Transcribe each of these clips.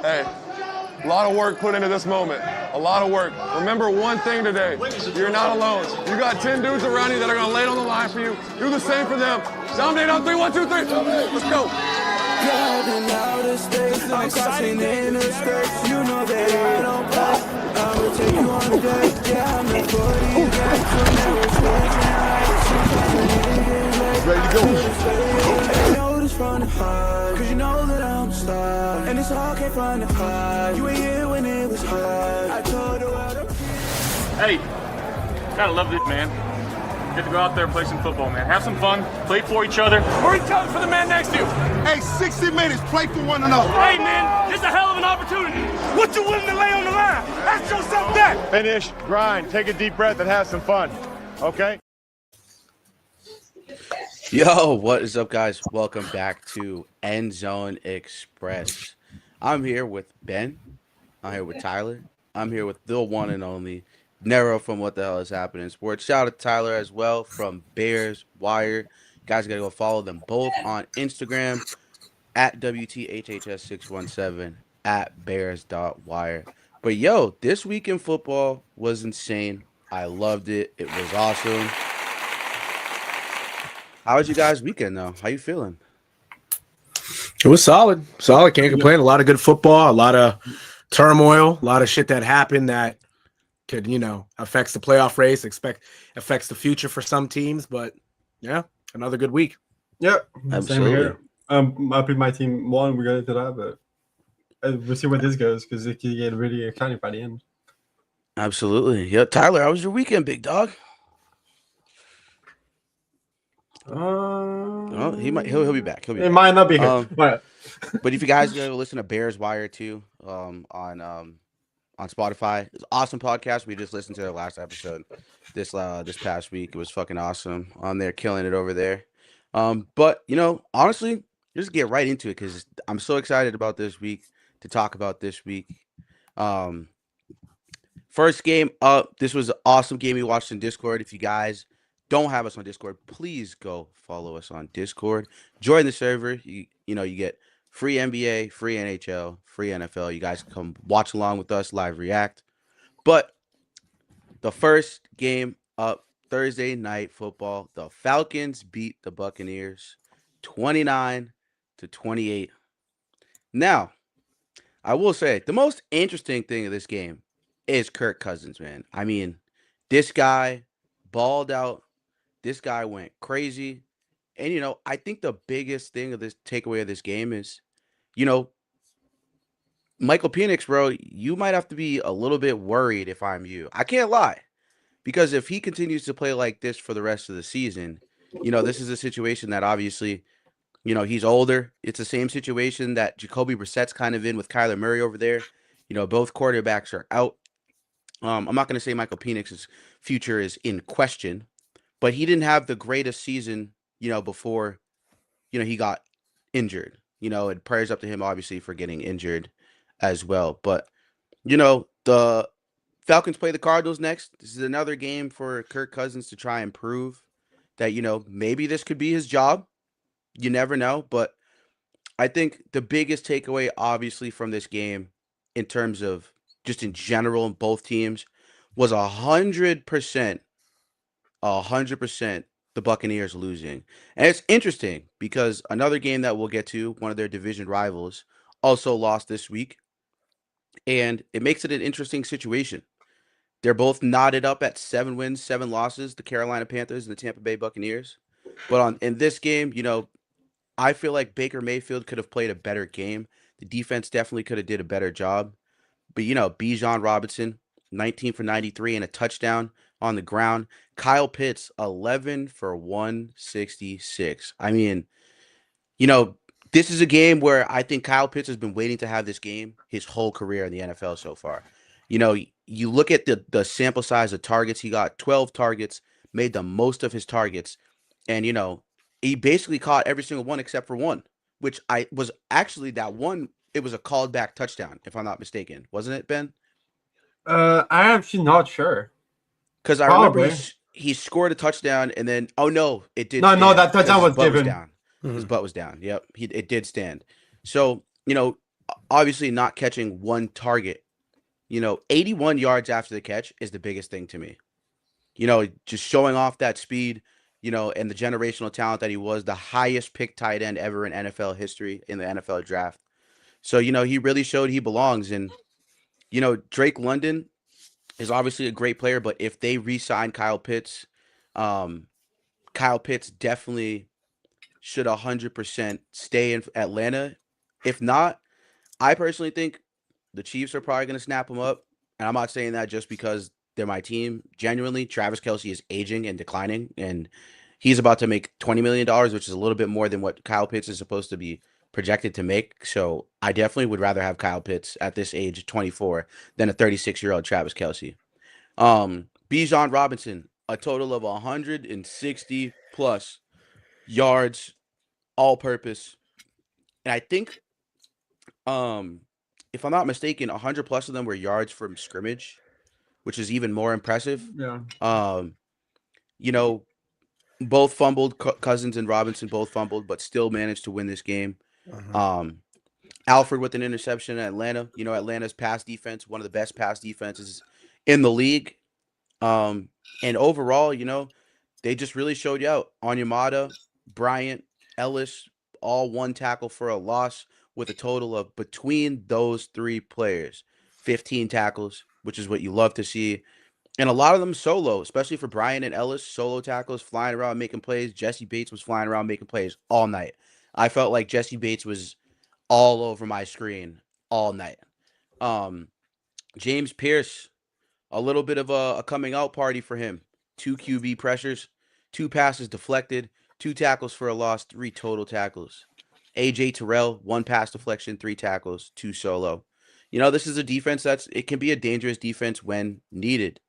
Hey, a lot of work put into this moment. A lot of work. Remember one thing today. You're not alone. You got 10 dudes around you that are going to lay it on the line for you. Do the same for them. Dominate on 3, 1, 2, 3. Let's go. I'm crossing in the states. You know that I don't play. I will take you on a date. Yeah, I'm not for these games. So never switching like Ready to go. I know this from the heart, cause you know that I'm a star. And this all came from the heart. You were here when it was hard. I told the world. Hey, gotta love this, man. Get to go out there and play some football, man. Have some fun, play for each other. Or each other for the man next to you. Hey, 60 minutes, play for one another. Hey, man, this is a hell of an opportunity. What you willing to lay on the line? Ask yourself that. Finish, grind, take a deep breath, and have some fun. Okay? Yo, what is up, guys? Welcome back to End Zone Express. I'm here with Ben. I'm here with Tyler. I'm here with the one and only Nero from What the Hell Is Happening Sports. Shout out to Tyler as well from Bears Wire. You guys gotta go follow them both on Instagram at WTHHS617 at Bears.wire. But yo, this week in football was insane. I loved it. It was awesome. How was you guys' weekend though? How you feeling? It was solid. Solid. Can't complain. A lot of good football, a lot of turmoil, a lot of shit that happened that could, affects the playoff race, affects the future for some teams. But yeah, another good week. Yep. Absolutely. Same here. I put my team won. We're going to that, but we'll see where this goes because it could get really exciting by the end. Absolutely. Yeah, Tyler, how was your weekend, big dog? Oh, he'll be back. It might not be here. But if you guys go listen to Bears Wire too, on Spotify, it's an awesome podcast. We just listened to their last episode this past week. It was fucking awesome. They're killing it over there. But honestly, just get right into it because I'm so excited about this week to talk about this week. First game up. This was an awesome game we watched in Discord. If you guys don't have us on Discord, please go follow us on Discord. Join the server. You get free NBA, free NHL, free NFL. You guys come watch along with us, live react. But the first game up, Thursday night football, the Falcons beat the Buccaneers 29-28. Now, I will say the most interesting thing of this game is Kirk Cousins, man. I mean, this guy balled out. This guy went crazy. And, I think the biggest thing of this takeaway of this game is, Michael Penix, bro, you might have to be a little bit worried if I'm you. I can't lie. Because if he continues to play like this for the rest of the season, this is a situation that obviously, he's older. It's the same situation that Jacoby Brissett's kind of in with Kyler Murray over there. Both quarterbacks are out. I'm not going to say Michael Penix's future is in question, but he didn't have the greatest season, before, he got injured, and prayers up to him, obviously, for getting injured as well. But, the Falcons play the Cardinals next. This is another game for Kirk Cousins to try and prove that, maybe this could be his job. You never know. But I think the biggest takeaway, obviously, from this game in terms of just in general in both teams was 100%, the Buccaneers losing. And it's interesting because another game that we'll get to, one of their division rivals, also lost this week. And it makes it an interesting situation. They're both knotted up at 7 wins, 7 losses, the Carolina Panthers and the Tampa Bay Buccaneers. But in this game, I feel like Baker Mayfield could have played a better game. The defense definitely could have did a better job. But, Bijan Robinson, 19 for 93 and a touchdown on the ground. Kyle Pitts, 11 for 166. I mean, this is a game where I think Kyle Pitts has been waiting to have this game his whole career in the NFL so far. You look at the sample size of targets. He got 12 targets, made the most of his targets. And, he basically caught every single one except for one, which was actually that one. It was a called back touchdown, if I'm not mistaken. Wasn't it, Ben? I'm actually not sure. Because I remember he scored a touchdown and then, oh, no, it did. No, that touchdown was given. His butt was down. Yep, it did stand. So, obviously not catching one target. 81 yards after the catch is the biggest thing to me. Just showing off that speed, and the generational talent that he was, the highest picked tight end ever in NFL history in the NFL draft. So, he really showed he belongs. And, Drake London is obviously a great player, but if they re-sign Kyle Pitts, Kyle Pitts definitely should 100% stay in Atlanta. If not, I personally think the Chiefs are probably going to snap him up. And I'm not saying that just because they're my team. Genuinely, Travis Kelce is aging and declining, and he's about to make $20 million, which is a little bit more than what Kyle Pitts is supposed to be projected to make. So I definitely would rather have Kyle Pitts at this age, 24, than a 36-year-old Travis Kelce. Bijan Robinson, a total of 160 plus yards, all purpose. And I think, if I'm not mistaken, 100 plus of them were yards from scrimmage, which is even more impressive. Yeah. You know, both fumbled. Cousins and Robinson both fumbled, but still managed to win this game. Alfred with an interception in Atlanta. Atlanta's pass defense, one of the best pass defenses in the league. And overall, they just really showed you out. Onyemata, Bryant, Ellis, all one tackle for a loss, with a total of, between those three players, 15 tackles, which is what you love to see. And a lot of them solo, especially for Bryant and Ellis, solo tackles, flying around making plays. Jesse Bates was flying around making plays all night. I felt like Jesse Bates was all over my screen all night. James Pierce, a little bit of a coming out party for him. 2 QB pressures, 2 passes deflected, 2 tackles for a loss, 3 total tackles. AJ Terrell, 1 pass deflection, 3 tackles, 2 solo. This is a defense it can be a dangerous defense when needed.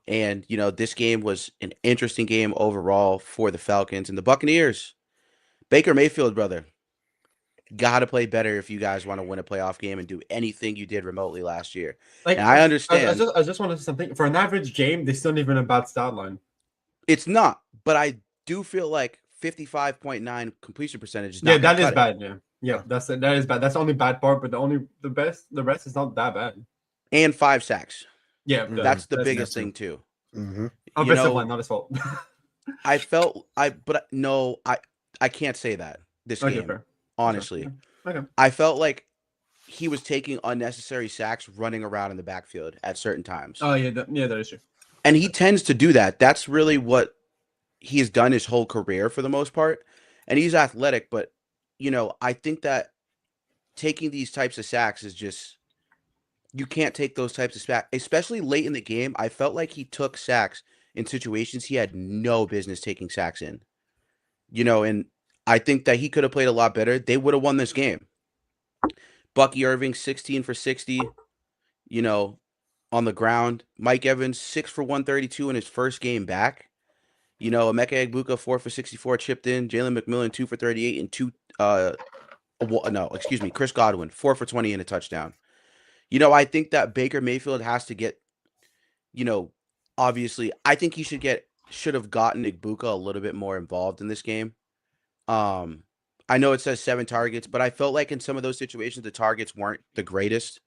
And, this game was an interesting game overall for the Falcons and the Buccaneers. Baker Mayfield, brother, got to play better if you guys want to win a playoff game and do anything you did remotely last year. Like, and I understand. I just want to say something. For an average game, they still not even a bad stat line. It's not, but I do feel like 55.9 completion percentage is not. Yeah, that is bad. Yeah, that is bad. That's the only bad part, but the rest is not that bad. And 5 sacks. Yeah, that's the biggest thing too. Offensive line, not his fault. I can't say that this game. Fair. Honestly, okay. I felt like he was taking unnecessary sacks, running around in the backfield at certain times. Oh yeah, that is true. And he tends to do that. That's really what he's done his whole career for the most part. And he's athletic, but I think that taking these types of sacks is just, you can't take those types of sacks, especially late in the game. I felt like he took sacks in situations he had no business taking sacks in. And I think that he could have played a lot better. They would have won this game. Bucky Irving, 16 for 60, on the ground. Mike Evans, 6 for 132 in his first game back. Emeka Egbuka, 4 for 64 chipped in. Jalen McMillan, 2 for 38 and Chris Godwin, 4 for 20 and a touchdown. I think that Baker Mayfield has to get, obviously, I think he should have gotten Egbuka a little bit more involved in this game. I know it says 7 targets, but I felt like in some of those situations, the targets weren't the greatest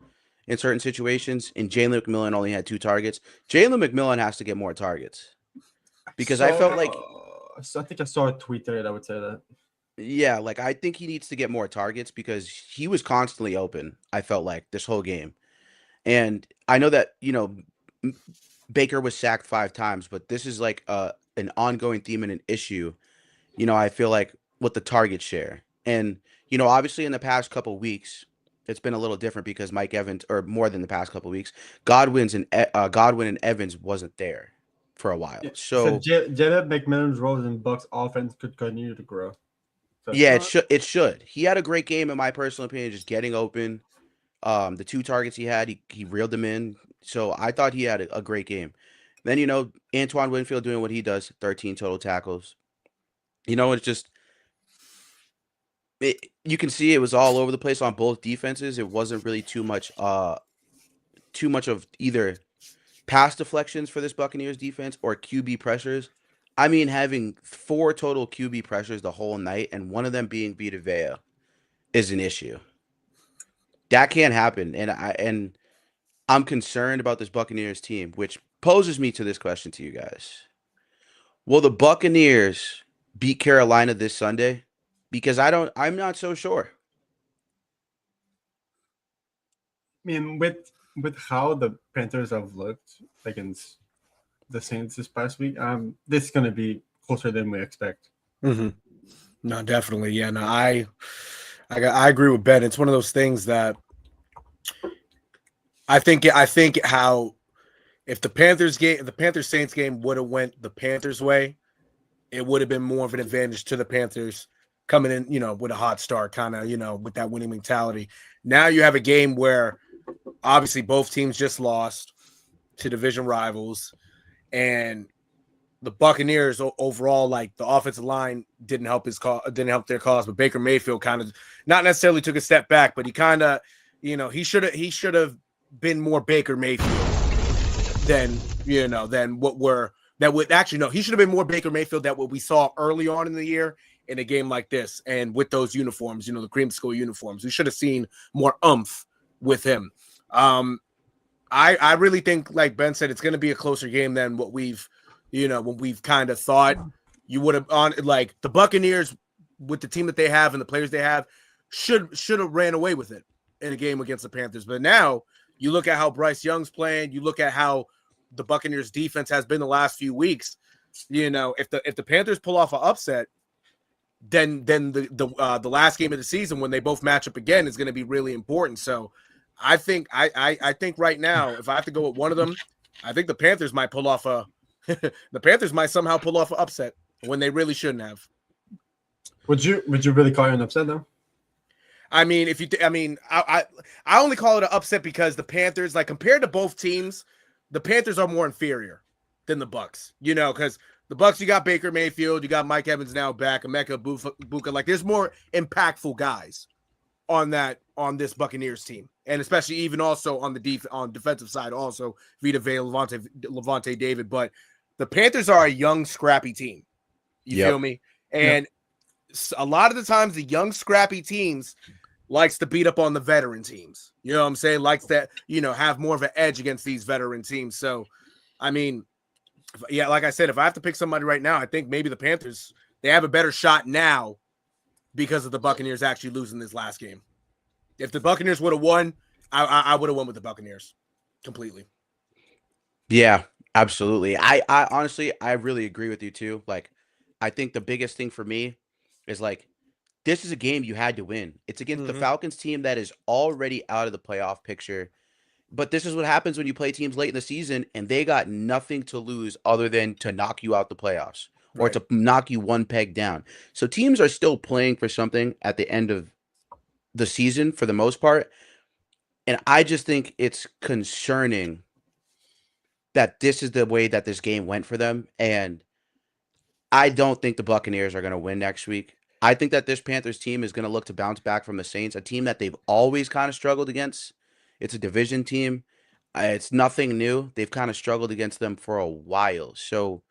in certain situations. And Jalen McMillan only had 2 targets. Jalen McMillan has to get more targets, because I felt like, I think I saw a tweet there that would say that. Yeah, like I think he needs to get more targets because he was constantly open, I felt like, this whole game. And I know that, Baker was sacked 5 times, but this is like an ongoing theme and an issue, I feel like, with the target share. And, obviously in the past couple weeks, it's been a little different because Mike Evans, or more than the past couple weeks, Godwin and Evans wasn't there for a while. So Jalen McMillan's role in Bucks offense could continue to grow. So yeah, it should. He had a great game, in my personal opinion, just getting open. The 2 targets he had, he reeled them in. So I thought he had a great game. Then, Antoine Winfield doing what he does, 13 total tackles. It's just, you can see it was all over the place on both defenses. It wasn't really too much of either pass deflections for this Buccaneers defense or QB pressures. I mean, having 4 total QB pressures the whole night and one of them being Vita Vea is an issue. That can't happen. And I'm concerned about this Buccaneers team, which poses me to this question to you guys. Will the Buccaneers beat Carolina this Sunday? Because I'm not so sure. I mean, with how the Panthers have looked against the Saints this past week, this is gonna be closer than we expect. Mm-hmm. No, definitely. Yeah, no, I agree with Ben. It's one of those things that I think how if the Panthers Saints game would have went the Panthers way, it would have been more of an advantage to the Panthers coming in, with a hot start, kind of, with that winning mentality. Now you have a game where obviously both teams just lost to division rivals, and the Buccaneers overall, like the offensive line didn't help their cause, but Baker Mayfield kind of not necessarily took a step back, but he kind of, he should have been more Baker Mayfield than what we're that would actually no, he should have been more Baker Mayfield than what we saw early on in the year in a game like this, and with those uniforms, the cream school uniforms, we should have seen more oomph with him. I really think, like Ben said, it's going to be a closer game than what we've kind of thought. You would have on like the Buccaneers with the team that they have and the players they have should have ran away with it in a game against the Panthers. But now you look at how Bryce Young's playing, you look at how the Buccaneers defense has been the last few weeks. If the Panthers pull off an upset, then the last game of the season when they both match up again is going to be really important. So I think right now, if I have to go with one of them, I think the Panthers might pull off the Panthers might somehow pull off an upset when they really shouldn't have. Would you really call it an upset though? I mean, I only call it an upset because the Panthers, like compared to both teams, the Panthers are more inferior than the Bucks. Because the Bucks, you got Baker Mayfield, you got Mike Evans now back, Emeka Buka. Like, there's more impactful guys on this Buccaneers team, and especially even also on the defensive side, also Vita Vea, Levante David. But the Panthers are a young, scrappy team. You feel me? And a lot of the times, the young, scrappy teams likes to beat up on the veteran teams. You know what I'm saying? Likes to, have more of an edge against these veteran teams. So, I mean, like I said, if I have to pick somebody right now, I think maybe the Panthers, they have a better shot now because of the Buccaneers actually losing this last game. If the Buccaneers would have won, I would have won with the Buccaneers completely. Yeah, absolutely. I honestly, I really agree with you too. Like, I think the biggest thing for me is like, this is a game you had to win. It's against the Falcons team that is already out of the playoff picture. But this is what happens when you play teams late in the season and they got nothing to lose other than to knock you out the playoffs or to knock you one peg down. So teams are still playing for something at the end of the season for the most part. And I just think it's concerning that this is the way that this game went for them. And I don't think the Buccaneers are going to win next week. I think that this Panthers team is going to look to bounce back from the Saints, a team that they've always kind of struggled against. It's a division team. It's nothing new. They've kind of struggled against them for a while. So,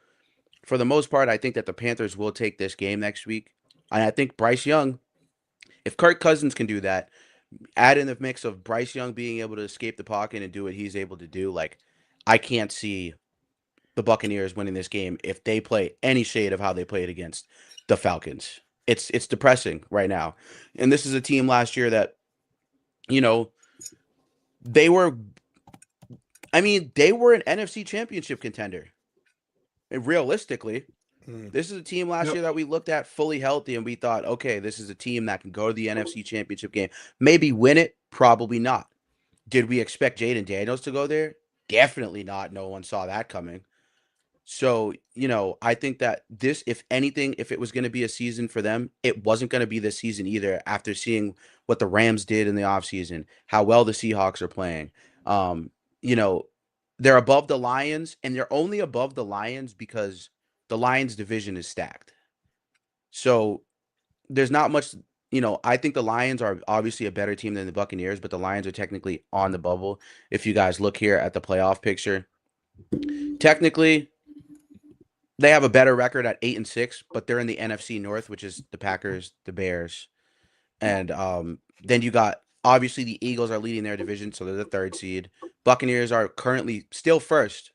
for the most part, I think that the Panthers will take this game next week. And I think Bryce Young, if Kirk Cousins can do that, add in the mix of Bryce Young being able to escape the pocket and do what he's able to do, like, I can't see the Buccaneers winning this game if they play any shade of how they played against the Falcons. It's depressing right now. And this is a team last year that, they were an NFC championship contender. And realistically, this is a team last year that we looked at fully healthy and we thought, okay, this is a team that can go to the NFC championship game. Maybe win it, probably not. Did we expect Jaden Daniels to go there? Definitely not. No one saw that coming. So, I think that this, if anything, if it was going to be a season for them, it wasn't going to be this season either after seeing what the Rams did in the offseason, how well the Seahawks are playing. They're above the Lions, and they're only above the Lions because the Lions division is stacked. So there's not much, I think the Lions are obviously a better team than the Buccaneers, but the Lions are technically on the bubble. If you guys look here at the playoff picture, technically, they have a better record at 8-6, but they're in the NFC North, which is the Packers, the Bears, and then you got Obviously, the Eagles are leading their division, so they're the 3rd seed. Buccaneers are currently still first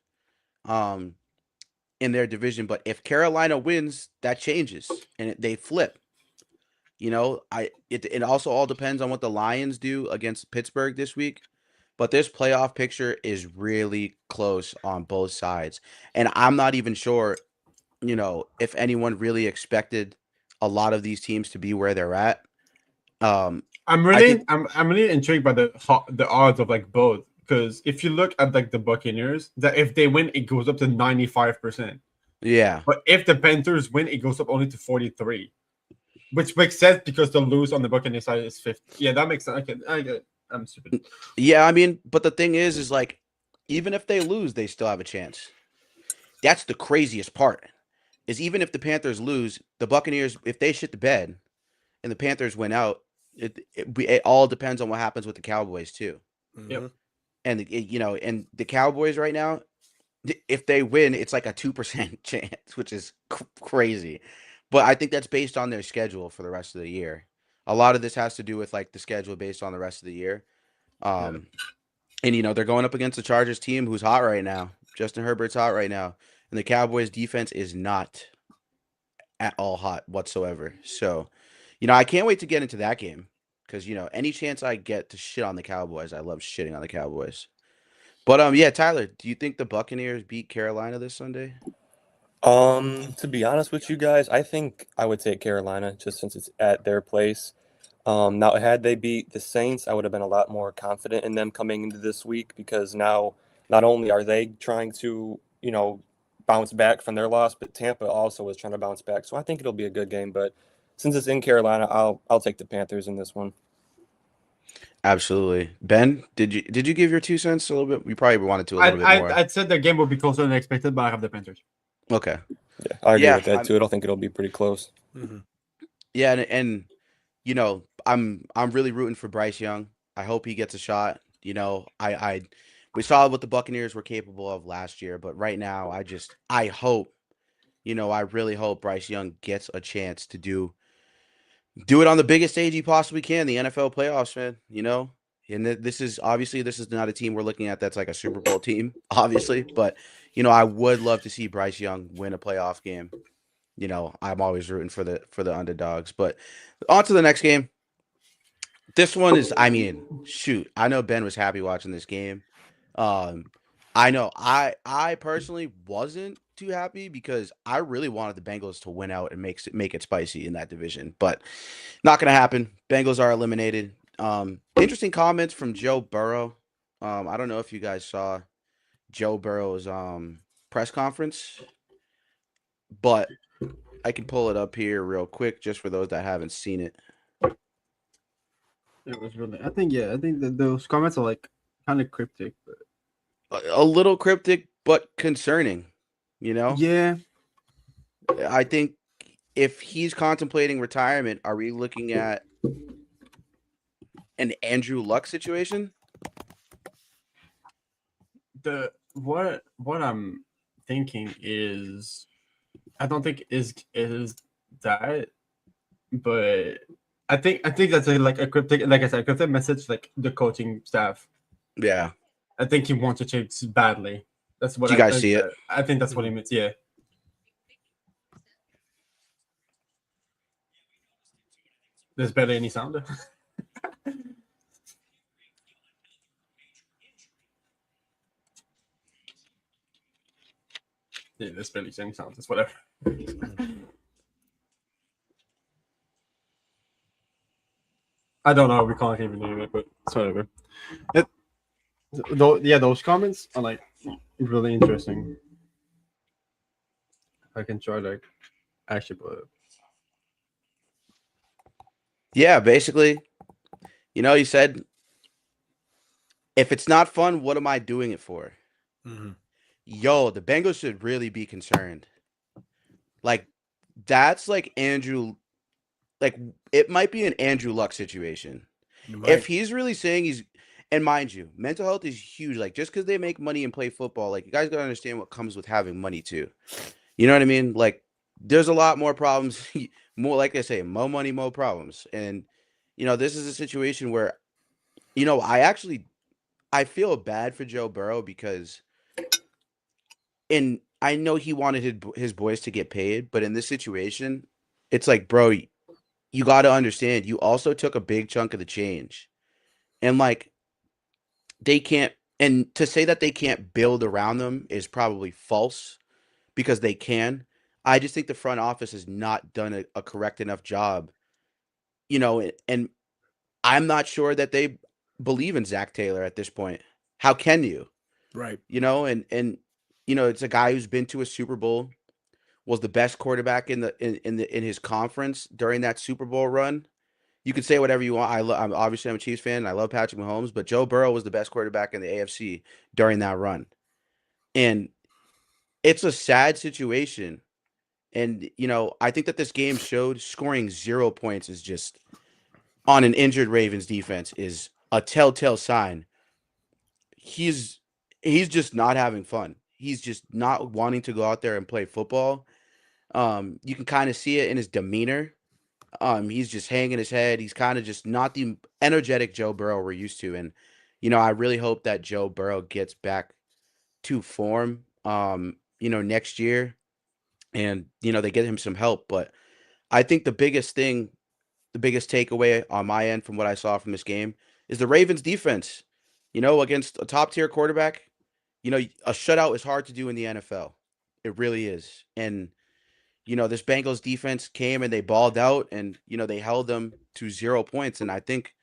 in their division, but if Carolina wins, that changes and they flip. It also all depends on what the Lions do against Pittsburgh this week. But this playoff picture is really close on both sides. And I'm not even sure, if anyone really expected a lot of these teams to be where they're at. I'm I think really intrigued by the odds of like both, because if you look at like the Buccaneers, that if they win, it goes up to 95%. yeah. But if the Panthers win, it goes up only to 43, which makes sense because the lose on the Buccaneers side is 50. Yeah, that makes sense. I get it. I'm stupid. Yeah, I mean, but the thing is like, even if they lose, they still have a chance. That's the craziest part. Is even if the Panthers lose, the Buccaneers, if they shit the bed and the Panthers win out, it all depends on what happens with the Cowboys too. Yep. And and the Cowboys right now, if they win, it's like a 2% chance, which is crazy. But I think that's based on their schedule for the rest of the year. A lot of this has to do with like the schedule based on the rest of the year. And they're going up against the Chargers team who's hot right now. Justin Herbert's hot right now, and the Cowboys defense is not at all hot whatsoever. So, I can't wait to get into that game because any chance I get to shit on the Cowboys, I love shitting on the Cowboys. But yeah, Tyler, do you think the Buccaneers beat Carolina this Sunday? To be honest with you guys, I think I would take Carolina just since it's at their place. Now, had they beat the Saints, I would have been a lot more confident in them coming into this week because now not only are they trying to, bounce back from their loss, but Tampa also is trying to bounce back. So I think it'll be a good game. But since it's in Carolina, I'll take the Panthers in this one. Absolutely. Ben, did you give your 2 cents a little bit? We probably wanted to a little bit more. I said the game will be closer than expected, but I have the Panthers. Okay. Yeah, I agree with that too. I don't think it'll be pretty close. Mm-hmm. Yeah, and I'm really rooting for Bryce Young. I hope he gets a shot. We saw what the Buccaneers were capable of last year, but right now I hope, I really hope Bryce Young gets a chance to do it on the biggest stage he possibly can, the NFL playoffs, man, And this is not a team we're looking at that's like a Super Bowl team, obviously, but I would love to see Bryce Young win a playoff game. I'm always rooting for the underdogs. But on to the next game. This one is, I know Ben was happy watching this game. I know I personally wasn't too happy because I really wanted the Bengals to win out and make it spicy in that division, but not gonna happen. Bengals are eliminated. Interesting comments from Joe Burrow. I don't know if you guys saw Joe Burrow's press conference, but I can pull it up here real quick just for those that haven't seen it. It was really. I think that those comments are like kind of cryptic, but A little cryptic, but concerning. yeah, I think if he's contemplating retirement, are we looking at an Andrew Luck situation? What I'm thinking is, I don't think is that, but I think that's like a cryptic, like I said, cryptic message, like the coaching staff. Yeah. I think he wants to change badly. That's what Do you guys see it? I think that's what he means. Yeah. There's barely any sound. Yeah, there's barely any sound. It's whatever. I don't know. We can't even hear it, but it's whatever. Those comments are like really interesting. I can try like actually put it. Yeah, basically, he said, if it's not fun, what am I doing it for? Mm-hmm. Yo, the Bengals should really be concerned. Like, that's like Andrew, like, it might be an Andrew Luck situation. If he's really saying and mind you, mental health is huge. Like, just because they make money and play football, like, you guys got to understand what comes with having money, too. You know what I mean? Like, there's a lot more problems. More, like I say, more money, more problems. And, this is a situation where You know, I feel bad for Joe Burrow because I know he wanted his boys to get paid, but in this situation, it's like, bro, you got to understand, you also took a big chunk of the change. And like they can't and to say that they can't build around them is probably false because they can. I just think the front office has not done a correct enough job, and I'm not sure that they believe in Zach Taylor at this point. How can you? Right. It's a guy who's been to a Super Bowl, was the best quarterback in his conference during that Super Bowl run. You can say whatever you want. I'm a Chiefs fan and I love Patrick Mahomes, but Joe Burrow was the best quarterback in the AFC during that run. And it's a sad situation. And I think that this game showed scoring 0 points is just on an injured Ravens defense is a telltale sign. He's he's just not having fun. He's just not wanting to go out there and play football. You can kind of see it in his demeanor. He's just hanging his head. He's kind of just not the energetic Joe Burrow we're used to. And, I really hope that Joe Burrow gets back to form, next year and, they get him some help. But I think the biggest takeaway on my end from what I saw from this game is the Ravens defense, against a top tier quarterback, a shutout is hard to do in the NFL. It really is. And, this Bengals defense came and they balled out and, they held them to 0 points. And I think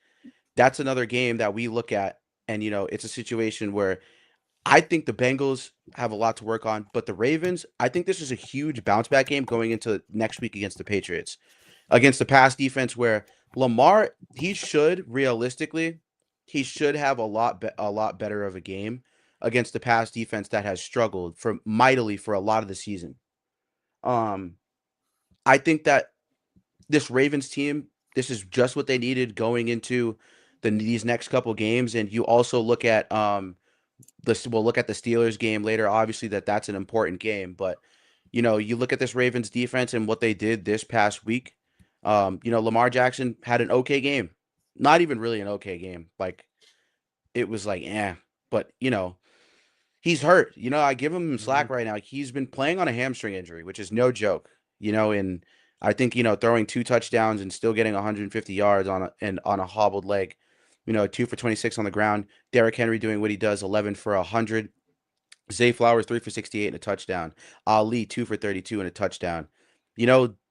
that's another game that we look at. And, it's a situation where I think the Bengals have a lot to work on, but the Ravens, I think this is a huge bounce back game going into next week against the Patriots, against the pass defense where Lamar, he should have a lot better of a game against the pass defense that has struggled for mightily for a lot of the season. Um, I think that this Ravens team, this is just what they needed going into these next couple games. And you also look at we'll look at the Steelers game later. Obviously, that's an important game, but you look at this Ravens defense and what they did this past week. Lamar Jackson had an okay game, not even really an okay game. Like it was like, but he's hurt. I give him slack right now. He's been playing on a hamstring injury, which is no joke. And I think throwing 2 touchdowns and still getting 150 yards on a hobbled leg. 2 for 26 on the ground. Derrick Henry doing what he does, 11 for 100. Zay Flowers 3 for 68 and a touchdown. Ali 2 for 32 and a touchdown.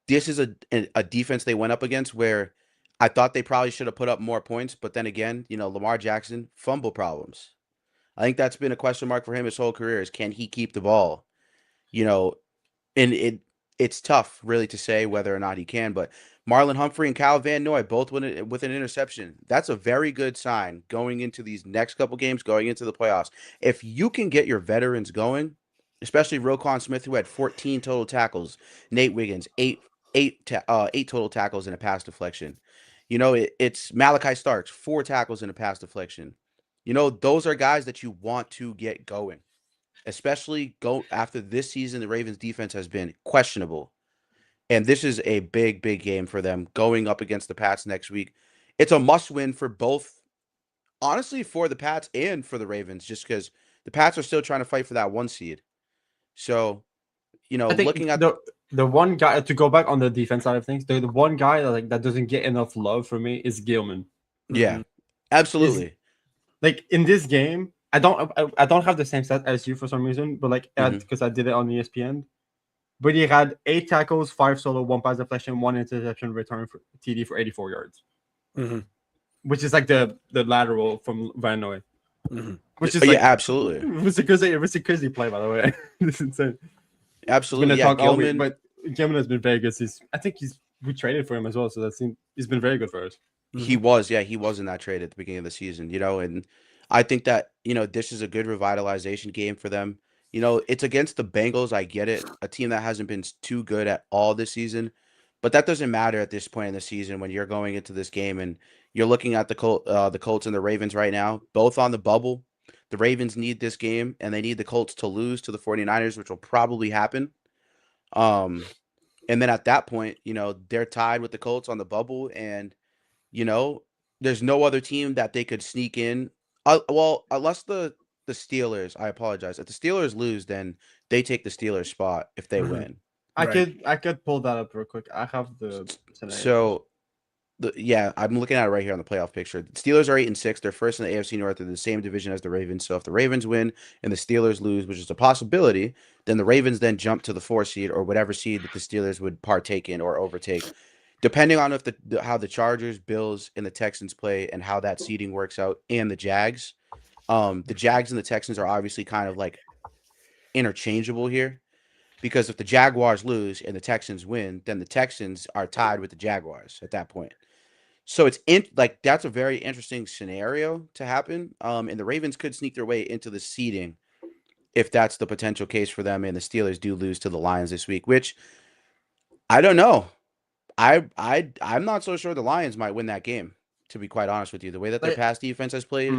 This is a defense they went up against where I thought they probably should have put up more points, but then again, Lamar Jackson fumble problems. I think that's been a question mark for him his whole career is can he keep the ball? You know, and it's tough really to say whether or not he can, but Marlon Humphrey and Kyle Van Noy both with an interception. That's a very good sign going into these next couple games, going into the playoffs. If you can get your veterans going, especially Roquan Smith, who had 14 total tackles, Nate Wiggins, eight total tackles and a pass deflection. It's Malachi Starks, 4 tackles and a pass deflection. Those are guys that you want to get going, especially go after this season. The Ravens defense has been questionable. And this is a big, big game for them going up against the Pats next week. It's a must win for both, honestly, for the Pats and for the Ravens, just because the Pats are still trying to fight for that 1 seed. So, I think looking at the one guy to go back on the defense side of things, the one guy that doesn't get enough love for me is Gilman. Yeah, absolutely. Like in this game, I don't have the same stat as you for some reason, but because I did it on ESPN. But he had 8 tackles, 5 solo, 1 pass deflection, 1 interception, return for TD for 84 yards, which is like the lateral from Van Noy, which is absolutely. It was a crazy play, by the way. It's insane. Absolutely, yeah. Gilman, but Gilman has been very good. I think we traded for him as well, so he's been very good for us. He was in that trade at the beginning of the season, and I think that, this is a good revitalization game for them. It's against the Bengals. I get it. A team that hasn't been too good at all this season, but that doesn't matter at this point in the season when you're going into this game and you're looking at the Colts and the Ravens right now, both on the bubble. The Ravens need this game and they need the Colts to lose to the 49ers, which will probably happen. And then at that point, they're tied with the Colts on the bubble and, there's no other team that they could sneak in. Well, unless the Steelers, I apologize. If the Steelers lose, then they take the Steelers spot if they Mhm. win. Right. I could pull that up real quick. I have the scenarios. So yeah, I'm looking at it right here on the playoff picture. The Steelers are 8-6. They're first in the AFC North. They're the same division as the Ravens. So if the Ravens win and the Steelers lose, which is a possibility, then the Ravens then jump to the 4 seed or whatever seed that the Steelers would partake in or overtake, depending on if how the Chargers, Bills, and the Texans play and how that seeding works out, and the Jags. The Jags and the Texans are obviously kind of like interchangeable here because if the Jaguars lose and the Texans win, then the Texans are tied with the Jaguars at that point. So it's like that's a very interesting scenario to happen. And the Ravens could sneak their way into the seeding if that's the potential case for them. And the Steelers do lose to the Lions this week, which I don't know. I'm not so sure the Lions might win that game. To be quite honest with you, the way that their pass defense has played,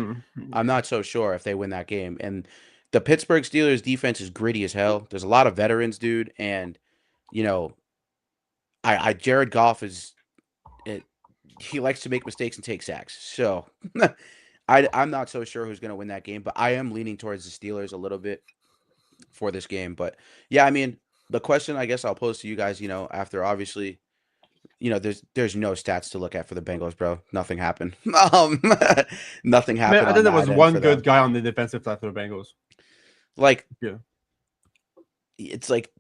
I'm not so sure if they win that game. And the Pittsburgh Steelers defense is gritty as hell. There's a lot of veterans, dude, and you know, Jared Goff is he likes to make mistakes and take sacks. So I'm not so sure who's going to win that game, but I am leaning towards the Steelers a little bit for this game. But yeah, I mean, the question I guess I'll pose to you guys, after obviously, there's no stats to look at for the Bengals, bro. Nothing happened. Nothing happened. Man, I think there on was that end one for good them. guy on the defensive side for the Bengals. Like, Yeah. it's like,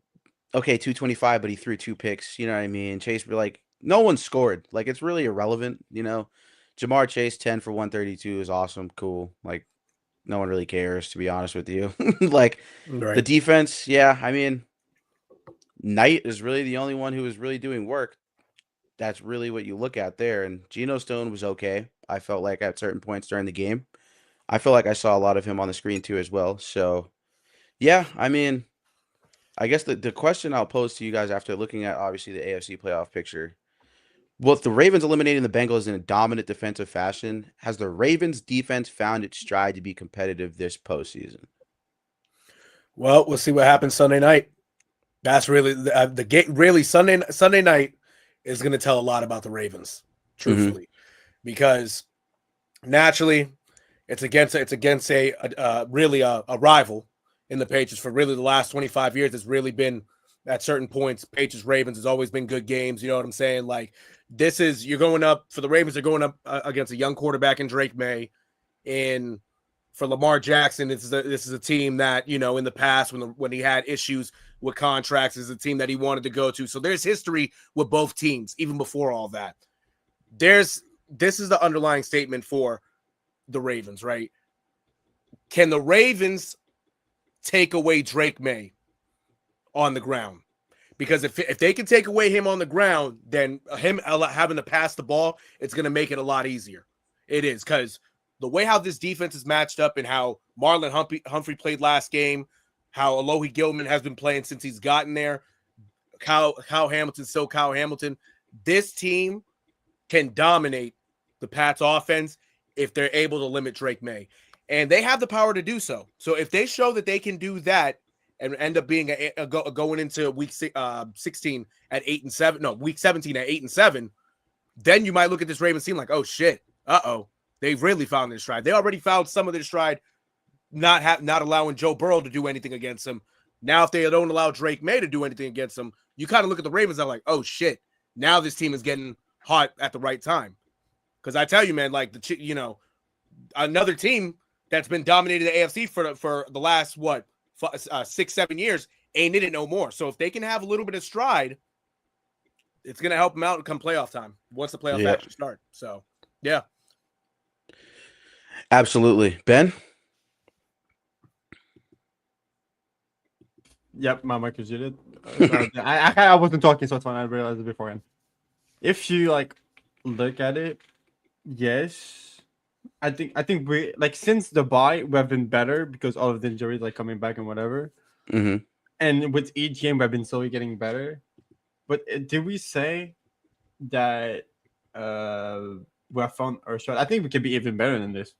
okay, 225, but he threw 2 picks. You know what I mean? Chase, like, no one scored. Like, it's really irrelevant, Jamar Chase, 10 for 132 is awesome. Cool. Like, no one really cares, to be honest with you. Like, the defense, yeah, I mean, Knight is really the only one who is really doing work. That's really what you look at there. And Geno Stone was okay. I felt like at certain points during the game. I feel like I saw a lot of him on the screen too as well. So, yeah, I mean, I guess the question I'll pose to you guys after looking at obviously the AFC playoff picture. With the Ravens eliminating the Bengals in a dominant defensive fashion, has the Ravens defense found its stride to be competitive this postseason? Well, we'll see what happens Sunday night. That's really the game. Really, Sunday night is going to tell a lot about the Ravens, truthfully, because naturally, it's against a really a rival in the Patriots for really the last 25 years. It's really been at certain points. Patriots Ravens has always been good games. You know what I'm saying? Like you're going up for the Ravens. They're going up against a young quarterback in Drake May, and for Lamar Jackson, this is a team that in the past when he had issues with contracts, is a team that he wanted to go to. So there's history with both teams even before all that. This is the underlying statement for the Ravens, right? Can the Ravens take away Drake May on the ground? Because if they can take away him on the ground, then him having to pass the ball, it's going to make it a lot easier. It is, because the way how this defense is matched up and how Marlon Humphrey played last game, how Alohi Gilman has been playing since he's gotten there, Kyle Hamilton, this team can dominate the Pats offense if they're able to limit Drake May. And they have the power to do so. So if they show that they can do that and end up being going into week 16 at 8-7, no, week 17 at 8-7, then you might look at this Ravens team like, oh shit, they've really found their stride. They already found some of their stride, not allowing Joe Burrow to do anything against them. Now, if they don't allow Drake May to do anything against them, you kind of look at the Ravens and like, oh shit, now this team is getting hot at the right time. Because I tell you, man, like another team that's been dominating the AFC for the last 6-7 years ain't in it no more. So if they can have a little bit of stride, it's gonna help them out come playoff time once the playoffs actually start. So yeah, absolutely. Ben? Yep, my mic is muted. I wasn't talking, so it's fine. I realized it beforehand. If you look at it, yes, I think we since the bye we have been better because all of the injuries coming back and whatever. Mm-hmm. And with each game we've been slowly getting better. But did we say that we have found our stride? I think we can be even better than this.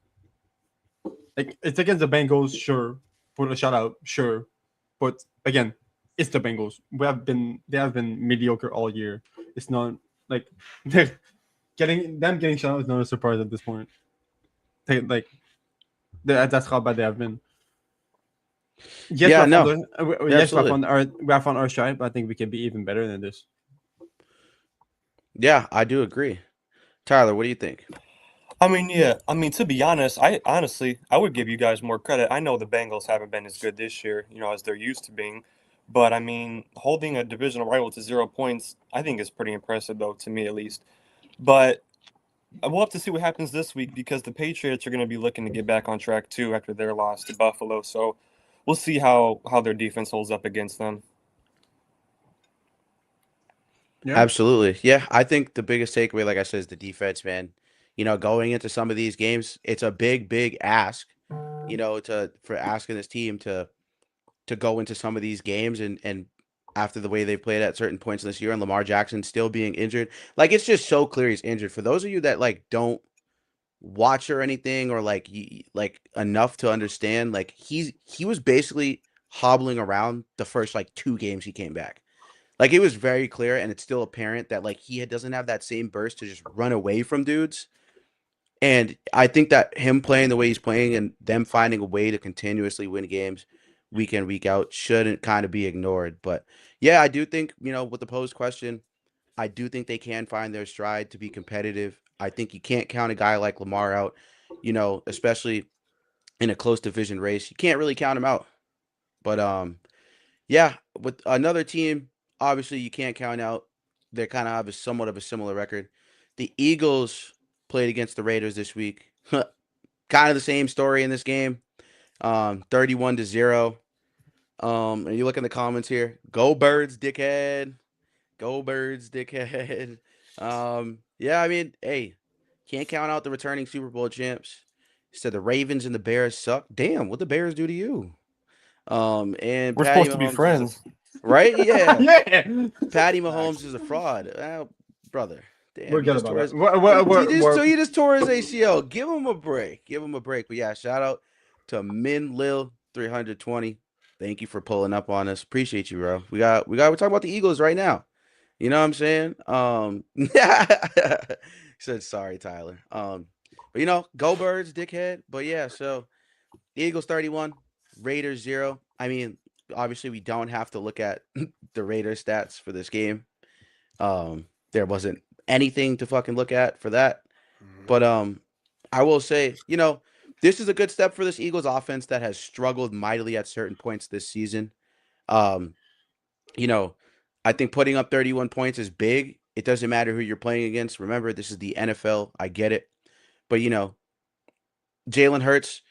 It's against the Bengals, sure. Put a shout out, sure. But again, it's the Bengals. They have been mediocre all year. It's not like give getting shut out is not a surprise at this point. That's how bad they have been. Yes, Yeah, we have no, found, yes, absolutely. we have found our stride, but I think we can be even better than this. Yeah, I do agree. Tyler, what do you think? I mean, yeah. I mean, to be honest, I would give you guys more credit. I know the Bengals haven't been as good this year, as they're used to being. But I mean, holding a divisional rival to 0 points, I think is pretty impressive, though, to me at least. But we'll have to see what happens this week because the Patriots are going to be looking to get back on track too after their loss to Buffalo. So we'll see how their defense holds up against them. Yeah. Absolutely. Yeah, I think the biggest takeaway, like I said, is the defense, man. Going into some of these games, it's a big, big ask, for asking this team to go into some of these games and after the way they played at certain points this year and Lamar Jackson still being injured. Like it's just so clear he's injured. For those of you that like don't watch or anything or like enough to understand, like he was basically hobbling around the first like 2 games he came back. Like it was very clear and it's still apparent that like doesn't have that same burst to just run away from dudes. And I think that him playing the way he's playing and them finding a way to continuously win games week in, week out shouldn't kind of be ignored. But yeah, I do think, with the posed question, I do think they can find their stride to be competitive. I think you can't count a guy like Lamar out, especially in a close division race. You can't really count him out. But yeah, with another team, obviously you can't count out. They kind of have somewhat of a similar record. The Eagles played against the Raiders this week. Kind of the same story in this game. 31-0. And you look in the comments here. Go Birds, dickhead. Go Birds, dickhead. Yeah, I mean, hey, can't count out the returning Super Bowl champs. Said the Ravens and the Bears suck. Damn, what the Bears do to you? And We're Patty supposed to be Mahomes is friends. right? Yeah. Yeah. Patty Mahomes is a fraud. Brother. Damn, We're he good just about tore that. his he We're just tore his ACL. Give him a break. Give him a break. But yeah, shout out to Min Lil 320. Thank you for pulling up on us. Appreciate you, bro. We're talking about the Eagles right now. You know what I'm saying? He said sorry, Tyler. But go Birds, dickhead. But yeah, so the Eagles 31, Raiders 0. I mean, obviously we don't have to look at the Raiders stats for this game. There wasn't anything to fucking look at for that. But I will say, this is a good step for this Eagles offense that has struggled mightily at certain points this season. Um, I think putting up 31 points is big. It doesn't matter who you're playing against. Remember, this is the NFL. I get it. But Jalen Hurts,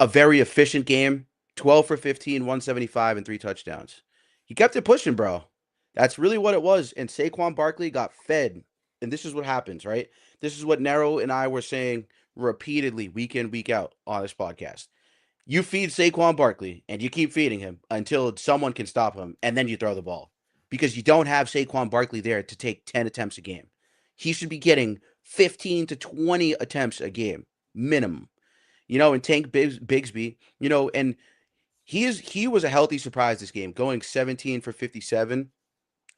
a very efficient game, 12 for 15, 175, and 3 touchdowns. He kept it pushing, bro. That's really what it was. And Saquon Barkley got fed. And this is what happens, right? This is what Nero and I were saying repeatedly, week in, week out on this podcast. You feed Saquon Barkley and you keep feeding him until someone can stop him, and then you throw the ball. Because you don't have Saquon Barkley there to take 10 attempts a game. He should be getting 15 to 20 attempts a game, minimum. And Tank Bigsby, and he was a healthy surprise this game, going 17 for 57,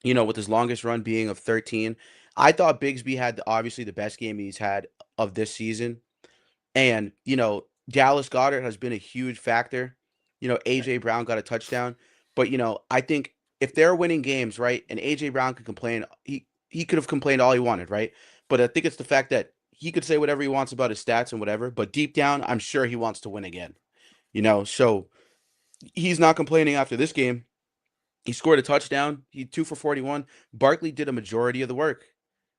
with his longest run being of 13. I thought Bigsby had obviously the best game he's had of this season. And, Dallas Goedert has been a huge factor. AJ Brown got a touchdown. But, I think if they're winning games, right, and AJ Brown could complain, he could have complained all he wanted, right? But I think it's the fact that he could say whatever he wants about his stats and whatever, but deep down, I'm sure he wants to win again. So he's not complaining after this game. He scored a touchdown. He 2 for 41. Barkley did a majority of the work.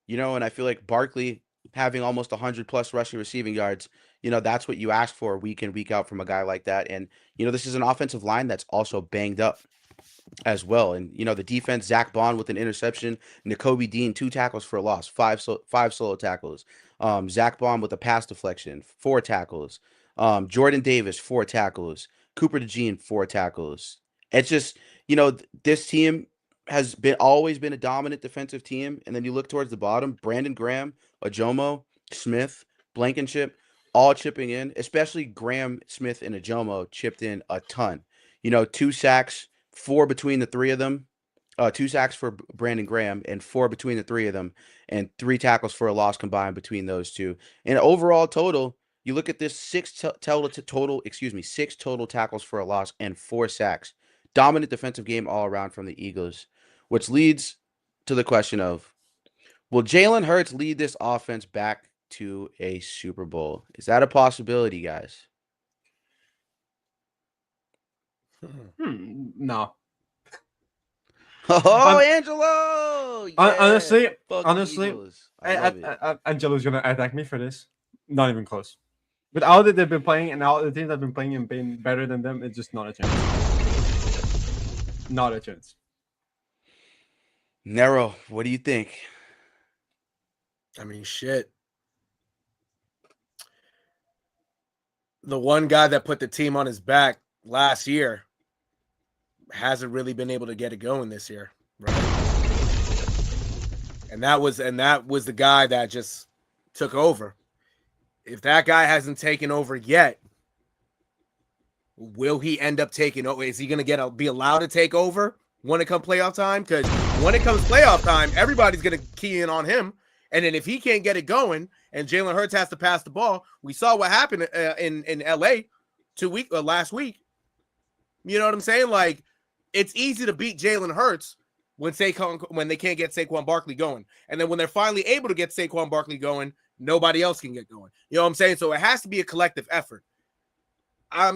And I feel like Barkley having almost 100 plus rushing receiving yards, that's what you ask for week in, week out from a guy like that. And, this is an offensive line that's also banged up as well. And, the defense, Zach Bond with an interception, N'Kobe Dean, 2 tackles for a loss, five solo tackles. Zach Bond with a pass deflection, 4 tackles. Jordan Davis, 4 tackles. Cooper DeJean, 4 tackles. It's just, this team has always been a dominant defensive team. And then you look towards the bottom, Brandon Graham, Ajomo, Smith, Blankenship, all chipping in, especially Graham, Smith, and Ajomo chipped in a ton. 2 sacks, 4 between the 3 of them. 2 sacks for Brandon Graham, and 4 between the three of them, and 3 tackles for a loss combined between those two. And overall total, you look at this 6 total tackles for a loss and 4 sacks. Dominant defensive game all around from the Eagles, which leads to the question of, will Jalen Hurts lead this offense back to a Super Bowl? Is that a possibility, guys? No. Oh, Hon- Angelo! Yeah. Honestly, Fuck the Eagles. I love it. Angelo's gonna attack me for this. Not even close. With all that they've been playing and all the teams that have been playing and being better than them, it's just not a chance. Not a chance. Nero, what do you think? I mean, shit. The one guy that put the team on his back last year hasn't really been able to get it going this year, right? And that was the guy that just took over. If that guy hasn't taken over yet, will he end up taking over? Is he going to be allowed to take over when it comes playoff time? Because when it comes playoff time, everybody's going to key in on him. And then if he can't get it going and Jalen Hurts has to pass the ball, we saw what happened in LA last week. You know what I'm saying? Like, it's easy to beat Jalen Hurts when they can't get Saquon Barkley going. And then when they're finally able to get Saquon Barkley going, nobody else can get going. You know what I'm saying? So it has to be a collective effort. I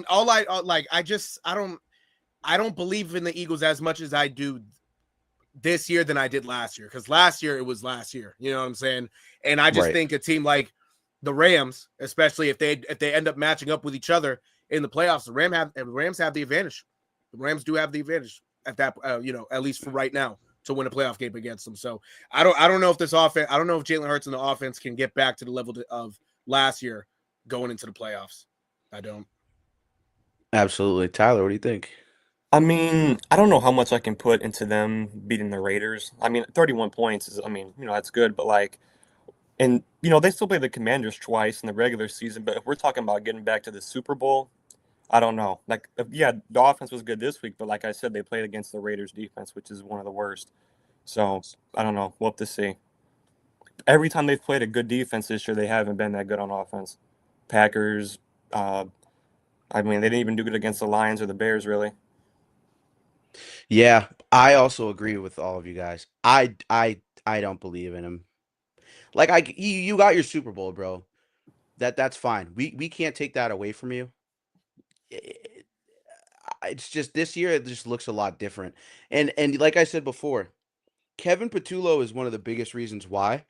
don't believe in the Eagles as much as I do this year than I did last year, because last year it was last year. You know what I'm saying? And I just think a team like the Rams, especially if they end up matching up with each other in the playoffs, the Rams have the advantage. The Rams do have the advantage at that, at least for right now, to win a playoff game against them. So I don't know if this offense, I don't know if Jalen Hurts and the offense can get back to the level of last year going into the playoffs. I don't. Absolutely. Tyler, what do you think? I mean, I don't know how much I can put into them beating the Raiders. I mean, 31 points is, that's good, but they still play the Commanders twice in the regular season. But if we're talking about getting back to the Super Bowl, I don't know. The offense was good this week, but like I said, they played against the Raiders defense, which is one of the worst. So I don't know. We'll have to see. Every time they've played a good defense this year, they haven't been that good on offense. Packers, they didn't even do good against the Lions or the Bears, really. Yeah, I also agree with all of you guys. I don't believe in him. You got your Super Bowl, bro. That's fine. We can't take that away from you. It's just this year it just looks a lot different. And like I said before, Kevin Patullo is one of the biggest reasons why.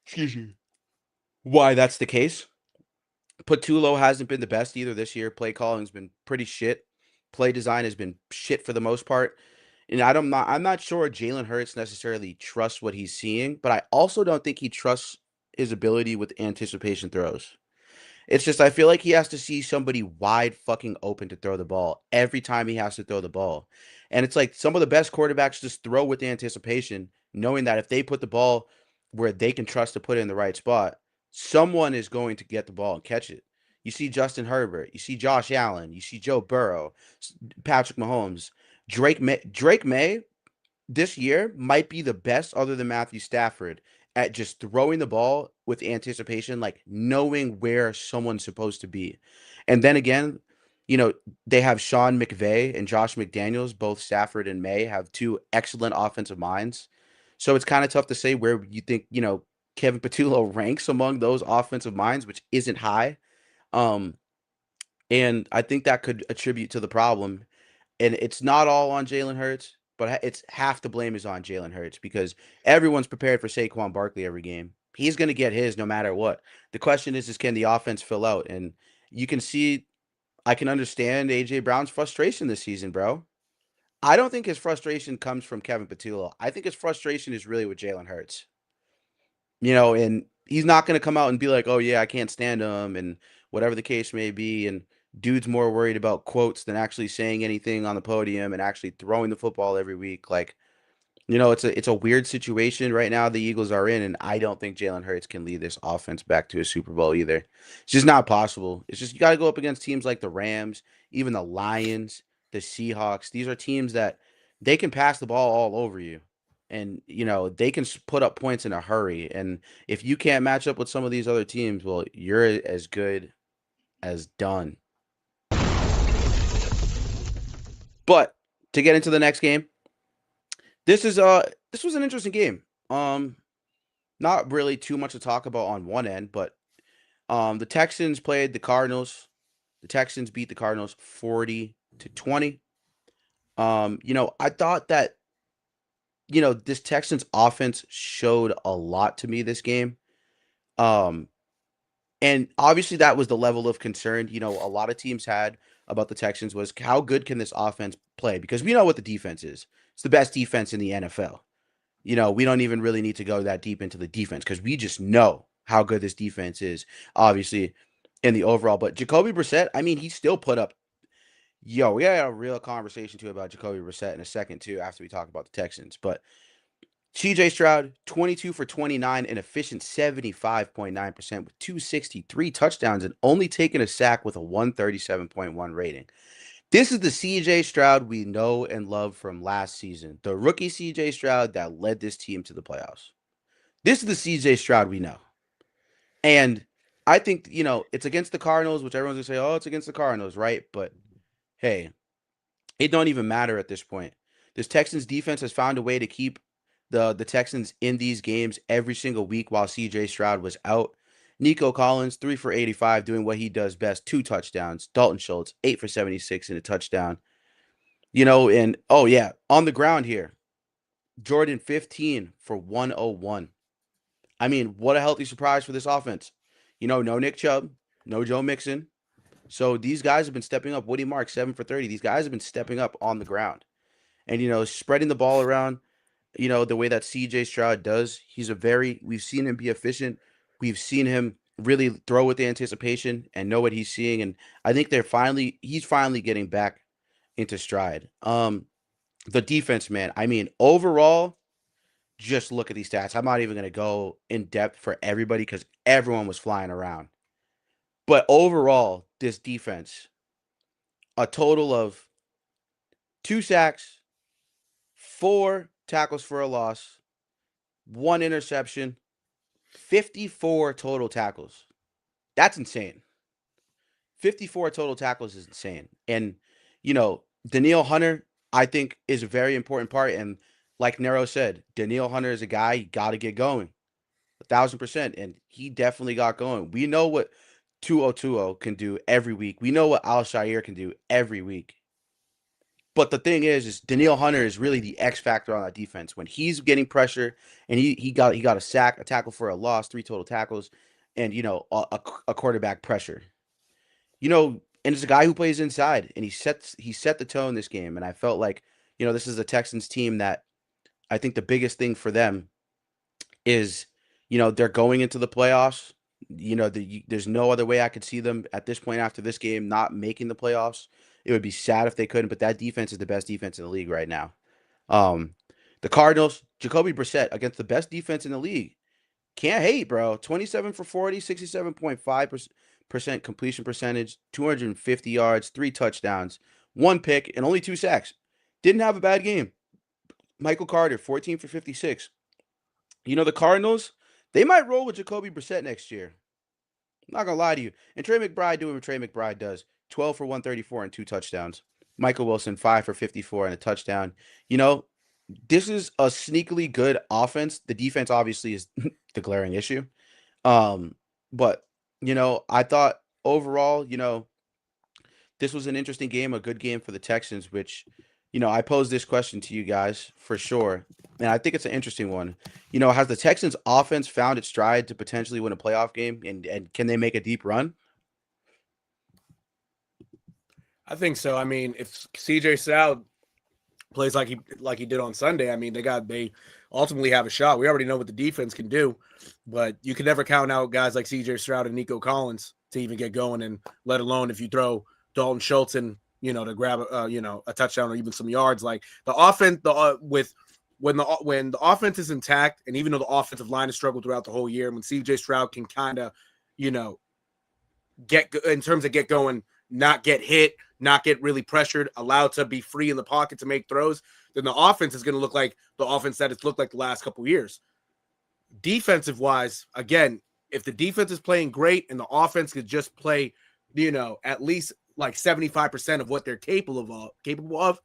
Excuse me. Why that's the case. Patullo hasn't been the best either this year. Play calling's been pretty shit. Play design has been shit for the most part. And I'm not sure Jalen Hurts necessarily trusts what he's seeing, but I also don't think he trusts his ability with anticipation throws. It's just I feel like he has to see somebody wide fucking open to throw the ball every time he has to throw the ball. And it's like some of the best quarterbacks just throw with anticipation, knowing that if they put the ball where they can trust to put it in the right spot, someone is going to get the ball and catch it. You see Justin Herbert, you see Josh Allen, you see Joe Burrow, Patrick Mahomes, Drake May this year might be the best other than Matthew Stafford at just throwing the ball with anticipation, like knowing where someone's supposed to be. And then again, they have Sean McVay and Josh McDaniels, both Stafford and May have 2 excellent offensive minds. So it's kind of tough to say where you think, Kevin Patullo ranks among those offensive minds, which isn't high. And I think that could attribute to the problem. And it's not all on Jalen Hurts, but it's half the blame is on Jalen Hurts because everyone's prepared for Saquon Barkley every game. He's going to get his no matter what. The question is can the offense fill out? And you can see, I can understand A.J. Brown's frustration this season, bro. I don't think his frustration comes from Kevin Patullo. I think his frustration is really with Jalen Hurts. And he's not going to come out and be like, oh, yeah, I can't stand him and whatever the case may be. And dude's more worried about quotes than actually saying anything on the podium and actually throwing the football every week. It's a weird situation right now the Eagles are in, and I don't think Jalen Hurts can lead this offense back to a Super Bowl either. It's just not possible. It's just you got to go up against teams like the Rams, even the Lions, the Seahawks. These are teams that they can pass the ball all over you. And, they can put up points in a hurry. And if you can't match up with some of these other teams, well, you're as good as done. But to get into the next game, this was an interesting game. Not really too much to talk about on one end, but the Texans played the Cardinals. The Texans beat the Cardinals 40-20. I thought that this Texans offense showed a lot to me this game. And obviously that was the level of concern, a lot of teams had about the Texans was how good can this offense play? Because we know what the defense is. It's the best defense in the NFL. We don't even really need to go that deep into the defense because we just know how good this defense is, obviously, in the overall. But Jacoby Brissett, I mean, he still put up. We got a real conversation too about Jacoby Brissett in a second too after we talk about the Texans. But CJ Stroud, 22 for 29, an efficient 75.9% with 263 touchdowns and only taking a sack with a 137.1 rating. This is the CJ Stroud we know and love from last season. The rookie CJ Stroud that led this team to the playoffs. This is the CJ Stroud we know. And I think, it's against the Cardinals, which everyone's going to say, oh, it's against the Cardinals, right? But, hey, it don't even matter at this point. This Texans defense has found a way to keep the Texans in these games every single week while CJ Stroud was out. Nico Collins, 3 for 85, doing what he does best, 2 touchdowns. Dalton Schultz, 8 for 76 and a touchdown. And on the ground here, Jordan, 15 for 101. I mean, what a healthy surprise for this offense. No Nick Chubb, no Joe Mixon. So these guys have been stepping up. Woody Mark, 7 for 30. These guys have been stepping up on the ground. And, spreading the ball around, the way that CJ Stroud does. We've seen him be efficient. We've seen him really throw with the anticipation and know what he's seeing. And I think he's finally getting back into stride. The defense, man, I mean, overall, just look at these stats. I'm not even going to go in depth for everybody because everyone was flying around. But overall, this defense, a total of 2 sacks, 4 tackles for a loss, 1 interception, 54 total tackles. That's insane. 54 total tackles is insane. And, Danielle Hunter, I think, is a very important part. And like Nero said, Danielle Hunter is a guy you got to get going. 1,000%. And he definitely got going. We know what 2020 can do every week. We know what Al-Shaair can do every week. But the thing is Danielle Hunter is really the X factor on that defense. When he's getting pressure, and he got a sack, a tackle for a loss, 3 total tackles, and a quarterback pressure. And it's a guy who plays inside, and he set the tone this game. And I felt like this is a Texans team that I think the biggest thing for them is they're going into the playoffs. There's no other way I could see them at this point after this game not making the playoffs. It would be sad if they couldn't, but that defense is the best defense in the league right now. The Cardinals, Jacoby Brissett against the best defense in the league. Can't hate, bro. 27 for 40, 67.5% completion percentage, 250 yards, 3 touchdowns, 1 pick, and only 2 sacks. Didn't have a bad game. Michael Carter, 14 for 56. The Cardinals, they might roll with Jacoby Brissett next year. I'm not going to lie to you. And Trey McBride doing what Trey McBride does. 12 for 134 and 2 touchdowns. Michael Wilson, 5 for 54 and a touchdown. This is a sneakily good offense. The defense obviously is the glaring issue. But, I thought overall, this was an interesting game, a good game for the Texans, which, I posed this question to you guys for sure. And I think it's an interesting one. Has the Texans offense found its stride to potentially win a playoff game? And can they make a deep run? I think so. I mean, if CJ Stroud plays like he did on Sunday, I mean, they ultimately have a shot. We already know what the defense can do, but you can never count out guys like CJ Stroud and Nico Collins to even get going, and let alone if you throw Dalton Schultz in, to grab a touchdown or even some yards. Like the offense, when the offense is intact, and even though the offensive line has struggled throughout the whole year, when CJ Stroud can kind of, get going, not get hit, not get really pressured, allowed to be free in the pocket to make throws, then the offense is going to look like the offense that it's looked like the last couple of years. Defensive wise, again, if the defense is playing great and the offense could just play, at least like 75% of what they're capable of,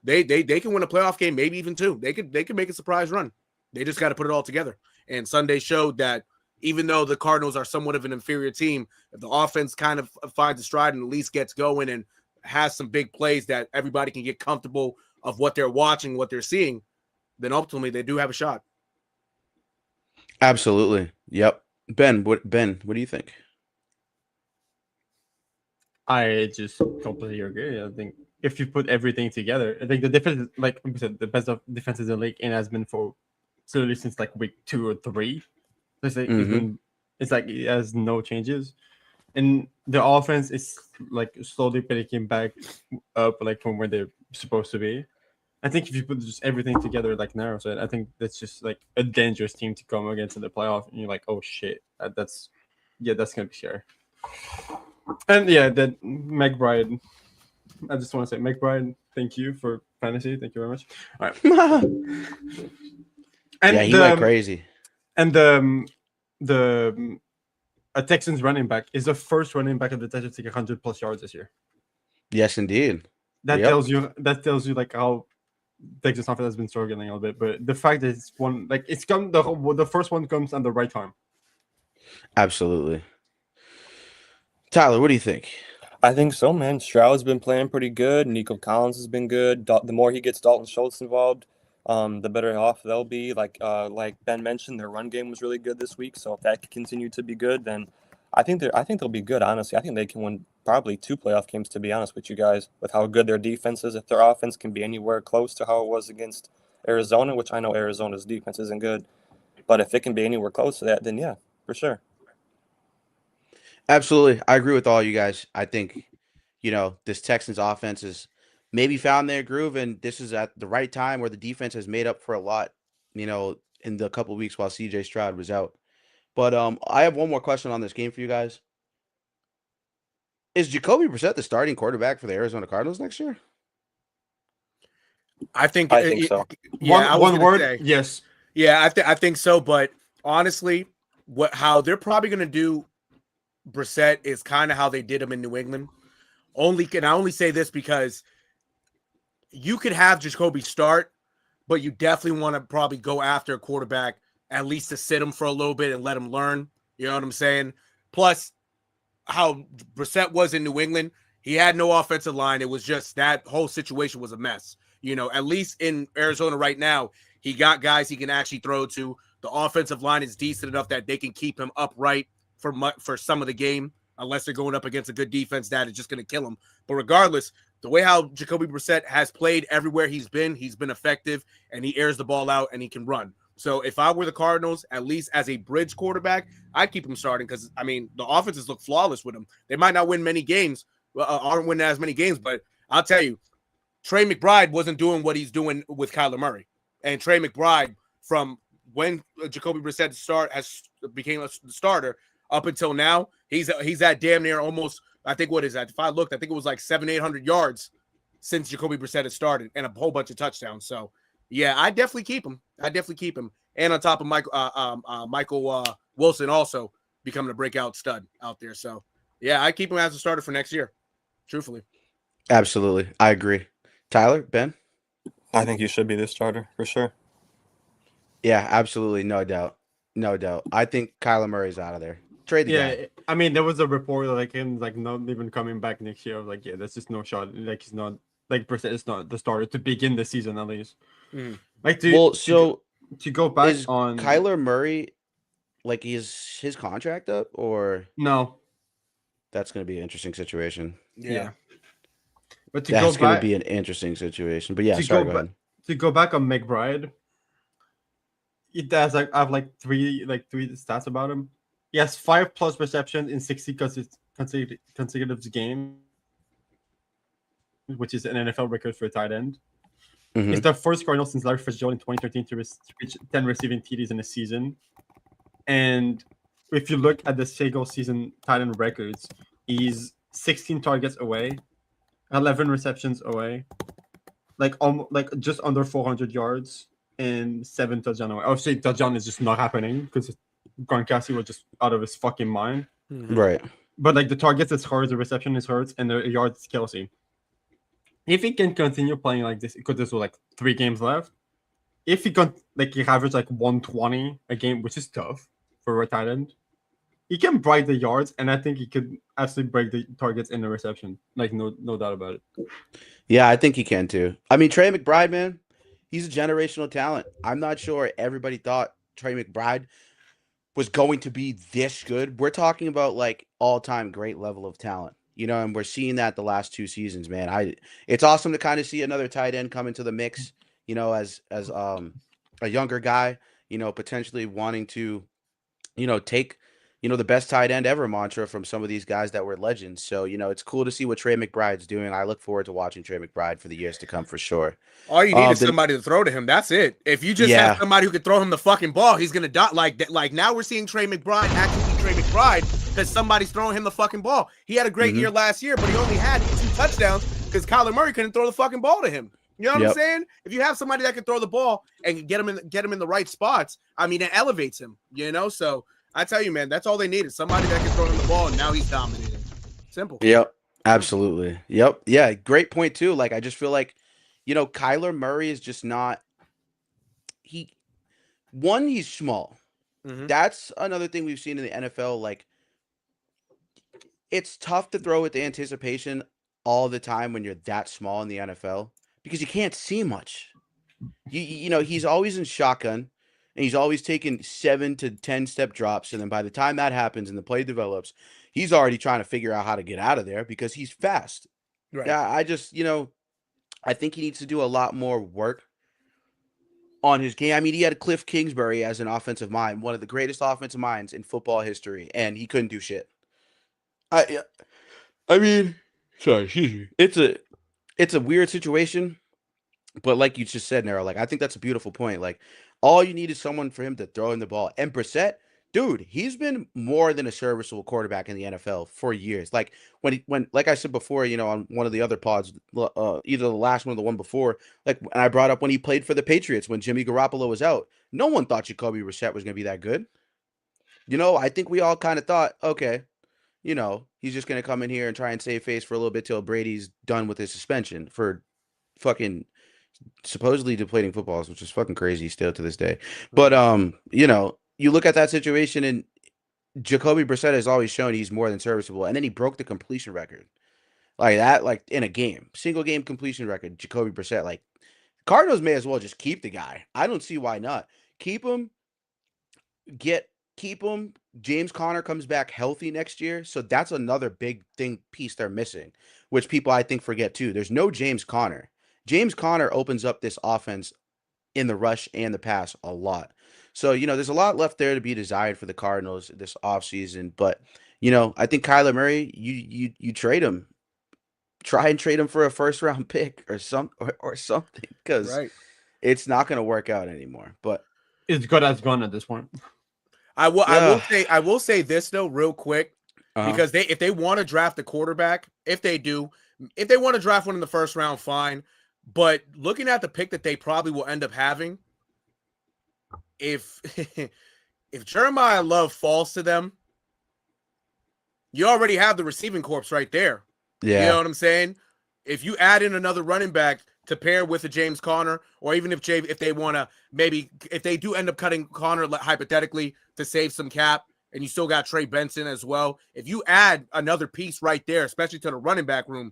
they can win a playoff game, maybe even two. They could make a surprise run. They just got to put it all together. And Sunday showed that even though the Cardinals are somewhat of an inferior team, if the offense kind of finds a stride and at least gets going and has some big plays that everybody can get comfortable of what they're watching, what they're seeing, then ultimately they do have a shot. Absolutely. Yep. Ben, what do you think? I just completely agree. I think if you put everything together, I think the defense, like we said, the best of defenses in the league and has been for certainly since like week 2 or 3. It's like it has no changes, and the offense is like slowly picking back up, like from where they're supposed to be. I think if you put just everything together, like Naro said, I think that's just like a dangerous team to come against in the playoff, and you're like, oh shit, that's gonna be scary. And yeah, that McBride. I just want to say, McBride, thank you for fantasy. Thank you very much. All right. And yeah, he went crazy. And the Texans running back is the first running back of the Texans to get 100+ yards this year. Yes, indeed. That tells you like how Texas offense has been struggling a little bit, but the fact that it's one, like it's come, the first one comes at the right time. Absolutely. Tyler, what do you think? I think so, man. Stroud's been playing pretty good. Nico Collins has been good. The more he gets Dalton Schultz involved, the better off they'll be. Like Ben mentioned, their run game was really good this week. So if that can continue to be good, then I think they'll be good. Honestly, I think they can win probably 2 playoff games. To be honest with you guys, with how good their defense is, if their offense can be anywhere close to how it was against Arizona, which I know Arizona's defense isn't good, but if it can be anywhere close to that, then yeah, for sure. Absolutely. I agree with all you guys. I think, this Texans offense is maybe found their groove, and this is at the right time where the defense has made up for a lot, in the couple of weeks while CJ Stroud was out. But I have one more question on this game for you guys. Is Jacoby Brissett the starting quarterback for the Arizona Cardinals next year? I think so. Yeah, one word, yes. Yeah, I think so. But honestly, how they're probably going to do Brissett is kind of how they did him in New England. I only say this because you could have Jacoby start, but you definitely want to probably go after a quarterback at least to sit him for a little bit and let him learn. You know what I'm saying? Plus, how Brissett was in New England, he had no offensive line. It was just that whole situation was a mess. At least in Arizona right now, he got guys he can actually throw to. The offensive line is decent enough that they can keep him upright for some of the game, unless they're going up against a good defense that is just going to kill him. But regardless, the way how Jacoby Brissett has played everywhere he's been effective, and he airs the ball out and he can run. So if I were the Cardinals, at least as a bridge quarterback, I'd keep him starting because, the offenses look flawless with him. They might not win many games, aren't winning as many games, but I'll tell you, Trey McBride wasn't doing what he's doing with Kyler Murray. And Trey McBride, from when Jacoby Brissett became a starter, up until now, he's at damn near almost, I think, what is that? If I looked, I think it was like 700-800 yards since Jacoby Brissett has started and a whole bunch of touchdowns. So, yeah, I definitely keep him. And on top of Michael Wilson also becoming a breakout stud out there. So, yeah, I keep him as a starter for next year, truthfully. Absolutely. I agree. Tyler, Ben? I think you should be the starter for sure. Yeah, absolutely. No doubt. I think Kyler Murray's out of there. Trade the guy. There was a report like him like not even coming back next year. Like, yeah, there's just no shot. Like he's not, like Brissett is not the starter to begin the season at least. Like to go back on Kyler Murray, like is his contract up or no? That's going to be an interesting situation. Yeah. But that's going to be an interesting situation. But yeah, sorry, go ahead. To go back on McBride, it does I have three stats about him. He has 5+ receptions in 60 consecutive games, which is an NFL record for a tight end. Mm-hmm. He's the first Cardinal since Larry Fitzgerald in 2013 to reach 10 receiving TDs in a season. And if you look at the single season tight end records, he's 16 targets away, 11 receptions away. like just under 400 yards and 7 touchdowns. Obviously, touchdown is just not happening because Gronkowski was just out of his fucking mind. Right. But like the targets is Hurts, the reception is Hurts, and the yards is Kelsey. If he can continue playing like this, because there's like 3 games left. If he can he average like 120 a game, which is tough for a tight end, he can break the yards, and I think he could actually break the targets in the reception. Like no doubt about it. Yeah, I think he can too. I mean, Trey McBride, man, he's a generational talent. I'm not sure everybody thought Trey McBride was going to be this good. We're talking about like all-time great level of talent, and we're seeing that the last 2 seasons, man. It's awesome to kind of see another tight end come into the mix, as a younger guy, potentially wanting to, take, the best tight end ever mantra from some of these guys that were legends. So, it's cool to see what Trey McBride's doing. I look forward to watching Trey McBride for the years to come for sure. All you need is somebody to throw to him. That's it. If you just have somebody who can throw him the fucking ball, he's gonna die. Like now we're seeing Trey McBride actually be Trey McBride because somebody's throwing him the fucking ball. He had a great year last year, but he only had 2 touchdowns because Kyler Murray couldn't throw the fucking ball to him. You know what I'm saying? If you have somebody that can throw the ball and get him in the right spots, I mean, it elevates him. So I tell you, man, that's all they need is somebody that can throw him the ball, and now he's dominating. Simple. Yep, absolutely. Yep, yeah, great point too. Like I just feel like, Kyler Murray is just not. He's small. That's another thing we've seen in the NFL. Like, it's tough to throw with the anticipation all the time when you're that small in the NFL because you can't see much. He's always in shotgun, and he's always taking 7 to 10 step drops, and then by the time that happens and the play develops, he's already trying to figure out how to get out of there because he's fast. Right. Yeah, I just, I think he needs to do a lot more work on his game. I mean, he had Cliff Kingsbury as an offensive mind, one of the greatest offensive minds in football history, and he couldn't do shit. I mean, sorry, excuse me. It's a weird situation, but like you just said, Nero, like I think that's a beautiful point. Like all you need is someone for him to throw in the ball. And Brissett, dude, he's been more than a serviceable quarterback in the NFL for years. Like when like I said before, on one of the other pods, either the last one or the one before, like I brought up when he played for the Patriots when Jimmy Garoppolo was out. No one thought Jacoby Brissett was going to be that good. I think we all kind of thought, okay, he's just going to come in here and try and save face for a little bit till Brady's done with his suspension for fucking supposedly depleting footballs, which is fucking crazy still to this day. But you look at that situation, and Jacoby Brissett has always shown he's more than serviceable, and then he broke the completion record like that, like in a single game completion record. Jacoby Brissett, like Cardinals may as well just keep the guy. I don't see why not. Keep him. James Conner comes back healthy next year, so that's another big piece they're missing, which people I think forget too. There's no James Conner. James Conner opens up this offense in the rush and the pass a lot. So, there's a lot left there to be desired for the Cardinals this offseason. But, I think Kyler Murray, you trade him. Try and trade him for a first-round pick or something because it's not going to work out anymore. But it's good as gone at this point. I will say this though, real quick, because if they want to draft a quarterback, if they want to draft one in the first round, fine. But looking at the pick that they probably will end up having, if Jeremiah Love falls to them, you already have the receiving corps right there. Yeah. You know what I'm saying? If you add in another running back to pair with a James Conner, or even if they want to, maybe if they do end up cutting Conner hypothetically to save some cap, and you still got Trey Benson as well, if you add another piece right there, especially to the running back room,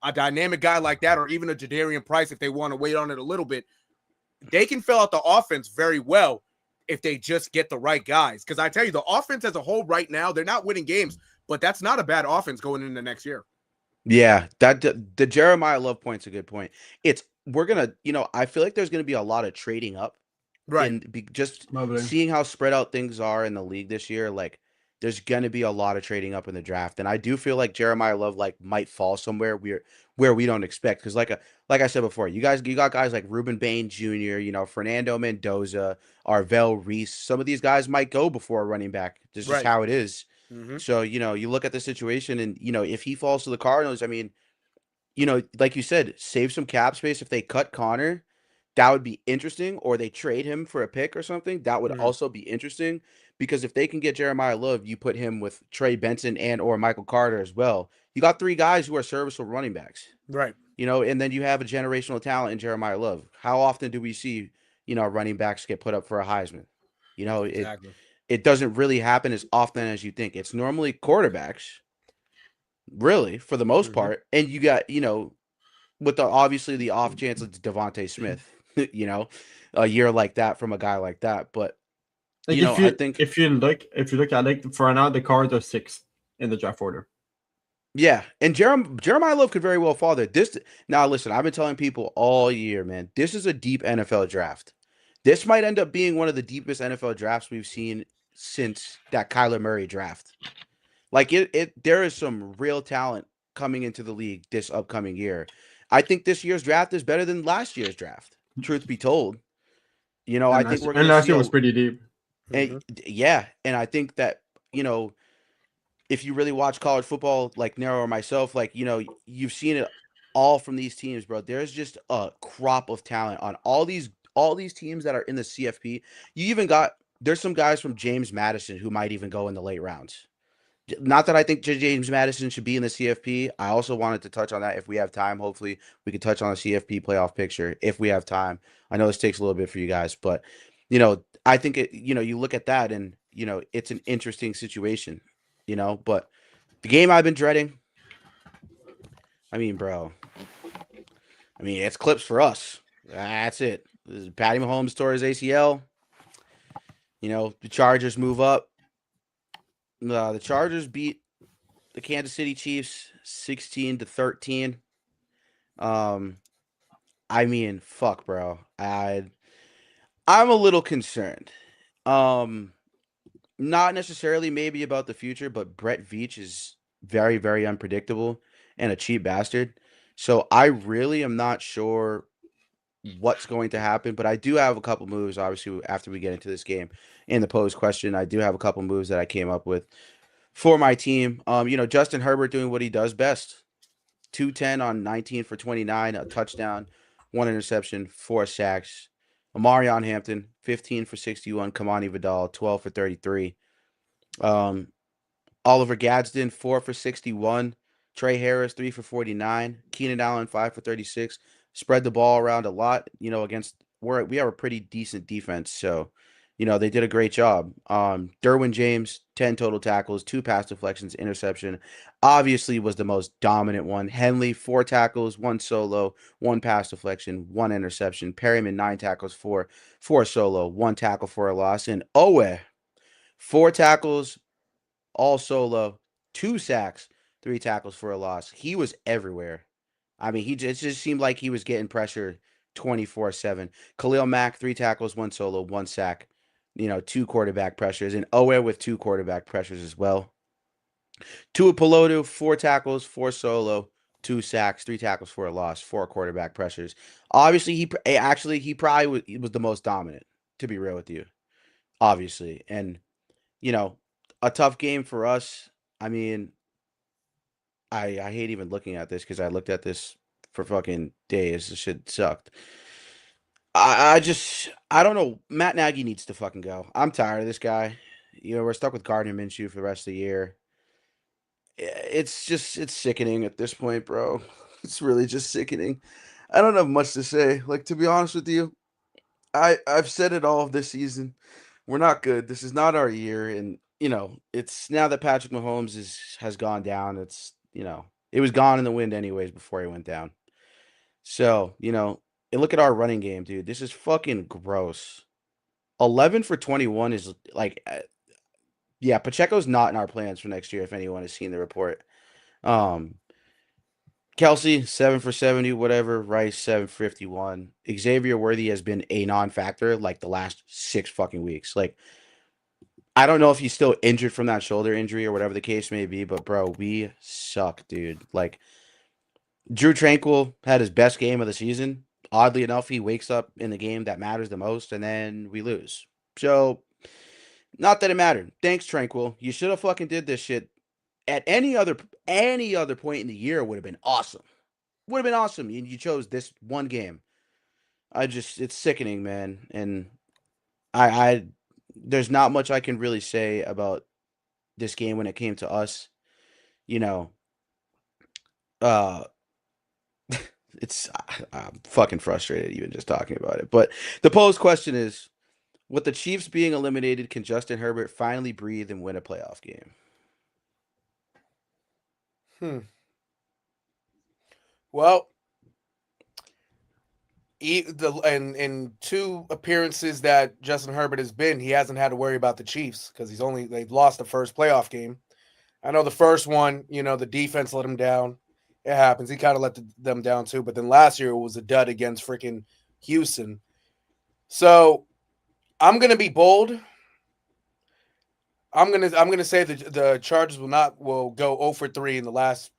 a dynamic guy like that, or even a Jadarian Price, if they want to wait on it a little bit, they can fill out the offense very well if they just get the right guys. Because I tell you, the offense as a whole right now, they're not winning games, but that's not a bad offense going into next year. Yeah, the Jeremiah Love point's a good point. We're gonna, I feel like there's gonna be a lot of trading up, right? And just seeing how spread out things are in the league this year, like there's gonna be a lot of trading up in the draft, and I do feel like Jeremiah Love might fall somewhere where we don't expect, because like I said before, you got guys like Ruben Bain Jr., Fernando Mendoza, Arvell Reese. Some of these guys might go before a running back. This is how it is. So, you look at the situation and, if he falls to the Cardinals, I mean, like you said, save some cap space. If they cut Connor, that would be interesting, or they trade him for a pick or something. That would also be interesting because if they can get Jeremiah Love, you put him with Trey Benson and or Michael Carter as well. You got 3 guys who are serviceable running backs, Right. and then you have a generational talent in Jeremiah Love. How often do we see, running backs get put up for a Heisman? Exactly. It doesn't really happen as often as you think. It's normally quarterbacks, really, for the most part. And you got, with obviously the off chance it's Devontae Smith, a year like that from a guy like that. But Like I think if you look at like for now the Cards are 6th in the draft order. yeah, and Jeremiah Love could very well fall there. Now listen, I've been telling people all year, man, this is a deep NFL draft. This might end up being one of the deepest NFL drafts we've seen since that Kyler Murray draft. Like there is some real talent coming into the league this upcoming year. I think this year's draft is better than last year's draft. Truth be told, I think we're going to last see year was pretty deep. yeah, and I think that if you really watch college football, like Nero or myself, like you've seen it all from these teams, bro. There's just a crop of talent on all these teams that are in the CFP. You even got there's some guys from James Madison who might even go in the late rounds. Not that I think James Madison should be in the CFP. I also wanted to touch on that if we have time. Hopefully, we can touch on the CFP playoff picture if we have time. I know this takes a little bit for you guys, but I think you look at that and it's an interesting situation. But the game I've been dreading. I mean, bro. It's clips for us. That's it. This is Patty Mahomes tore his ACL. The Chargers move up. The Chargers beat the Kansas City Chiefs 16-13. Fuck, bro. I'm a little concerned. Not necessarily maybe about the future, but Brett Veach is very, very unpredictable and a cheap bastard. So I really am not sure what's going to happen, but I do have a couple moves, obviously, after we get into this game. In the pose question, I do have a couple moves that I came up with for my team. Justin Herbert doing what he does best. 210 on 19 for 29, a touchdown, 1 interception, 4 sacks. Amarion Hampton, 15 for 61. Kamani Vidal, 12 for 33. Oliver Gadsden, 4 for 61. Trey Harris, 3 for 49. Keenan Allen, 5 for 36. Spread the ball around a lot, against we have a pretty decent defense. So, they did a great job. Derwin James, 10 total tackles, 2 pass deflections, interception. Obviously was the most dominant one. Henley, 4 tackles, 1 solo, 1 pass deflection, 1 interception. Perryman, 9 tackles, 4 solo, 1 tackle for a loss. And Owe, 4 tackles, all solo, 2 sacks, 3 tackles for a loss. He was everywhere. It just seemed like he was getting pressure 24/7. Khalil Mack, 3 tackles, 1 solo, 1 sack. 2 quarterback pressures, and Owe with 2 quarterback pressures as well. Tua Pelotu, 4 tackles, 4 solo, 2 sacks, 3 tackles for a loss, 4 quarterback pressures. Obviously, he probably was the most dominant, to be real with you. Obviously, and a tough game for us. I hate even looking at this because I looked at this for fucking days. This shit sucked. I don't know. Matt Nagy needs to fucking go. I'm tired of this guy. We're stuck with Gardner Minshew for the rest of the year. It's sickening at this point, bro. It's really just sickening. I don't have much to say. Like, to be honest with you, I've said it all this season. We're not good. This is not our year. And, it's now that Patrick Mahomes has gone down. It's, it was gone in the wind anyways before he went down. So, and look at our running game, dude. This is fucking gross. 11 for 21 is like, yeah, Pacheco's not in our plans for next year, if anyone has seen the report. Kelsey, 7 for 70, whatever. Rice, 7 for 51. Xavier Worthy has been a non-factor like the last 6 fucking weeks. Like, I don't know if he's still injured from that shoulder injury or whatever the case may be, but bro, we suck, dude. Like, Drew Tranquil had his best game of the season. Oddly enough, he wakes up in the game that matters the most, and then we lose. So, not that it mattered. Thanks, Tranquil. You should have fucking did this shit at any other point in the year. Would have been awesome. would have been awesome. You chose this one game. It's sickening, man. And I there's not much I can really say about this game when it came to us. You know, uh, I'm fucking frustrated even just talking about it. But the posed question is, with the Chiefs being eliminated, can Justin Herbert finally breathe and win a playoff game? Well, in two appearances that Justin Herbert has been, he hasn't had to worry about the Chiefs because they've lost the first playoff game. I know the first one, the defense let him down. It happens. He kind of let them down too. But then last year it was a dud against freaking Houston. So I'm gonna be bold. I'm gonna say that the Chargers will go 0 for 3 in the last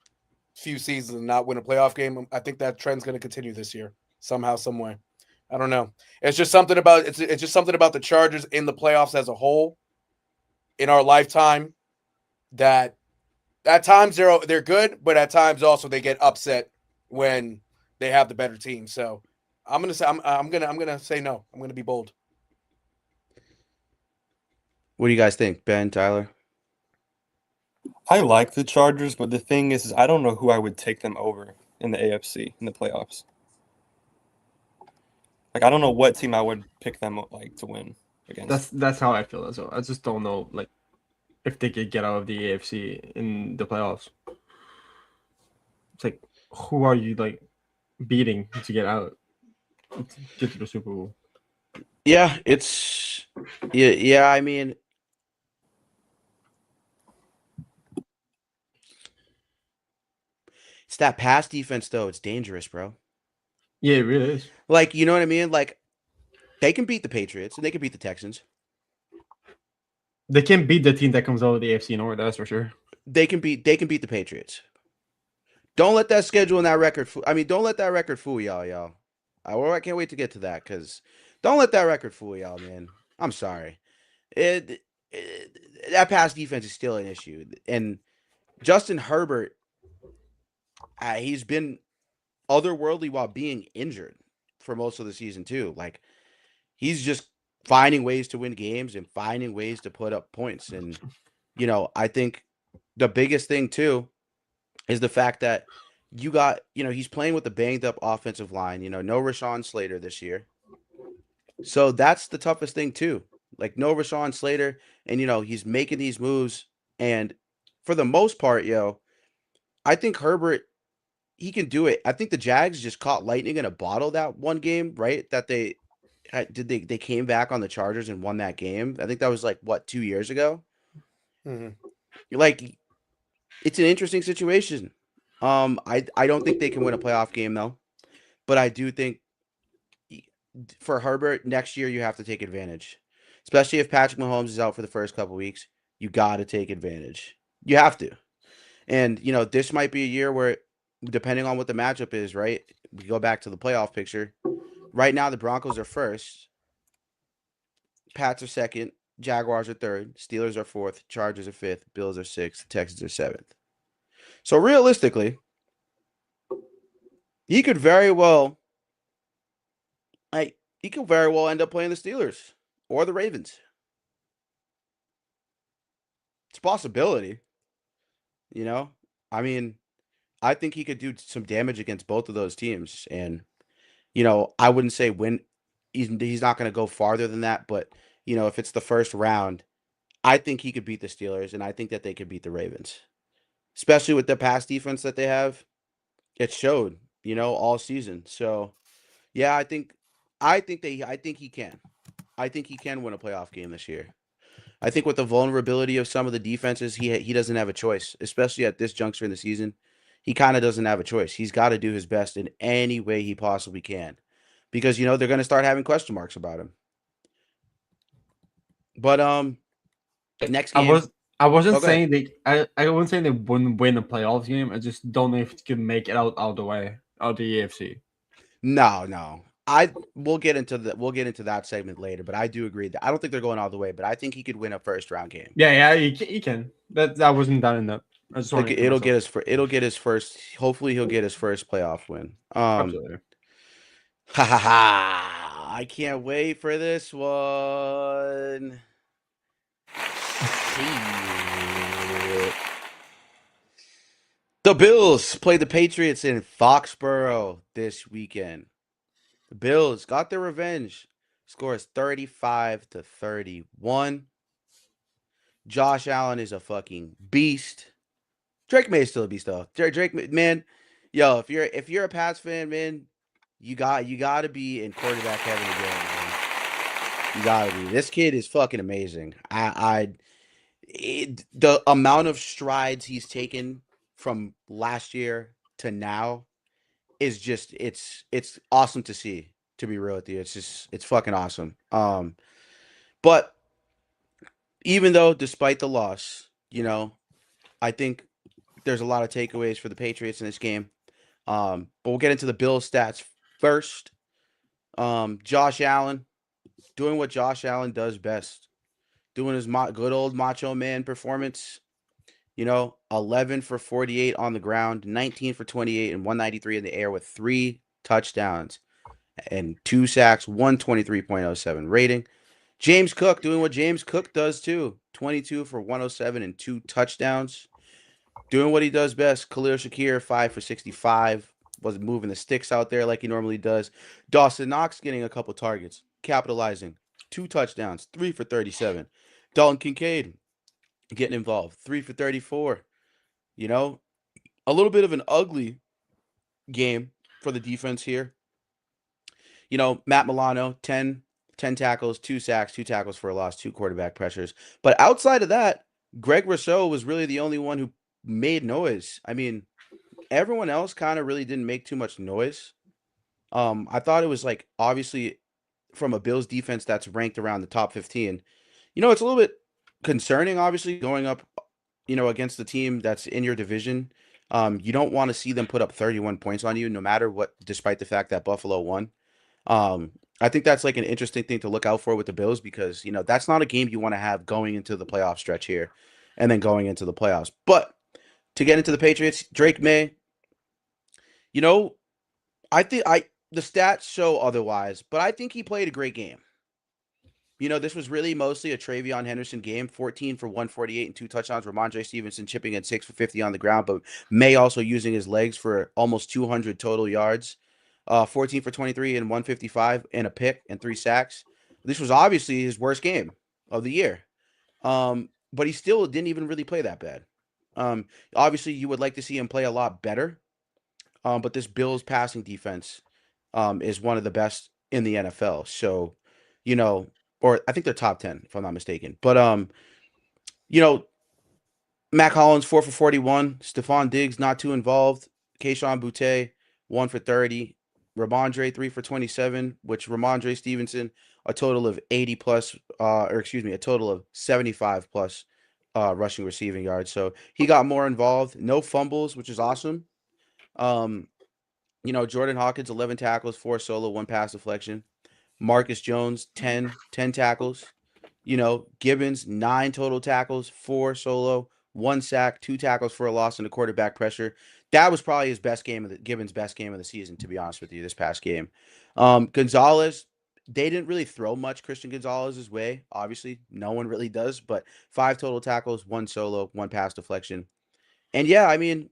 few seasons and not win a playoff game. I think that trend's gonna continue this year somehow, some way. I don't know. It's just something about the Chargers in the playoffs as a whole in our lifetime that at times they're good, but at times also they get upset when they have the better team. So I'm gonna say no. I'm gonna be bold. What do you guys think, Ben, Tyler? I like the Chargers, but the thing is I don't know who I would take them over in the AFC in the playoffs. Like I don't know what team I would pick them to win against. That's how I feel as well. I just don't know if they could get out of the AFC in the playoffs. It's like, who are you beating to get out, to get to the Super Bowl? Yeah, yeah. I mean, it's that pass defense though. It's dangerous, bro. Yeah, it really is. You know what I mean? They can beat the Patriots and they can beat the Texans. They can beat the team that comes out of the AFC North, that's for sure. They can beat the Patriots. Don't let that schedule and that record don't let that record fool y'all. I can't wait to get to that because don't let that record fool y'all, man. I'm sorry. That pass defense is still an issue. And Justin Herbert, he's been otherworldly while being injured for most of the season too. He's just finding ways to win games and finding ways to put up points. And, I think the biggest thing too is the fact that he's playing with a banged up offensive line, no Rashawn Slater this year. So that's the toughest thing too. No Rashawn Slater and, he's making these moves. And for the most part, I think Herbert, he can do it. I think the Jags just caught lightning in a bottle that one game, right? That they came back on the Chargers and won that game. I think that was 2 years ago. Mm-hmm. It's an interesting situation. I don't think they can win a playoff game though, but I do think for Herbert next year you have to take advantage, especially if Patrick Mahomes is out for the first couple weeks. You got to take advantage. You have to, and this might be a year where, depending on what the matchup is, right? We go back to the playoff picture. Right now, the Broncos are first, Pats are second, Jaguars are third, Steelers are fourth, Chargers are fifth, Bills are sixth, Texans are seventh. So realistically, he could very well end up playing the Steelers or the Ravens. It's a possibility. I think he could do some damage against both of those teams. And, I wouldn't say win. He's not going to go farther than that. But, if it's the first round, I think he could beat the Steelers. And I think that they could beat the Ravens, especially with the pass defense that they have. It showed, all season. So, yeah, I think he can. I think he can win a playoff game this year. I think with the vulnerability of some of the defenses, he doesn't have a choice, especially at this juncture in the season. He kind of doesn't have a choice. He's got to do his best in any way he possibly can because, they're going to start having question marks about him. But next game. I wasn't saying I wasn't saying they wouldn't win a playoffs game. I just don't know if it can make it out of the way, out of the AFC. No. We'll get into that segment later, but I do agree that I don't think they're going all the way, but I think he could win a first round game. Yeah, he can. That wasn't done enough. I just want to It'll get his first. Hopefully, he'll get his first playoff win. Absolutely. Ha ha ha! I can't wait for this one. Shit. The Bills played the Patriots in Foxborough this weekend. The Bills got their revenge. Scores 35-31. Josh Allen is a fucking beast. Drake May is still a beast though. Drake, man, yo, if you're a Pats fan, man, you got to be in quarterback heaven again, man. You got to be. This kid is fucking amazing. The amount of strides he's taken from last year to now is just it's awesome to see. To be real with you, it's fucking awesome. But even though, despite the loss, I think there's a lot of takeaways for the Patriots in this game. But we'll get into the Bills stats first. Josh Allen doing what Josh Allen does best, doing his good old macho man performance. 11 for 48 on the ground, 19 for 28, and 193 in the air with 3 touchdowns and 2 sacks, 123.07 rating. James Cook doing what James Cook does too, 22 for 107 and 2 touchdowns. Doing what he does best. Khalil Shakir, 5 for 65. Wasn't moving the sticks out there like he normally does. Dawson Knox getting a couple targets, capitalizing. 2 touchdowns, 3 for 37. Dalton Kincaid getting involved, 3 for 34. A little bit of an ugly game for the defense here. Matt Milano, 10 tackles, 2 sacks, 2 tackles for a loss, 2 quarterback pressures. But outside of that, Greg Rousseau was really the only one who made noise. I mean, everyone else kind of really didn't make too much noise. I thought it was like, obviously, from a Bills defense that's ranked around the top 15. It's a little bit concerning, obviously, going up, against the team that's in your division. You don't want to see them put up 31 points on you, no matter what, despite the fact that Buffalo won. I think that's like an interesting thing to look out for with the Bills because, that's not a game you want to have going into the playoff stretch here and then going into the playoffs. But to get into the Patriots, Drake May, I think the stats show otherwise, but I think he played a great game. This was really mostly a Travion Henderson game, 14 for 148 and 2 touchdowns. Ramondre Stevenson chipping at 6 for 50 on the ground, but May also using his legs for almost 200 total yards. 14 for 23 and 155 and a pick and 3 sacks. This was obviously his worst game of the year. But he still didn't even really play that bad. Obviously, you would like to see him play a lot better. But this Bills passing defense is one of the best in the NFL. So, or I think they're top 10, if I'm not mistaken. But, Mac Hollins, 4 for 41. Stephon Diggs, not too involved. Kayshon Boutte, 1 for 30. Ramondre, 3 for 27, which Ramondre Stevenson, a total of 80 plus, a total of 75 plus rushing receiving yards. So he got more involved. No fumbles, which is awesome. Jordan Hawkins, 11 tackles, 4 solo, 1 pass deflection. Marcus Jones, 10 tackles. Gibbons, 9 total tackles, 4 solo, 1 sack, 2 tackles for a loss and a quarterback pressure. That was probably his best game Gibbons' best game of the season, to be honest with you, this past game. Gonzalez, they didn't really throw much Christian Gonzalez's way. Obviously, no one really does, but 5 total tackles, 1 solo, 1 pass deflection. And yeah, I mean,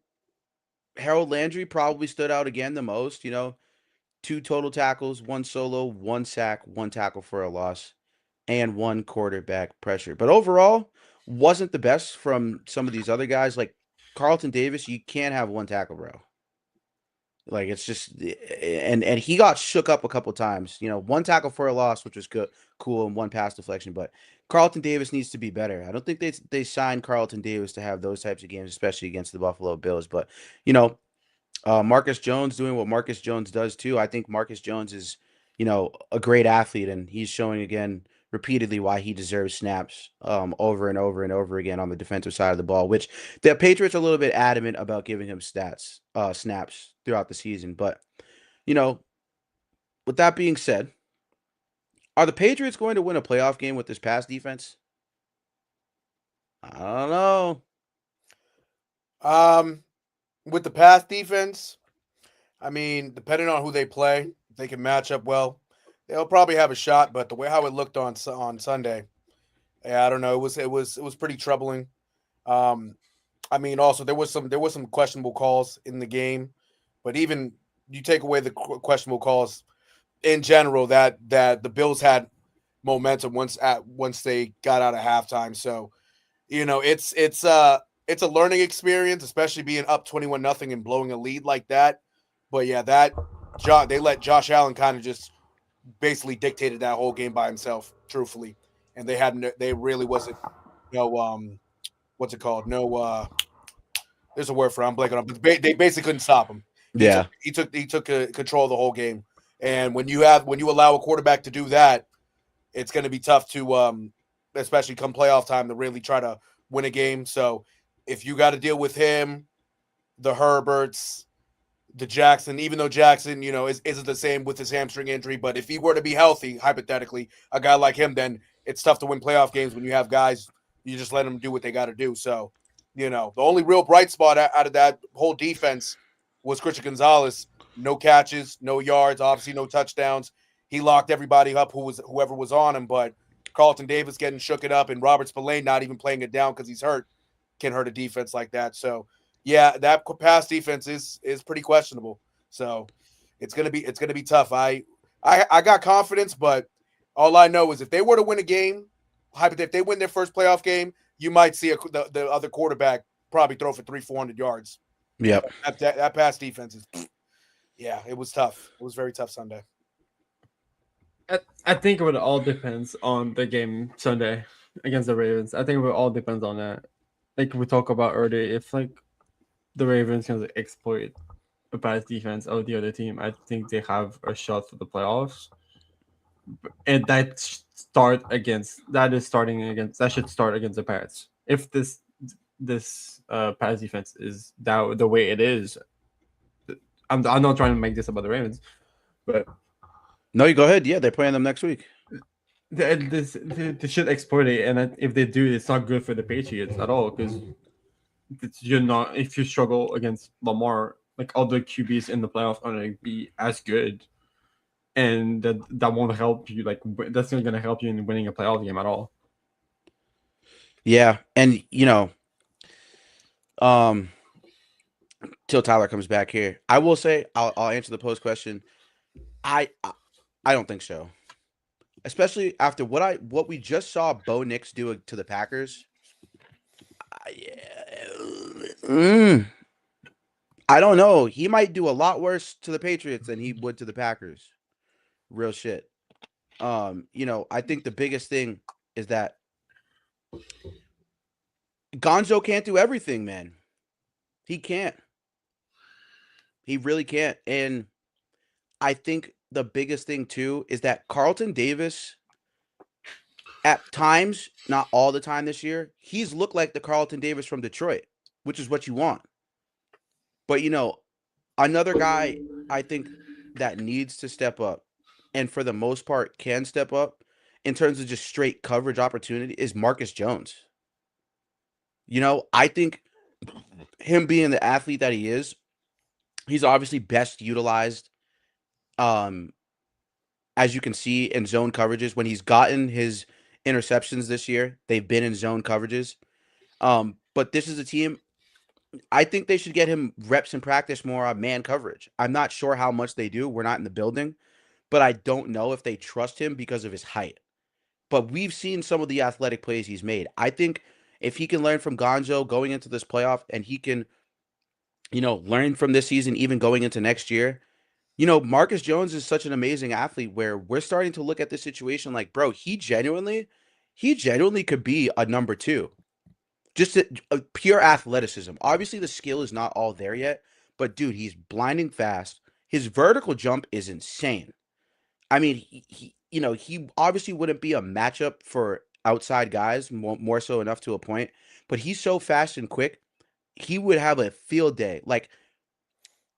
Harold Landry probably stood out again the most, 2 total tackles, 1 solo, 1 sack, 1 tackle for a loss, and 1 quarterback pressure. But overall, wasn't the best from some of these other guys. Like Carlton Davis, you can't have 1 tackle, bro. Like it's just and he got shook up a couple times. 1 tackle for a loss, which was good, cool, and 1 pass deflection. But Carlton Davis needs to be better. I don't think they signed Carlton Davis to have those types of games, especially against the Buffalo Bills. But Marcus Jones doing what Marcus Jones does too. I think Marcus Jones is, a great athlete, and he's showing again repeatedly why he deserves snaps over and over and over again on the defensive side of the ball, which the Patriots are a little bit adamant about giving him snaps throughout the season. But, with that being said, are the Patriots going to win a playoff game with this pass defense? I don't know. With the pass defense, I mean, depending on who they play, if they can match up well, they'll probably have a shot. But the way how it looked on Sunday, yeah, I don't know. It was pretty troubling. Um, I mean, also there was some questionable calls in the game, but even you take away the questionable calls in general, that the Bills had momentum once they got out of halftime. So it's a learning experience, especially being up 21-0 and blowing a lead like that. But yeah, they let Josh Allen kind of just basically dictated that whole game by himself, truthfully, and they really wasn't no what's it called no there's a word for it, I'm blanking on, but they basically couldn't stop him. Yeah. He took control of the whole game, and when you allow a quarterback to do that, it's going to be tough to especially come playoff time, to really try to win a game. So if you got to deal with him, the Herberts, the Jackson, even though Jackson, isn't the same with his hamstring injury, but if he were to be healthy, hypothetically, a guy like him, then it's tough to win playoff games when you have guys, you just let them do what they got to do. So, the only real bright spot out of that whole defense was Christian Gonzalez. No catches, no yards, obviously no touchdowns. He locked everybody up whoever was on him, but Carlton Davis getting shook it up, and Robert Spillane not even playing it down because he's hurt can hurt a defense like that. So yeah, that pass defense is pretty questionable. So it's gonna be tough. I got confidence, but all I know is if they were to win a game, hypothetically, if they win their first playoff game, you might see the other quarterback probably throw for 300-400 yards. Yep. That pass defense is, yeah, it was tough. It was very tough Sunday. I think it would all depends on the game Sunday against the Ravens. I think it would all depends on that. Like we talked about earlier, if like the Ravens can exploit a pass defense of the other team, I think they have a shot for the playoffs. And that should start against the Pats. If this pass defense is the way it is, I'm not trying to make this about the Ravens, but No, you go ahead. Yeah, they're playing them next week. they should exploit it, and if they do, it's not good for the Patriots at all because if you struggle against Lamar, like other QBs in the playoffs are going to be as good, and that won't help you. Like that's not going to help you in winning a playoff game at all. Yeah, and till Tyler comes back here, I will say I'll answer the post question. I don't think so, especially after what we just saw Bo Nix do to the Packers. I don't know. He might do a lot worse to the Patriots than he would to the Packers. Real shit. I think the biggest thing is that Gonzo can't do everything, man. He can't. He really can't. And I think the biggest thing too is that Carlton Davis, at times, not all the time this year, he's looked like the Carlton Davis from Detroit, which is what you want. But another guy I think that needs to step up, and for the most part can step up in terms of just straight coverage opportunity, is Marcus Jones. I think him being the athlete that he is, he's obviously best utilized, as you can see in zone coverages. When he's gotten his interceptions this year, they've been in zone coverages. But this is a team, I think they should get him reps and practice more on man coverage. I'm not sure how much they do. We're not in the building, but I don't know if they trust him because of his height. But we've seen some of the athletic plays he's made. I think if he can learn from Gonzo going into this playoff, and he can, learn from this season, even going into next year, Marcus Jones is such an amazing athlete where we're starting to look at this situation like, bro, he genuinely could be a number 2. Just a pure athleticism. Obviously, the skill is not all there yet, but dude, he's blinding fast. His vertical jump is insane. I mean, he obviously wouldn't be a matchup for outside guys, more so enough to a point, but he's so fast and quick, he would have a field day. Like,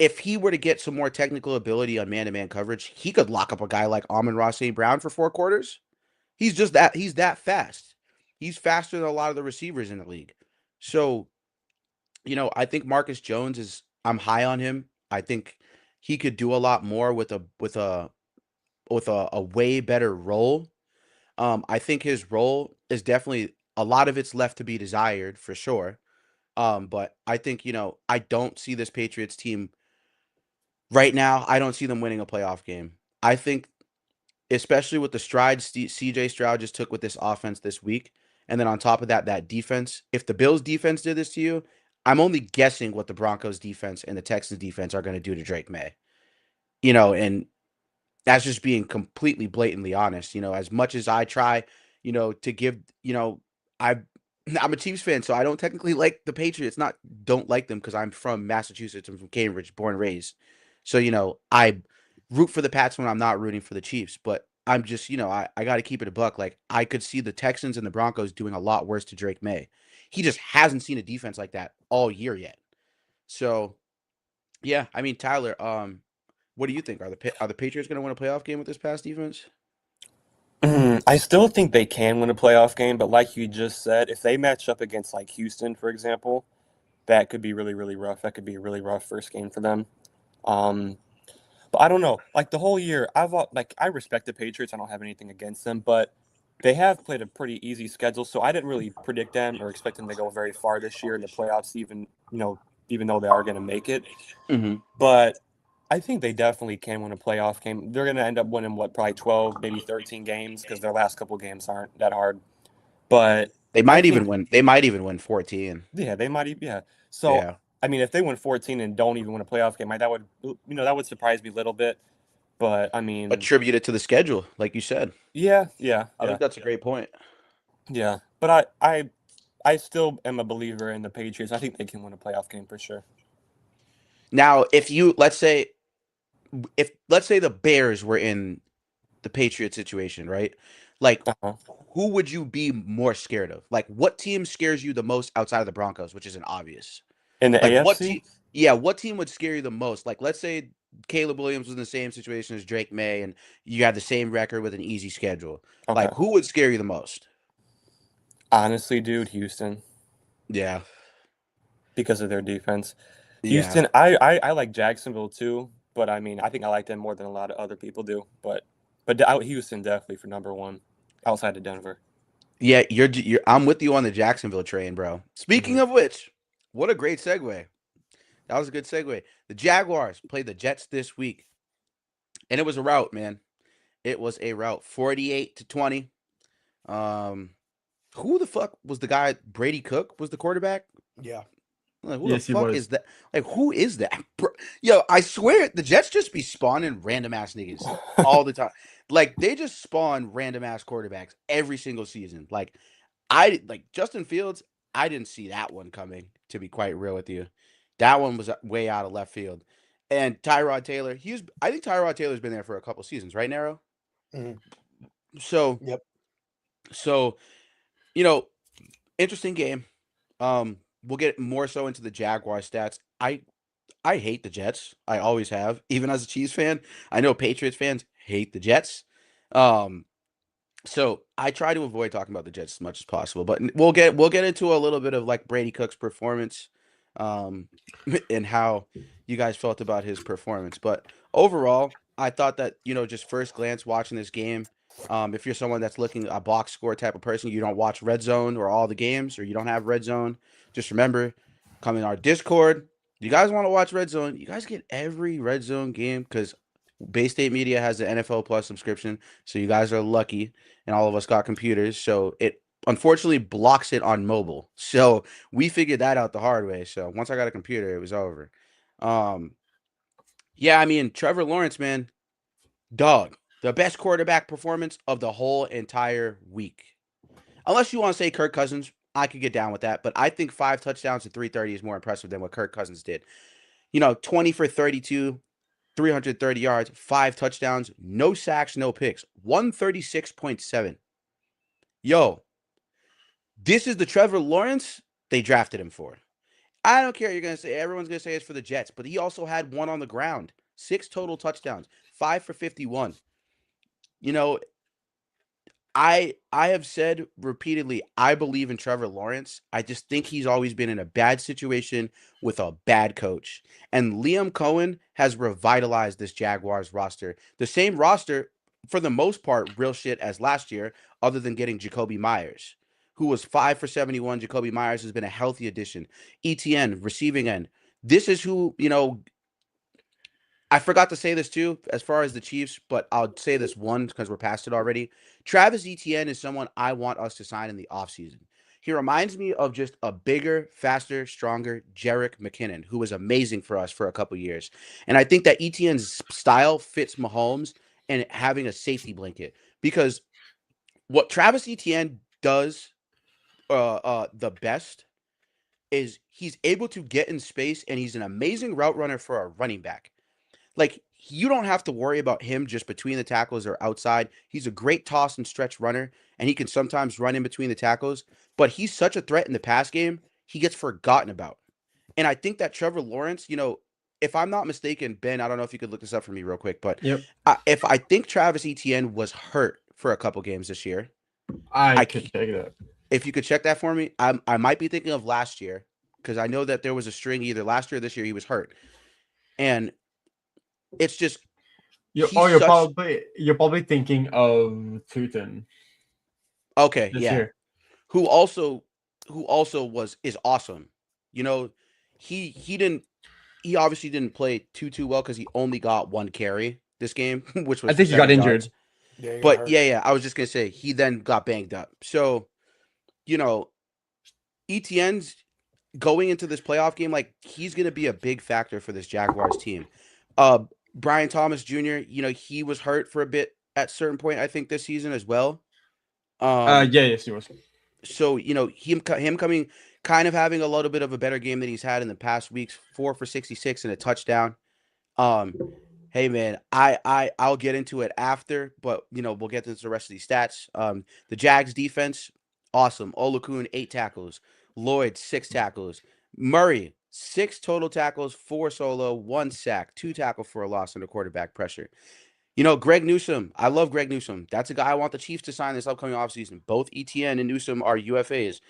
if he were to get some more technical ability on man-to-man coverage, he could lock up a guy like Amon-Ra St. Brown for 4 quarters. He's that fast. He's faster than a lot of the receivers in the league. So I think Marcus Jones is I'm high on him. I think he could do a lot more with a way better role. I think his role is definitely a lot of it's left to be desired for sure. But I think, I don't see this Patriots team right now. I don't see them winning a playoff game. I think, especially with the strides CJ Stroud just took with this offense this week, and then on top of that, that defense. If the Bills defense did this to you, I'm only guessing what the Broncos defense and the Texans defense are going to do to Drake May. And that's just being completely blatantly honest. As much as I try, to give, I I'm a Chiefs fan, so I don't technically like the Patriots. Not don't like them because I'm from Massachusetts. I'm from Cambridge, born and raised. So, I root for the Pats when I'm not rooting for the Chiefs. But I'm just, I got to keep it a buck. Like, I could see the Texans and the Broncos doing a lot worse to Drake May. He just hasn't seen a defense like that all year yet. So, yeah, I mean, Tyler, what do you think? Are the Patriots going to win a playoff game with this past defense? I still think they can win a playoff game, but like you just said, if they match up against like Houston, for example, that could be really, really rough. That could be a really rough first game for them. Um, but I don't know. Like the whole year, I respect the Patriots. I don't have anything against them, but they have played a pretty easy schedule, so I didn't really predict them or expect them to go very far this year in the playoffs, even though they are going to make it. Mm-hmm. But I think they definitely can win a playoff game. They're going to end up winning probably 12, maybe 13 games because their last couple games aren't that hard. But They I might even think, win. They might even win 14. yeah, they might. Yeah. So Yeah. I mean, if they win 14 and don't even win a playoff game, that would surprise me a little bit. But I mean, Attribute it to the schedule, like you said. yeah, yeah, I yeah, think that's a great point. yeah. But I still am a believer in the Patriots. I think they can win a playoff game for sure. Now, if let's say the Bears were in the Patriot situation, right? Like, Uh-huh. who would you be more scared of? Like, what team scares you the most outside of the Broncos, which isn't obvious? In the Like, what AFC, team? Yeah, what team would scare you the most? Like, let's say Caleb Williams was in the same situation as Drake May, and you had the same record with an easy schedule. okay. Like, who would scare you the most? Honestly, dude, Houston Yeah, because of their defense. yeah. Houston, I like Jacksonville too, but I mean, I think I like them more than a lot of other people do. But Houston definitely for number one outside of Denver. Yeah, I'm with you on the Jacksonville train, bro. Speaking Mhm. of which, what a great segue. That was a good segue. The Jaguars played the Jets this week, and it was a rout, man. It was a rout, 48-20. Um, who the fuck was the guy? Brady Cook was the quarterback. Yeah. Like, who the Yes, he fuck was. is that? Like, who is that? Yo, I swear the Jets just be spawning random ass niggas all the time. Like, they just spawn random ass quarterbacks every single season. Like Justin Fields, I didn't see that one coming, to be quite real with you. That one was way out of left field. And Tyrod Taylor, I think Tyrod Taylor's been there for a couple seasons, right, Nero? Mhm. So, Yep. so, you know, interesting game. We'll get more so into the Jaguar stats. I hate the Jets. I always have. Even as a Chiefs fan, I know Patriots fans hate the Jets. Um, So I try to avoid talking about the Jets as much as possible, but we'll get into a little bit of like Brady Cook's performance, um, and how you guys felt about his performance. But overall, I thought that just first glance watching this game, if you're someone that's looking a box score type of person, you don't watch Redzone or all the games, or you don't have Redzone, just remember, come in our Discord. You guys want to watch Redzone? You guys get every Redzone game because Bay State Media has the NFL Plus subscription, so you guys are lucky and all of us got computers, so it unfortunately blocks it on mobile. So we figured that out the hard way. So once I got a computer, it was over. Um, yeah, I mean Trevor Lawrence, man, dog, the best quarterback performance of the whole entire week. Unless you want to say Kirk Cousins, I could get down with that, but I think 5 touchdowns and 330 is more impressive than what Kirk Cousins did. 20 for 32, 330 yards, 5 touchdowns, no sacks, no picks, 136.7. Yo, this is the Trevor Lawrence they drafted him for. I don't care. You're going to say everyone's going to say it's for the Jets, but he also had one on the ground, 6 total touchdowns, 5 for 51. You know, I have said repeatedly, I believe in Trevor Lawrence. I just think he's always been in a bad situation with a bad coach. And Liam Cohen has revitalized this Jaguars roster. The same roster, for the most part, real shit as last year, other than getting Jacoby Myers, who was 5 for 71. Jacoby Myers has been a healthy addition. ETN, receiving end. This is who, I forgot to say this too, as far as the Chiefs, but I'll say this one because we're past it already. Travis Etienne is someone I want us to sign in the offseason. He reminds me of just a bigger, faster, stronger Jerick McKinnon, who was amazing for us for a couple years. And I think that Etienne's style fits Mahomes and having a safety blanket. Because what Travis Etienne does the best is he's able to get in space, and he's an amazing route runner for a running back. Like, you don't have to worry about him just between the tackles or outside. He's a great toss and stretch runner, and he can sometimes run in between the tackles, but he's such a threat in the pass game, he gets forgotten about. And I think that Trevor Lawrence, if I'm not mistaken, Ben, I don't know if you could look this up for me real quick, but Yep. if I think Travis Etienne was hurt for a couple games this year, I could check it out. if you could check that for me, I might be thinking of last year because I know that there was a string either last year or this year he was hurt. And it's just You're probably thinking of Tootin. Okay, this yeah. year. Who also is awesome. He obviously didn't play too well because he only got one carry this game, which was I think he got 7 injured. yards. Yeah, he got But hurt. yeah, I was just gonna say he then got banged up. So, ETN's going into this playoff game, like he's gonna be a big factor for this Jaguars team. Brian Thomas Jr., he was hurt for a bit at certain point, I think, this season as well. Yes, he was. So, him coming, kind of having a little bit of a better game than he's had in the past weeks, 4 for 66 and a touchdown. Hey man, I'll get into it after, but we'll get into the rest of these stats. The Jags defense, awesome. Olakun, 8 tackles. Lloyd, 6 tackles. Murray, 6 total tackles, 4 solo, 1 sack, 2 tackle for a loss under quarterback pressure. Greg Newsome, I love Greg Newsome. That's a guy I want the Chiefs to sign this upcoming offseason. Both ETN and Newsome are UFAs.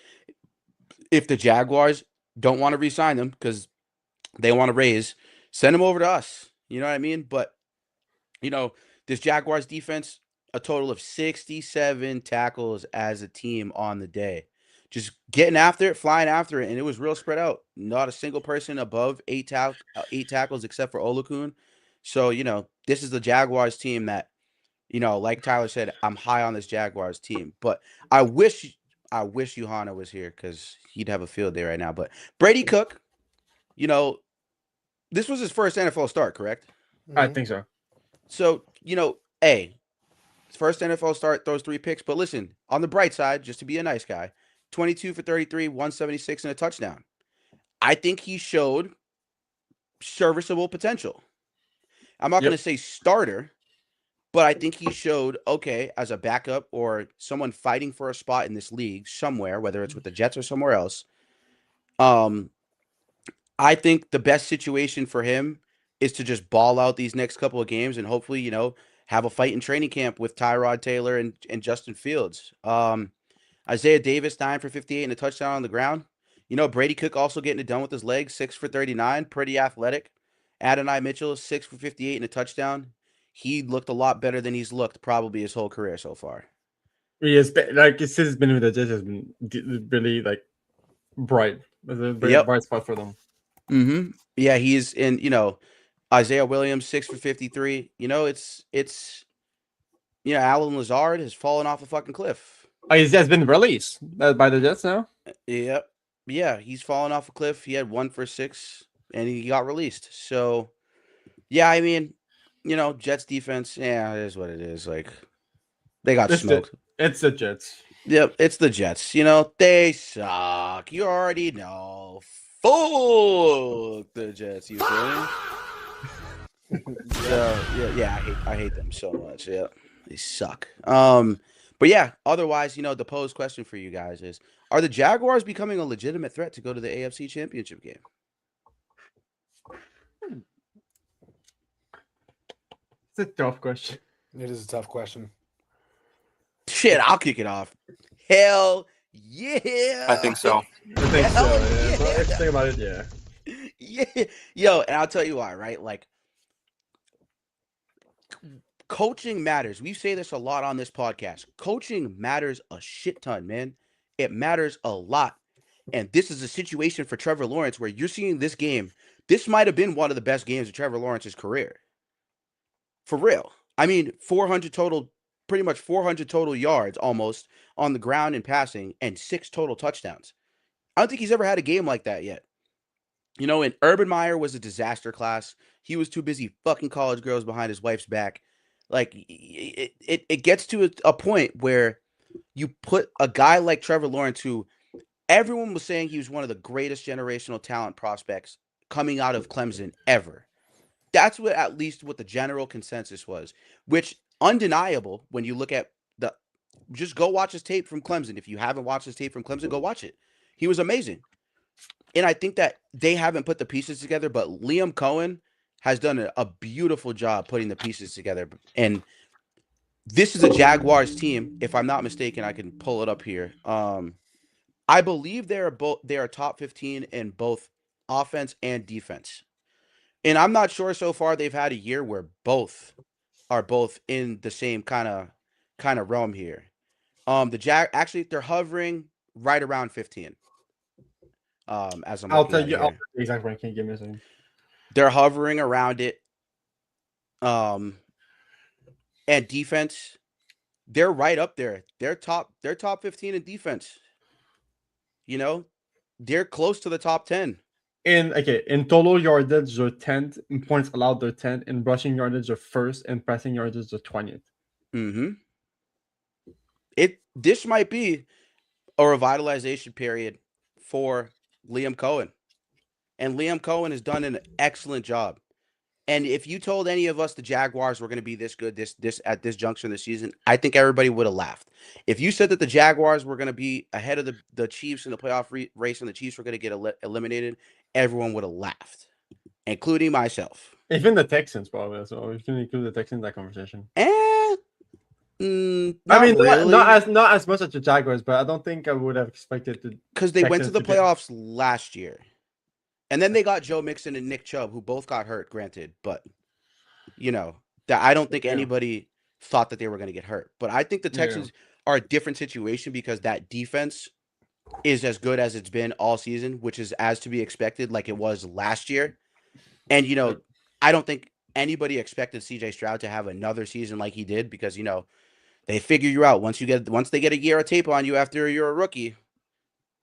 If the Jaguars don't want to re-sign them because they want to raise, send them over to us. You know what I mean? But, this Jaguars defense, a total of 67 tackles as a team on the day. Just getting after it, flying after it, and it was real spread out. Not a single person above 8 tackles except for Olakun. So, this is the Jaguars team that, like Tyler said, I'm high on this Jaguars team. But I wish Johanna was here because he'd have a field day right now. But Brady Cook, this was his first NFL start, correct? I think so. So, his first NFL start, throws 3 picks. But listen, on the bright side, just to be a nice guy, 22 for 33, 176 and a touchdown. I think he showed serviceable potential. I'm not going to say starter, but I think he showed, okay, as a backup or someone fighting for a spot in this league somewhere, whether it's with the Jets or somewhere else. I think the best situation for him is to just ball out these next couple of games and hopefully, have a fight in training camp with Tyrod Taylor and Justin Fields. Isaiah Davis, 9 for 58 and a touchdown on the ground. Brady Cook also getting it done with his legs, 6 for 39, pretty athletic. Adonai Mitchell, 6 for 58 and a touchdown. He looked a lot better than he's looked probably his whole career so far. Yes, since he's been with the Jets, has been really bright. It's a very bright spot for them. Mm-hmm. Yeah, he's in. Isaiah Williams, 6 for 53. It's Alan Lazard has fallen off a fucking cliff. Oh, he has been released by the Jets now. Yep. Yeah, he's fallen off a cliff. He had 1 for 6 and he got released. So, yeah, I mean, Jets defense, yeah, it is what it is. Like, they got smoked. It's the Jets. Yep, it's the Jets. They suck. You already know. Fuck the Jets, you feel me? So, yeah, I hate them so much. Yeah, they suck. But yeah, otherwise, the posed question for you guys is: are the Jaguars becoming a legitimate threat to go to the AFC Championship game? It's a tough question. It is a tough question. Shit, I'll kick it off. Hell yeah. I think so. I think so. Hell Yeah. So yeah. if you think about it, yeah. Yeah. Yo, and I'll tell you why, right? Like, coaching matters. We say this a lot on this podcast. Coaching matters a shit ton, man. It matters a lot. And this is a situation for Trevor Lawrence where you're seeing this game. This might have been one of the best games of Trevor Lawrence's career. For real. I mean, 400 total, pretty much 400 total yards almost on the ground and passing, and 6 total touchdowns. I don't think he's ever had a game like that yet. You know, and Urban Meyer was a disaster class. He was too busy fucking college girls behind his wife's back. Like, it gets to a point where you put a guy like Trevor Lawrence, who everyone was saying he was one of the greatest generational talent prospects coming out of Clemson ever. That's what, at least what the general consensus was, which undeniable when you look at just go watch his tape from Clemson. If you haven't watched his tape from Clemson, go watch it. He was amazing. And I think that they haven't put the pieces together, but Liam Cohen has done a beautiful job putting the pieces together. And this is a Jaguars team, if I'm not mistaken. I can pull it up here. I believe they are top 15 in both offense and defense. And I'm not sure so far they've had a year where both are in the same kind of realm here. Actually they're hovering right around 15. As I'm I'll looking tell at you it I'll here. the exact ranking. Give me a second. They're hovering around it. And defense, they're right up there. They're top 15 in defense. You know, they're close to the top 10. In total yardage, they're 10th. In points allowed, they're 10th. In rushing yardage, they're first. In passing yardage, they're 20th. Mm-hmm. This might be a revitalization period for Liam Cohen. And Liam Cohen has done an excellent job. And if you told any of us the Jaguars were going to be this good this at this juncture in the season, I think everybody would have laughed. If you said that the Jaguars were going to be ahead of the Chiefs in the playoff race and the Chiefs were going to get eliminated, everyone would have laughed, including myself. Even the Texans, probably. So you can include the Texans in that conversation. Not I mean, really. not as much as the Jaguars, but I don't think I would have expected to, because they went to the playoffs last year. And then they got Joe Mixon and Nick Chubb, who both got hurt, granted. But, you know, I don't think anybody thought that they were going to get hurt. But I think the Texans are a different situation because that defense is as good as it's been all season, which is as to be expected, like it was last year. And, you know, I don't think anybody expected CJ Stroud to have another season like he did because, you know, they figure you out. Once they get a year of tape on you after you're a rookie,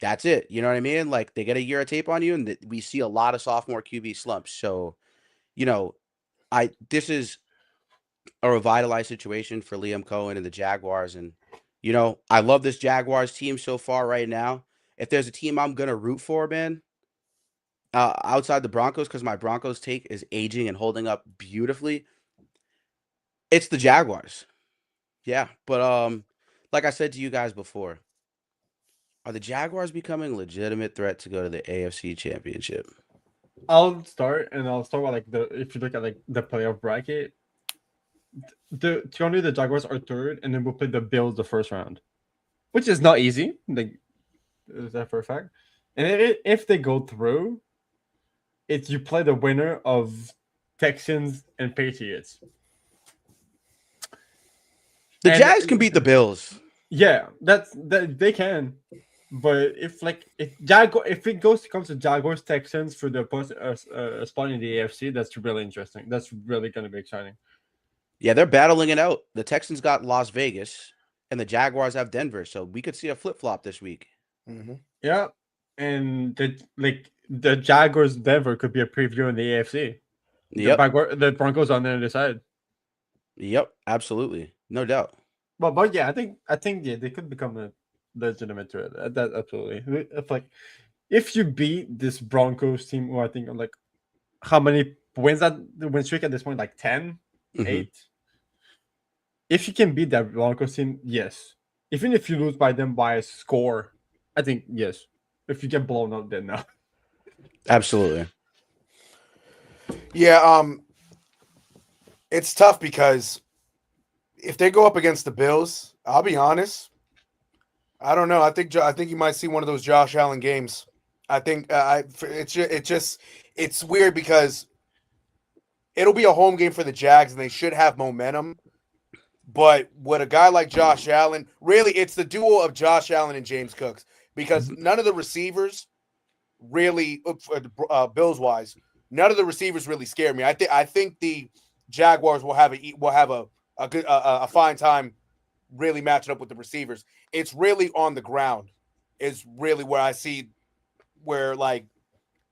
that's it. You know what I mean? Like, they get a year of tape on you, and we see a lot of sophomore QB slumps. So, you know, this is a revitalized situation for Liam Cohen and the Jaguars. And, you know, I love this Jaguars team so far right now. If there's a team I'm going to root for, man, outside the Broncos, because my Broncos take is aging and holding up beautifully, it's the Jaguars. Yeah. But, like I said to you guys before, are the Jaguars becoming a legitimate threat to go to the AFC Championship? I'll start with like if you look at like the playoff bracket, currently the Jaguars are third, and then we'll play the Bills the first round, which is not easy. Like, is that for a fact? And if they go through, you play the winner of Texans and Patriots. The Jags can beat the Bills. Yeah, that they can. But if it comes to Jaguars Texans for the spot in the AFC, that's really interesting. That's really going to be exciting. Yeah, they're battling it out. The Texans got Las Vegas, and the Jaguars have Denver. So we could see a flip flop this week. Mm-hmm. Yeah, and the Jaguars Denver could be a preview in the AFC. Yep. The Broncos on the other side. Yep, absolutely, no doubt. But yeah, I think they could become a legitimate threat. That absolutely. If you beat this Broncos team, who I think I'm like, how many wins the win streak at this point? Like 10, 8. If you can beat that Broncos team, yes. Even if you lose by them by a score, I think yes. If you get blown up, then no. Absolutely. Yeah, it's tough because if they go up against the Bills, I'll be honest. I don't know. I think you might see one of those Josh Allen games. I think it's weird because it'll be a home game for the Jags and they should have momentum. But with a guy like Josh Allen, really, it's the duo of Josh Allen and James Cooks because none of the receivers really, Bills wise, none of the receivers really scare me. I think the Jaguars will have a good a fine time really matching up with the receivers. It's really on the ground is really where I see where like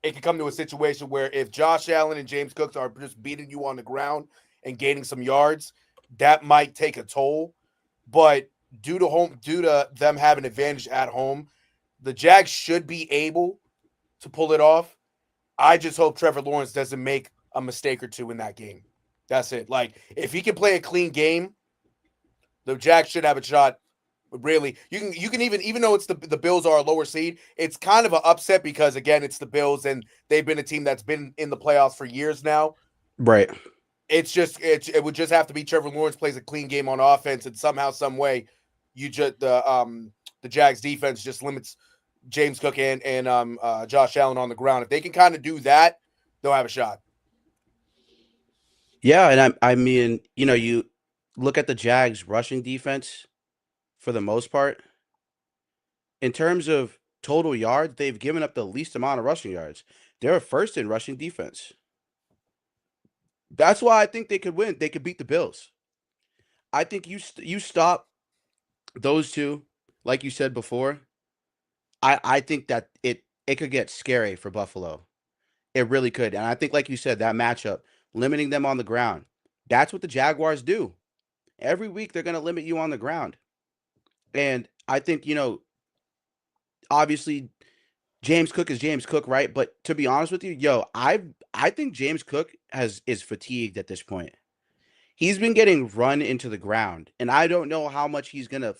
it could come to a situation where if Josh Allen and James Cooks are just beating you on the ground and gaining some yards, that might take a toll. But due to them having advantage at home, the Jags should be able to pull it off. I just hope Trevor Lawrence doesn't make a mistake or two in that game. That's it. Like if he can play a clean game, the Jags should have a shot. Really, you can even though it's the Bills are a lower seed, it's kind of an upset because again it's the Bills and they've been a team that's been in the playoffs for years now. Right. It would just have to be Trevor Lawrence plays a clean game on offense and somehow some way you just the Jags defense just limits James Cook and Josh Allen on the ground. If they can kind of do that, they'll have a shot. Yeah, and I mean, you look at the Jags rushing defense for the most part. In terms of total yards, they've given up the least amount of rushing yards. They're first in rushing defense. That's why I think they could win. They could beat the Bills. I think you stop those two, like you said before. I think that it could get scary for Buffalo. It really could. And I think, like you said, that matchup, limiting them on the ground, that's what the Jaguars do. Every week they're going to limit you on the ground. And I think, obviously James Cook is James Cook, right? But to be honest with you, I think James Cook is fatigued at this point. He's been getting run into the ground, and I don't know how much he's gonna.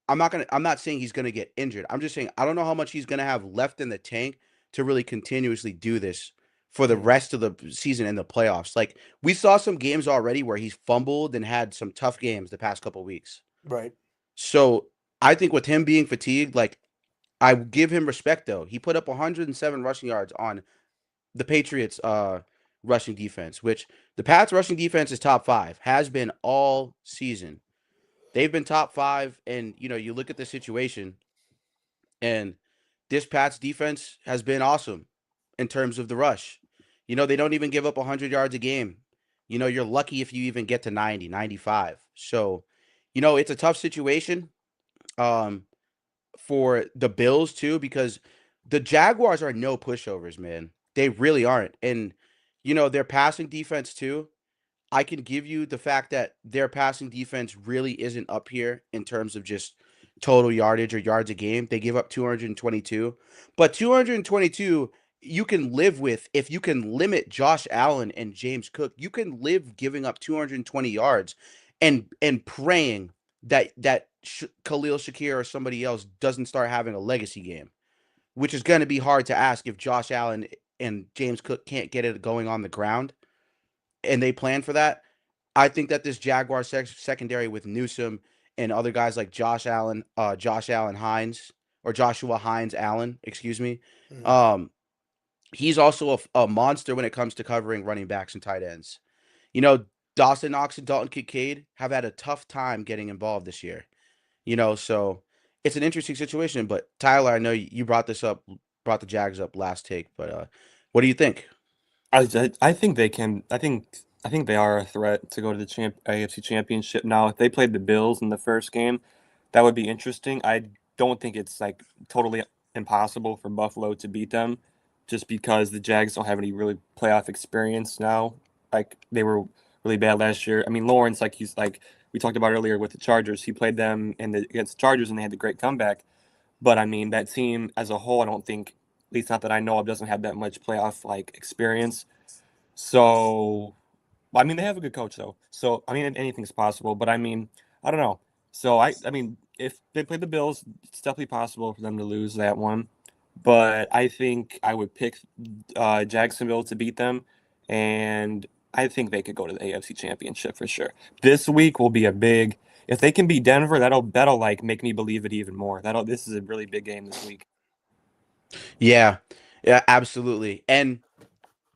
I'm not saying he's gonna get injured. I'm just saying I don't know how much he's gonna have left in the tank to really continuously do this for the rest of the season and the playoffs. Like we saw some games already where he's fumbled and had some tough games the past couple weeks. Right. So I think with him being fatigued, like I give him respect though. He put up 107 rushing yards on the Patriots rushing defense, which the Pats rushing defense is top 5, has been all season. They've been top 5 and you look at the situation and this Pats defense has been awesome in terms of the rush. They don't even give up 100 yards a game. You're lucky if you even get to 90, 95. So, it's a tough situation. For the Bills too, because the Jaguars are no pushovers, man. They really aren't. And their passing defense too. I can give you the fact that their passing defense really isn't up here in terms of just total yardage or yards a game. They give up 222. But 222 you can live with if you can limit Josh Allen and James Cook. You can live giving up 220 yards and praying that Khalil Shakir or somebody else doesn't start having a legacy game, which is going to be hard to ask if Josh Allen and James Cook can't get it going on the ground, and they plan for that. I think that this Jaguar secondary with Newsome and other guys like Josh Allen Hines, or Joshua Hines Allen, excuse me. He's also a monster when it comes to covering running backs and tight ends. Dawson Knox and Dalton Kincaid have had a tough time getting involved this year. So it's an interesting situation. But Tyler, I know you brought the Jags up last take, but what do you think? I think they can. I think they are a threat to go to the AFC Championship now. If they played the Bills in the first game, that would be interesting. I don't think it's like totally impossible for Buffalo to beat them, just because the Jags don't have any really playoff experience now. Like they were really bad last year. I mean, Lawrence, like we talked about earlier with the Chargers, he played them against the Chargers and they had the great comeback. But I mean, that team as a whole, I don't think, at least not that I know of, doesn't have that much playoff like experience. So, I mean, they have a good coach though. So, I mean, anything's possible. But I mean, I don't know. So, I mean, if they play the Bills, it's definitely possible for them to lose that one. But I think I would pick Jacksonville to beat them, and I think they could go to the AFC Championship for sure. This week will be if they can beat Denver, that'll like make me believe it even more. This is a really big game this week. Yeah, absolutely. And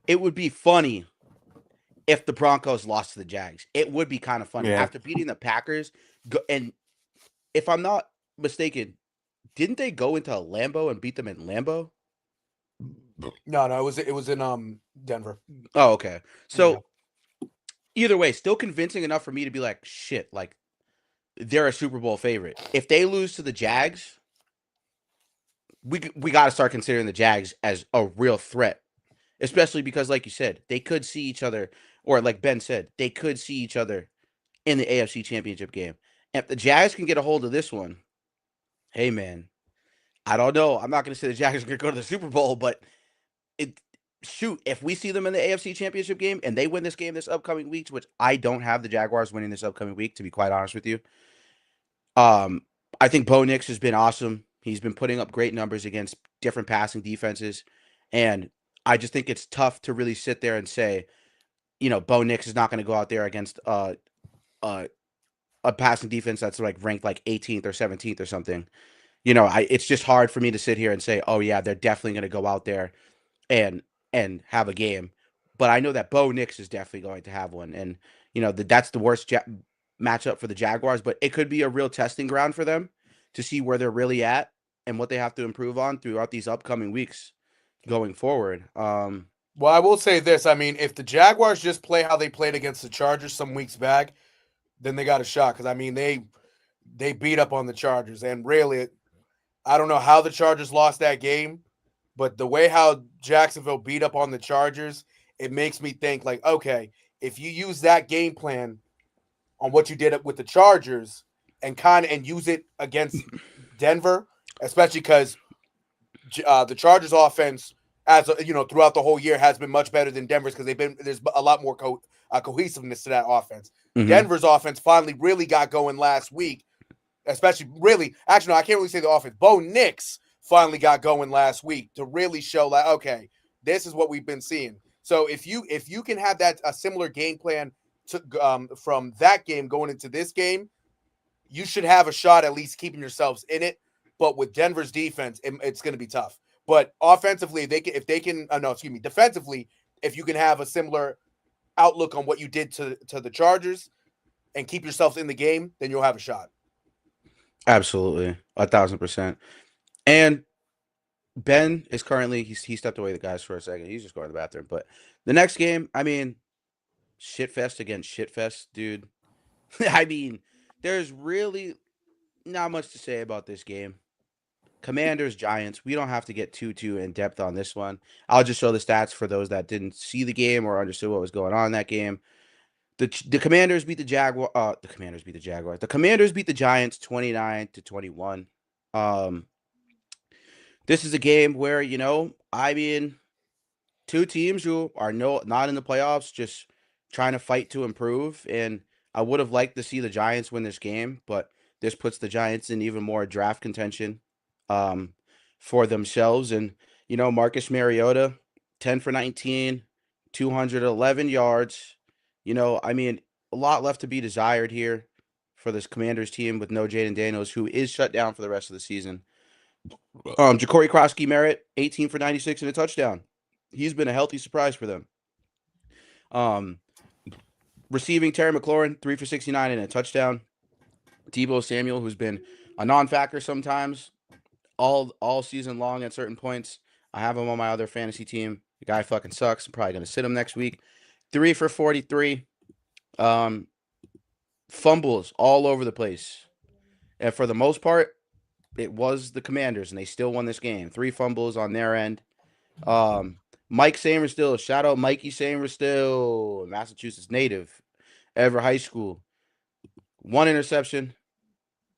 it would be funny if the Broncos lost to the Jags. It would be kind of funny Yeah. after beating the Packers. And if I'm not mistaken, didn't they go into Lambeau and beat them in Lambeau? No, it was in Denver. Oh, okay. So Yeah. either way, still convincing enough for me to be like, shit, like they're a Super Bowl favorite. If they lose to the Jags, we got to start considering the Jags as a real threat, especially because, like you said, they could see each other, or like Ben said, they could see each other in the AFC Championship game. And if the Jags can get a hold of this one, hey man, I don't know. I'm not going to say the Jags are going to go to the Super Bowl, but if we see them in the AFC Championship game and they win this game this upcoming week, which I don't have the Jaguars winning this upcoming week, to be quite honest with you. I think Bo Nix has been awesome. He's been putting up great numbers against different passing defenses, and I just think it's tough to really sit there and say, Bo Nix is not going to go out there against a passing defense that's like ranked like 18th or 17th or something. It's just hard for me to sit here and say, oh yeah, they're definitely going to go out there and have a game. But I know that Bo Nix is definitely going to have one, and that's the worst matchup for the Jaguars. But it could be a real testing ground for them to see where they're really at and what they have to improve on throughout these upcoming weeks going forward. Well, I will say this. I mean, if the Jaguars just play how they played against the Chargers some weeks back, then they got a shot. Because I mean, they beat up on the Chargers, and really, I don't know how the Chargers lost that game, but the way how Jacksonville beat up on the Chargers, it makes me think like, okay, if you use that game plan on what you did with the Chargers and use it against Denver, especially because the Chargers offense, throughout the whole year has been much better than Denver's because there's a lot more cohesiveness to that offense. Mhm. Denver's offense finally really got going last week, especially I can't really say the offense. Bo Nix finally got going last week to really show like, okay, this is what we've been seeing. So if you can have a similar game plan from that game going into this game, you should have a shot at least keeping yourselves in it. But with Denver's defense, it's going to be tough. But offensively, defensively, if you can have a similar outlook on what you did to the Chargers and keep yourselves in the game, then you'll have a shot. Absolutely, 1,000%. And Ben is currently he stepped away the guys for a second. He's just going to the bathroom. But the next game, I mean, shitfest against shitfest, dude. I mean, there's really not much to say about this game. Commanders, Giants. We don't have to get too in depth on this one. I'll just show the stats for those that didn't see the game or understood what was going on in that game. The Commanders beat the Jaguars. The Commanders beat the Jaguars. The Commanders beat the Giants 29-21. This is a game where, I mean, two teams who are not in the playoffs, just trying to fight to improve. And I would have liked to see the Giants win this game, but this puts the Giants in even more draft contention for themselves. And, Marcus Mariota, 10 for 19, 211 yards. I mean, a lot left to be desired here for this Commanders team with no Jaden Daniels, who is shut down for the rest of the season. Ja'Cory Krosky-Merritt, 18 for 96 and a touchdown. He's been a healthy surprise for them. Receiving Terry McLaurin, 3 for 69 and a touchdown. Deebo Samuel, who's been a non-factor sometimes, all season long at certain points. I have him on my other fantasy team. The guy fucking sucks. I'm probably going to sit him next week. 3 for 43. Fumbles all over the place. And for the most part, it was the Commanders, and they still won this game. 3 fumbles on their end. Mike Samerstill, shout out Mikey Samerstill, Massachusetts native, Everett High School. 1 interception,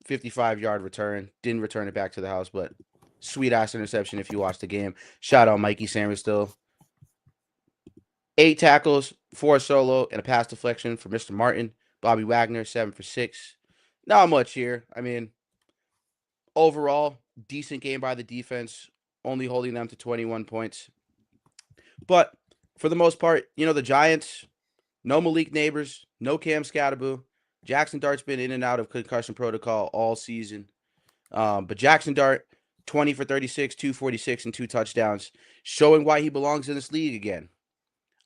55-yard return. Didn't return it back to the house, but sweet-ass interception if you watched the game. Shout out Mikey Samerstill. 8 tackles, 4 solo, and a pass deflection for Mr. Martin. Bobby Wagner, 7 for 6. Not much here. I mean, overall, decent game by the defense, only holding them to 21 points. But for the most part, the Giants, no Malik Neighbors, no Cam Scatterboo. Jackson Dart's been in and out of concussion protocol all season. But Jackson Dart, 20 for 36, 246, and 2 touchdowns, showing why he belongs in this league again.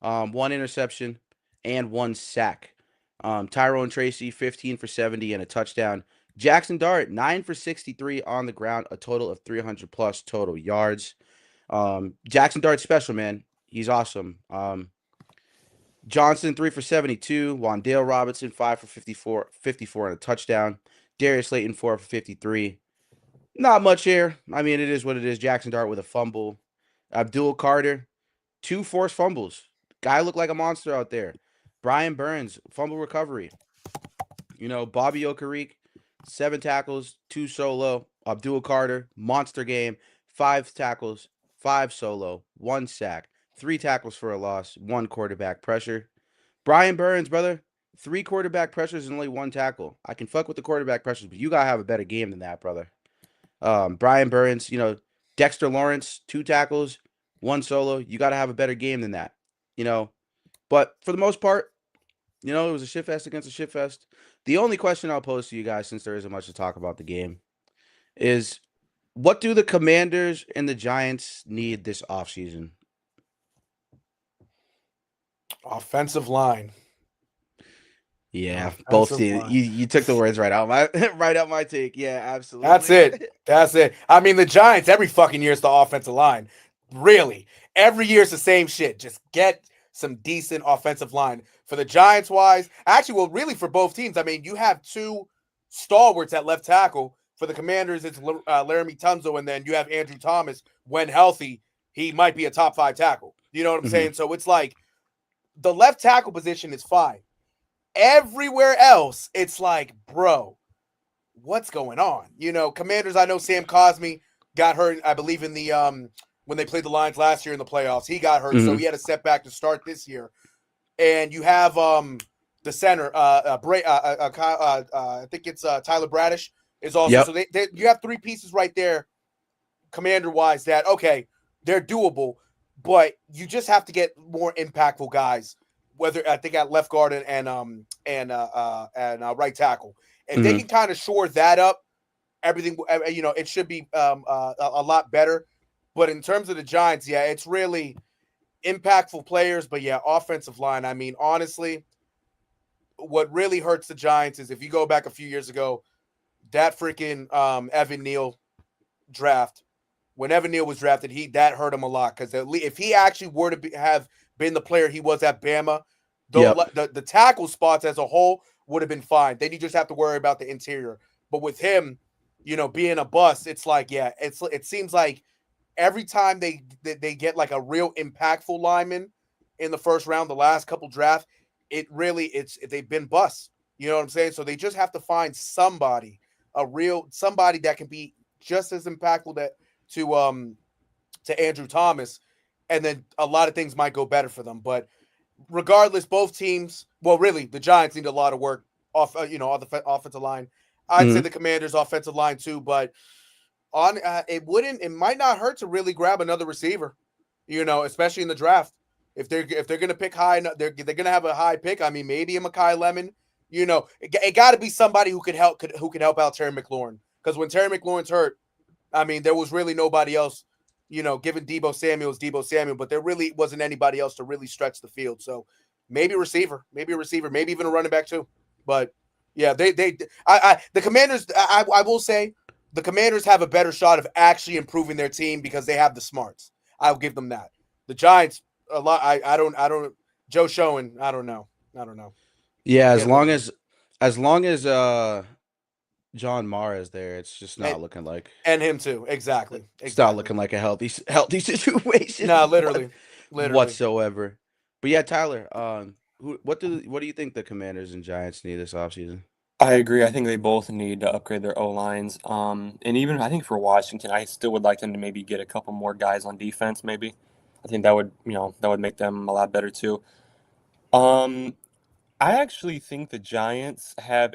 1 interception and 1 sack. Tyrone Tracy, 15 for 70 and a touchdown. Jackson Dart, 9 for 63 on the ground, a total of 300 plus total yards. Jackson Dart's special, man. He's awesome. Johnson, 3 for 72. Wandale Robinson, 5 for 54 and a touchdown. Darius Slayton, 4 for 53. Not much here. I mean, it is what it is. Jackson Dart with a fumble. Abdul Carter, 2 forced fumbles. Guy looked like a monster out there. Brian Burns, fumble recovery. Bobby Okarik, 7 tackles, 2 solo. Abdul Carter, monster game, 5 tackles, 5 solo, 1 sack, 3 tackles for a loss, 1 quarterback pressure. Brian Burns, brother, 3 quarterback pressures and only 1 tackle. I can fuck with the quarterback pressures, but you gotta have a better game than that, brother. Brian Burns, Dexter Lawrence, 2 tackles, 1 solo. You gotta have a better game than that. But for the most part, it was a shitfest against a shitfest. The only question I'll pose to you guys, since there isn't much to talk about the game, is what do the Commanders and the Giants need this offseason? Offensive line. Yeah, both teams. You took the words right out my take. Yeah, absolutely. That's it. I mean, the Giants every fucking year is the offensive line. Really, every year is the same shit. Just get some decent offensive line. For the Giants wise, actually, well, really for both teams. I mean, you have 2 stalwarts at left tackle. For the Commanders, it's Laramie Tunzel, and then you have Andrew Thomas. When healthy, he might be a top 5 tackle. You know what I'm saying? So it's like the left tackle position is fine. Everywhere else, it's like, bro, what's going on? Commanders, I know Sam Cosmi got hurt, I believe, in the when they played the Lions last year in the playoffs. He got hurt, so he had a setback to start this year. And you have the center, I think it's Tyler Bradish is also. Yep. So you have 3 pieces right there, commander-wise, that, okay, they're doable, but you just have to get more impactful guys, whether I think at left guard and right tackle. If they can kind of shore that up, everything, it should be a lot better. But in terms of the Giants, yeah, it's really impactful players. But yeah, offensive line. I mean, honestly, what really hurts the Giants is if you go back a few years ago, that freaking Evan Neal draft. When Evan Neal was drafted, that hurt him a lot, because if he actually were to have been the player he was at Bama, the tackle spots as a whole would have been fine. Then you just have to worry about the interior. But with him, being a bust, it's like, yeah, it seems like every time they get like a real impactful lineman in the first round, the last couple drafts, they've been busts. You know what I'm saying? So they just have to find somebody that can be just as impactful to Andrew Thomas, and then a lot of things might go better for them. But regardless, both teams, well, really, the Giants need a lot of work off the offensive line. I'd say the Commanders' offensive line too, but it might not hurt to really grab another receiver, especially in the draft. If they're going to pick high, they're going to have a high pick. I mean, maybe a Mekhi Lemon. It got to be somebody who could help out Terry McLaurin, because when Terry McLaurin's hurt, I mean, there was really nobody else. Given Deebo Samuel, but there really wasn't anybody else to really stretch the field. So maybe a receiver, maybe even a running back too. But yeah, the Commanders. I will say the Commanders have a better shot of actually improving their team because they have the smarts. I'll give them that. The Giants, a lot. I don't. Joe Schoen, I don't know. Yeah, as long as John Mara is there, it's just not looking like, and him too. Exactly. It's not looking like a healthy situation. No, literally whatsoever. But yeah, Tyler, what do you think the Commanders and Giants need this offseason? I agree. I think they both need to upgrade their O-lines. And even I think for Washington, I still would like them to maybe get a couple more guys on defense, maybe. I think that would make them a lot better too. I actually think the Giants have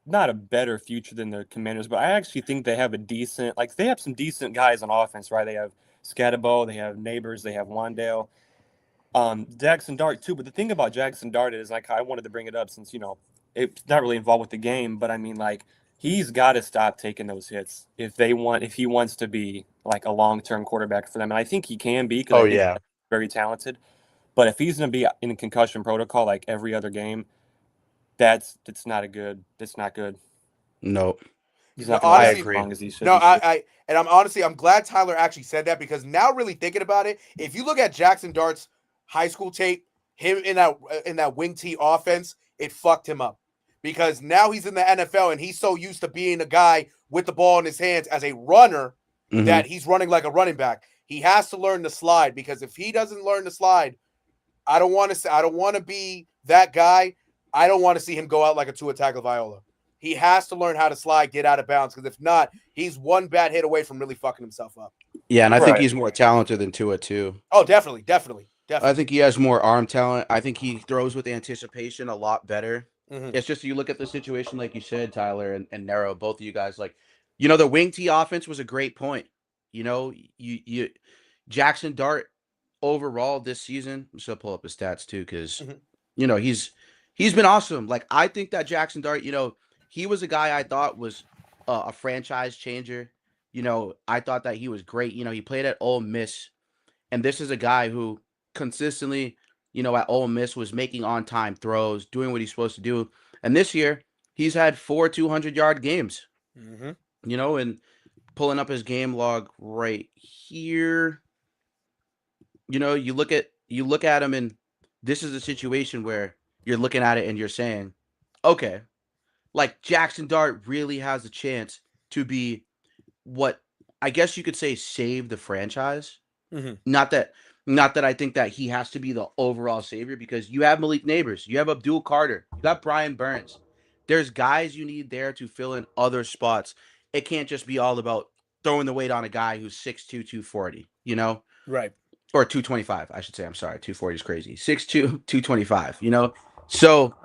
not a better future than the Commanders, but I actually think they have they have some decent guys on offense, right? They have Scatterbo, they have Neighbors, they have Wandale. Jackson Dart too. But the thing about Jackson Dart is, like, I wanted to bring it up since, it's not really involved with the game, but I mean, like, he's got to stop taking those hits if he wants to be like a long-term quarterback for them. And I think he can be, because Oh I think yeah. he's very talented. But if he's going to be in concussion protocol like every other game, that's not good. No. He's No, not going to I honestly, last as agree. long as he should. no, I'm glad Tyler actually said that, because now really thinking about it, if you look at Jackson Dart's high school tape, him in that wing T offense, it fucked him up, because now he's in the NFL and he's so used to being a guy with the ball in his hands as a runner that he's running like a running back. He has to learn to slide, because if he doesn't learn to slide, I don't want to be that guy. I don't want to see him go out like a Tua Tagovailoa. He has to learn how to slide, get out of bounds, because if not, he's one bad hit away from really fucking himself up. Yeah, and I think Right. he's more talented than Tua too. Oh, definitely. I think he has more arm talent. I think he throws with anticipation a lot better. Mhm. It's just you look at the situation, like you said, Tyler and Nero, both of you guys, like, the wing T offense was a great point. You Jackson Dart overall this season. I'm just gonna pull up his stats too, because Mhm. he's been awesome. Like, I think that Jackson Dart, he was a guy I thought was a franchise changer. I thought that he was great. He played at Ole Miss, and this is a guy who consistently, at Ole Miss was making on time throws, doing what he's supposed to do. And this year, he's had 4 200-yard games. Mhm. And pulling up his game log right here. You look at him, and this is a situation where you're looking at it and you're saying, okay, like, Jackson Dart really has a chance to be what I guess you could say save the franchise. Mhm. Not that I think that he has to be the overall savior, because you have Malik Neighbors, you have Abdul Carter, you got Brian Burns. There's guys you need there to fill in other spots. It can't just be all about throwing the weight on a guy who's 6'2", 240, Right. or 225, I should say. I'm sorry, 240 is crazy. 6'2", 225, So,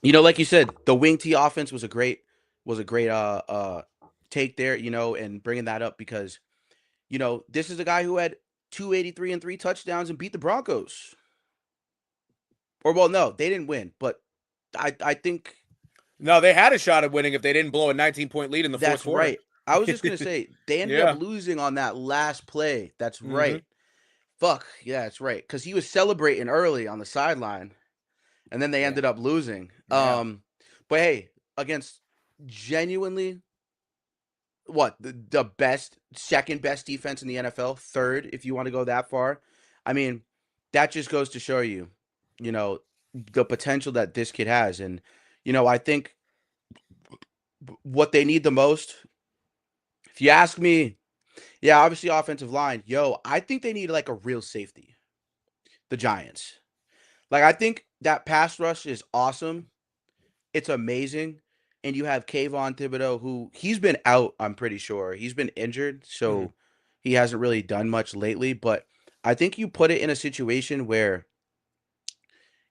like you said, the wing T offense was a great take there, and bringing that up, because this is a guy who had 283 and 3 touchdowns and beat the Broncos. Or, well, no, they didn't win, but I think No, they had a shot at winning if they didn't blow a 19-point lead in the fourth that's quarter. right. I was just gonna say they ended Yeah. up losing on that last play. That's Mhm. right. Fuck yeah, that's right. Because he was celebrating early on the sideline, and then they ended up losing. Yeah. But hey, against genuinely the second best defense in the NFL, third if you want to go that far. I mean, that just goes to show you, the potential that this kid has. And, I think what they need the most, if you ask me, yeah, obviously offensive line. I think they need like a real safety, the Giants. Like, I think that pass rush is awesome. It's amazing. And you have Kayvon Thibodeau, who he's been out, I'm pretty sure. He's been injured, so he hasn't really done much lately. But I think you put it in a situation where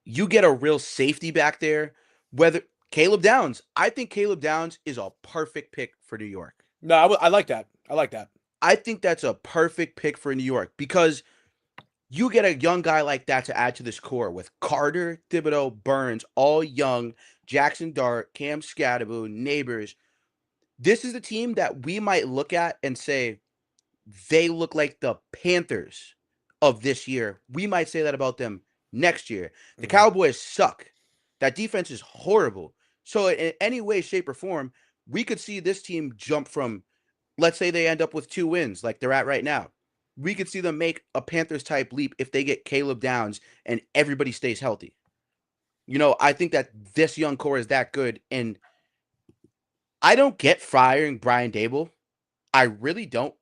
you get a real safety back there. Whether Caleb Downs, I think Caleb Downs is a perfect pick for New York. No, I like that. I like that. I think that's a perfect pick for New York, because you get a young guy like that to add to this core with Carter, Thibodeau, Burns, all young, Jackson Dart, Cam Scadaboo, Neighbors. This is a team that we might look at and say, they look like the Panthers of this year. We might say that about them next year. The Cowboys suck. That defense is horrible. So in any way, shape, or form, we could see this team jump from, let's say they end up with 2 wins like they're at right now. We could see them make a Panthers type leap if they get Caleb Downs and everybody stays healthy. I think that this young core is that good. And I don't get firing Brian Dable. I really don't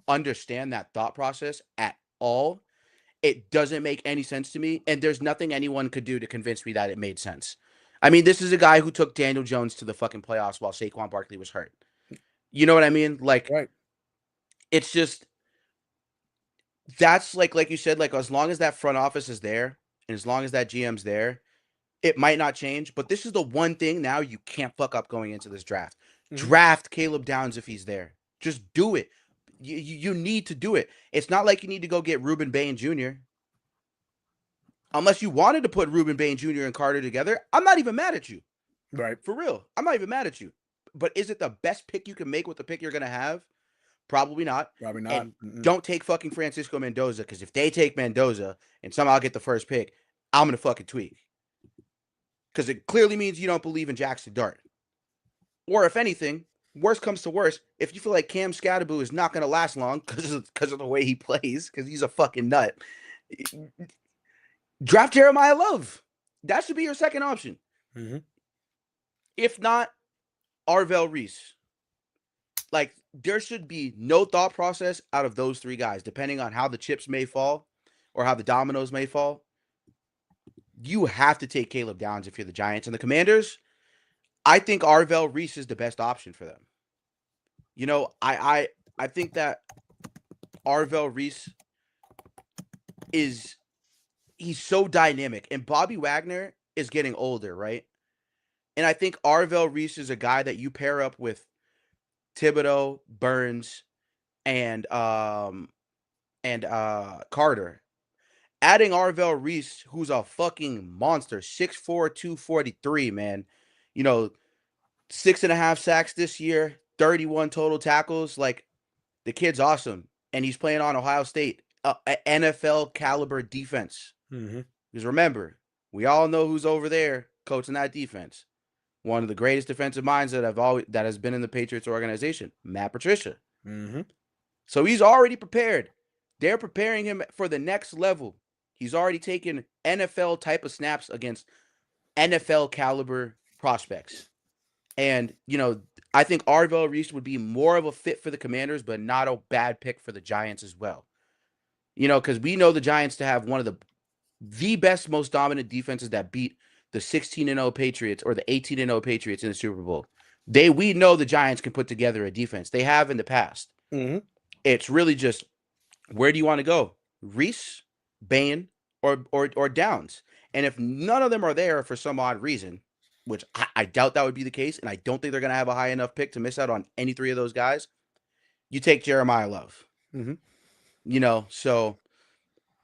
understand that thought process at all. It doesn't make any sense to me. And there's nothing anyone could do to convince me that it made sense. I mean, this is a guy who took Daniel Jones to the fucking playoffs while Saquon Barkley was hurt. You know what I mean? Like, Right. It's just, that's like you said, like, as long as that front office is there and as long as that GM's there, it might not change. But this is the one thing now you can't fuck up going into this draft. Draft Caleb Downs if he's there. Just do it. You need to do it. It's not like you need to go get Ruben Bain Jr. unless you wanted to put Reuben Bain Jr. and Carter together, I'm not even mad at you. Right. For real. I'm not even mad at you. But is it the best pick you can make with the pick you're going to have? Probably not. Probably not. And don't take fucking Francisco Mendoza, because if they take Mendoza and somehow get the first pick, I'm going to fucking tweak. Because it clearly means you don't believe in Jackson Dart. Or if anything, worst comes to worst, if you feel like Cam Scatterboo is not going to last long because of the way he plays, because he's a fucking nut, draft Jeremiah Love. That should be your second option. Mm-hmm. If not, Arvell Reese. Like, there should be no thought process out of those three guys, depending on how the chips may fall or how the dominoes may fall. You have to take Caleb Downs if you're the Giants. And the Commanders, I think Arvell Reese is the best option for them. You know, I think that Arvell Reese he's so dynamic. And Bobby Wagner is getting older, right? And I think Arvell Reese is a guy that you pair up with Thibodeau, Burns, and Carter. Adding Arvell Reese, who's a fucking monster, 6'4", 243, man. You know, 6.5 sacks this year, 31 total tackles. Like, the kid's awesome. And he's playing on Ohio State, NFL caliber defense. Mm-hmm. Because remember, we all know who's over there coaching that defense. One of the greatest defensive minds that has been in the Patriots organization, Matt Patricia. Mm-hmm. So he's already prepared. They're preparing him for the next level. He's already taken NFL type of snaps against NFL caliber prospects. And, you know, I think Arvell Reese would be more of a fit for the Commanders, but not a bad pick for the Giants as well. You know, because we know the Giants to have one of the best, most dominant defenses that beat the 16-0 Patriots or the 18-0 Patriots in the Super Bowl. We know the Giants can put together a defense. They have in the past. Mm-hmm. It's really just, where do you want to go? Reese, Bain, or Downs? And if none of them are there for some odd reason, which I doubt that would be the case, and I don't think they're going to have a high enough pick to miss out on any three of those guys, you take Jeremiah Love. Mm-hmm. You know, so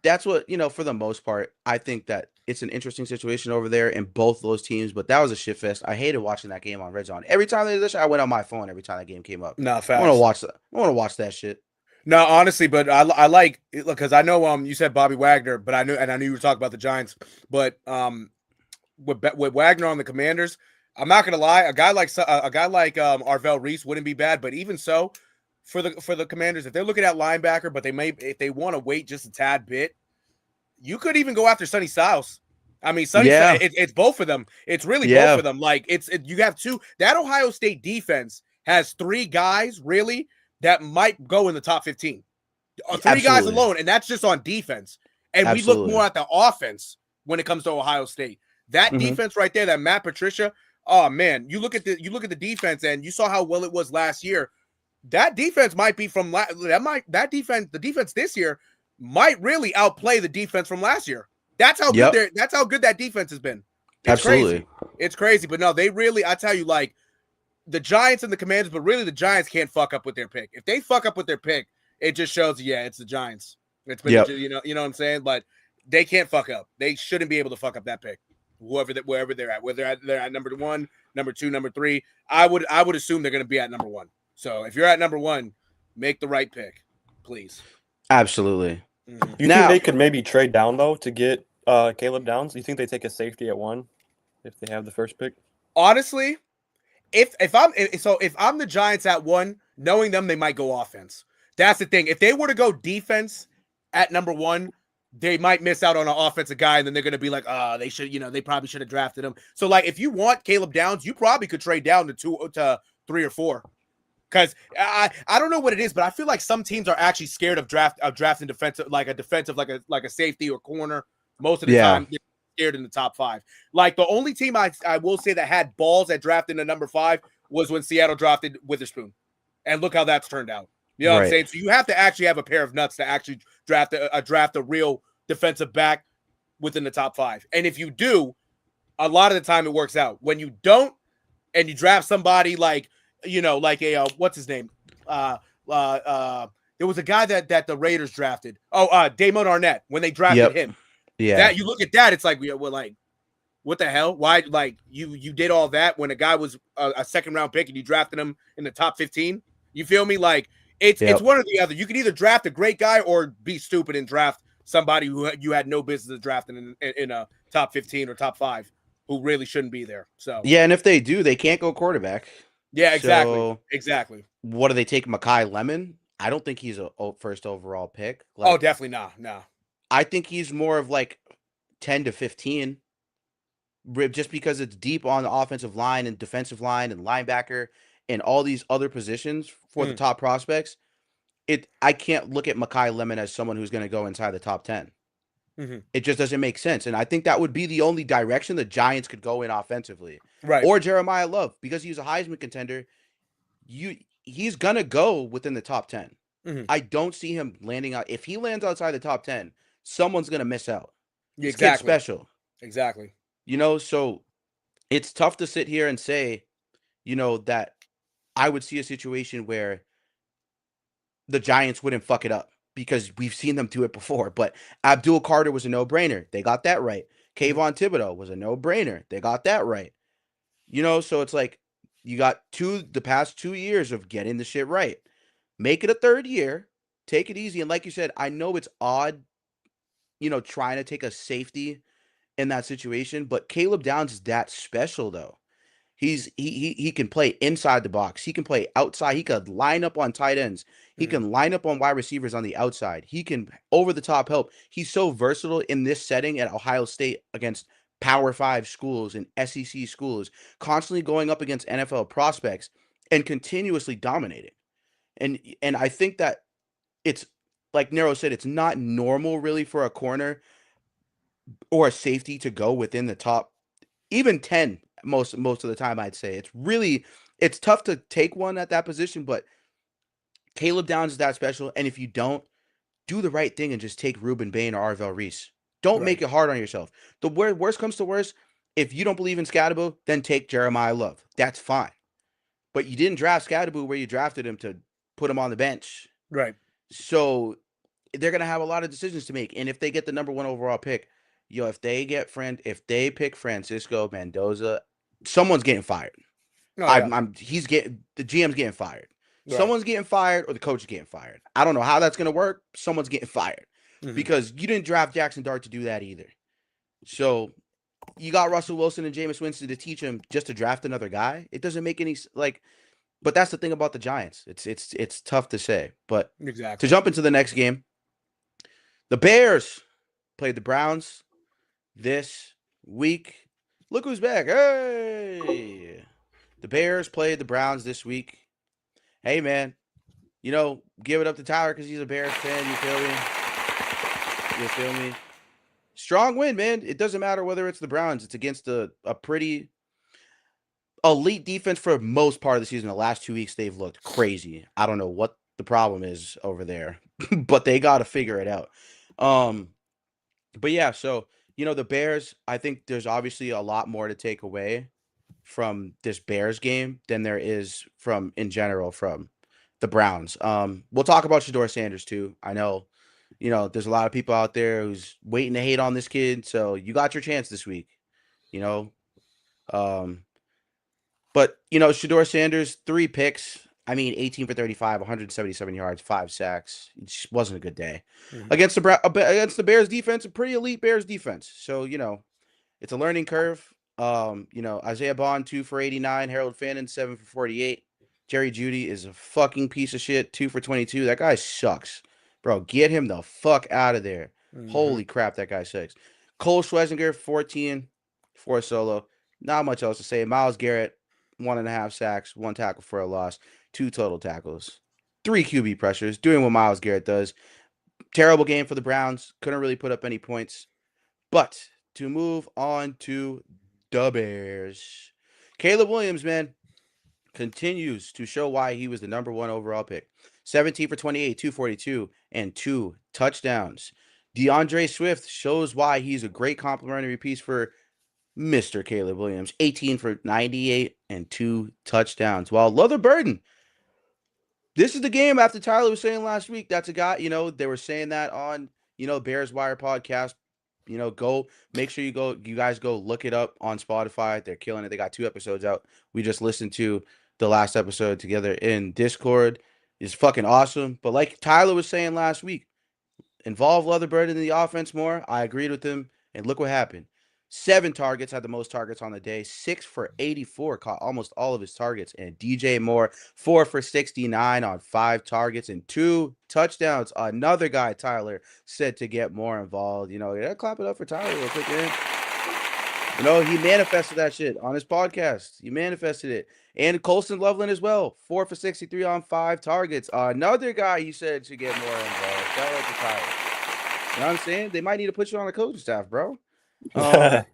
that's what, you know, for the most part, I think that it's an interesting situation over there in both those teams, but that was a shit fest. I hated watching that game on Redzone. Every time they did this, I went on my phone every time that game came up. Nah, facts. I want to watch that shit. No, honestly, but I like it because I know you said Bobby Wagner, but I knew you were talking about the Giants. But with Wagner on the Commanders, I'm not gonna lie, a guy like Arvell Reese wouldn't be bad. But even so, for the Commanders, if they're looking at linebacker, but if they want to wait just a tad bit, you could even go after Sonny Styles. I mean, Sonny, it's both of them. It's really both of them. Like you have two. That Ohio State defense has three guys really that might go in the top 15. Three guys alone, and that's just on defense. And we look more at the offense when it comes to Ohio State. That defense right there, that Matt Patricia. Oh man, you look at the defense, and you saw how well it was last year. That defense might be the defense this year might really outplay the defense from last year. That's how good that's how good that defense has been. It's crazy. It's crazy. But no, they really, I tell you, like the Giants and the Commanders, but really the Giants can't fuck up with their pick. If they fuck up with their pick, it just shows it's the Giants. It's been you know what I'm saying? But they can't fuck up. They shouldn't be able to fuck up that pick. Wherever they're at, whether they're at number 1, number 2, number 3, I would assume they're going to be at number 1. So if you're at number 1, make the right pick, please. Absolutely. You think they could maybe trade down though to get Caleb Downs? Do you think they take a safety at 1 if they have the first pick? Honestly, if I'm the Giants at 1, knowing them, they might go offense. That's the thing. If they were to go defense at number 1, they might miss out on an offensive guy, and then they're going to be like, they probably should have drafted him. So, like, if you want Caleb Downs, you probably could trade down to 3 or 4. Because I don't know what it is, but I feel like some teams are actually scared of drafting defensive, like a safety or corner. Most of the time, they're scared in the top 5. Like the only team I will say that had balls at drafting the number 5 was when Seattle drafted Witherspoon, and look how that's turned out. You know what I'm saying? So you have to actually have a pair of nuts to actually draft a real defensive back within the top 5. And if you do, a lot of the time it works out. When you don't, and you draft somebody like what's his name? There was a guy that the Raiders drafted. Damon Arnett when they drafted him. Yeah. That you look at that, it's like we're like, what the hell? Why? Like you did all that when a guy was a second round pick and you drafted him in the top 15. You feel me? Like it's one or the other. You can either draft a great guy or be stupid and draft somebody who you had no business drafting in a top 15 or top 5 who really shouldn't be there. So Yeah, and if they do, they can't go quarterback. yeah, exactly, So exactly. what do they take? Makai Lemon? I don't think he's a first overall pick. Oh, Like, definitely nah. I think he's more of like 10 to 15, just because it's deep on the offensive line and defensive line and linebacker and all these other positions for the top prospects. I can't look at Makai Lemon as someone who's going to go inside the top 10. It just doesn't make sense. And I think that would be the only direction the Giants could go in offensively. Right. Or Jeremiah Love, because he's a Heisman contender. He's going to go within the top 10. I don't see him landing out. If he lands outside the top 10, someone's going to miss out. This kid's special. Exactly. So it's tough to sit here and say, that I would see a situation where the Giants wouldn't fuck it up, because we've seen them do it before. But Abdul Carter was a no-brainer. They got that right. Kayvon Thibodeau was a no-brainer. They got that right. So it's like you got the past 2 years of getting the shit right. Make it a third year. Take it easy. And like you said, I know it's odd, trying to take a safety in that situation, but Caleb Downs is that special, though. He can play inside the box. He can play outside. He could line up on tight ends. He can line up on wide receivers on the outside. He can over the top help. He's so versatile in this setting at Ohio State against Power 5 schools and SEC schools, constantly going up against NFL prospects and continuously dominating. And I think that it's like Nero said, it's not normal really for a corner or a safety to go within the top, even 10 most of the time. I'd say it's tough to take one at that position, but Caleb Downs is that special. And if you don't, do the right thing and just take Ruben Bain or Arvell Reese. Don't make it hard on yourself. The worst comes to worst, if you don't believe in Scadaboo, then take Jeremiah Love. That's fine. But you didn't draft Scadaboo where you drafted him to put him on the bench. Right. So they're going to have a lot of decisions to make. And if they get the number 1 overall pick, if they pick Francisco Mendoza, someone's getting fired. Oh, yeah. The GM's getting fired. Right. Someone's getting fired, or the coach is getting fired. I don't know how that's going to work. Someone's getting fired because you didn't draft Jackson Dart to do that either. So you got Russell Wilson and Jameis Winston to teach him just to draft another guy. It doesn't make any but that's the thing about the Giants. It's tough to say. But exactly. To jump into the next game, the Bears played the Browns this week. Look who's back. Hey! The Bears played the Browns this week. Hey, man. Give it up to Tyler because he's a Bears fan. You feel me? Strong win, man. It doesn't matter whether it's the Browns. It's against a pretty elite defense for most part of the season. The last 2 weeks, they've looked crazy. I don't know what the problem is over there, but they got to figure it out. But yeah, so, the Bears, I think there's obviously a lot more to take away from this Bears game than there is in general from the Browns. We'll talk about Shedeur Sanders too. I know, there's a lot of people out there who's waiting to hate on this kid. So you got your chance this week, but Shedeur Sanders, 3 picks. 18 for 35, 177 yards, 5 sacks. It just wasn't a good day against the Bears defense, a pretty elite Bears defense. So, it's a learning curve. Isaiah Bond, 2 for 89, Harold Fannin, 7 for 48. Jerry Jeudy is a fucking piece of shit, 2 for 22. That guy sucks. Bro, get him the fuck out of there. Holy crap, that guy sucks. Cole Schwesinger, 14 for a solo. Not much else to say. Myles Garrett, 1.5 sacks, 1 tackle for a loss, 2 total tackles, 3 QB pressures, doing what Myles Garrett does. Terrible game for the Browns. Couldn't really put up any points. But to move on to the Bears, Caleb Williams, man, continues to show why he was the number 1 overall pick. 17 for 28, 242, and 2 touchdowns. DeAndre Swift shows why he's a great complimentary piece for Mr. Caleb Williams. 18 for 98 and 2 touchdowns. While Leather Burden, this is the game after Tyler was saying last week. That's a guy, they were saying that on, Bears Wire podcast, Go make sure you guys go look it up on Spotify. They're killing it. They got 2 episodes out. We just listened to the last episode together in Discord. It's fucking awesome. But like Tyler was saying last week, involve Leatherbird in the offense more. I agreed with him, and look what happened. 7 targets, had the most targets on the day. 6 for 84, caught almost all of his targets. And DJ Moore, 4 for 69 on 5 targets and 2 touchdowns. Another guy, Tyler, said to get more involved. Clap it up for Tyler real quick, man. He manifested that shit on his podcast. He manifested it. And Colson Loveland as well. 4 for 63 on 5 targets. Another guy he said should get more involved. Shout out to Tyler. You know what I'm saying? They might need to put you on the coaching staff, bro. CJ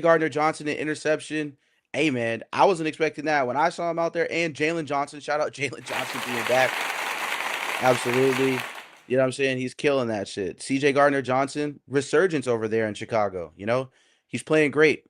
Gardner-Johnson, an interception. Hey, man, I wasn't expecting that when I saw him out there. And Jalen Johnson. Shout out Jalen Johnson being back. Absolutely. You know what I'm saying? He's killing that shit. CJ Gardner-Johnson, resurgence over there in Chicago. He's playing great.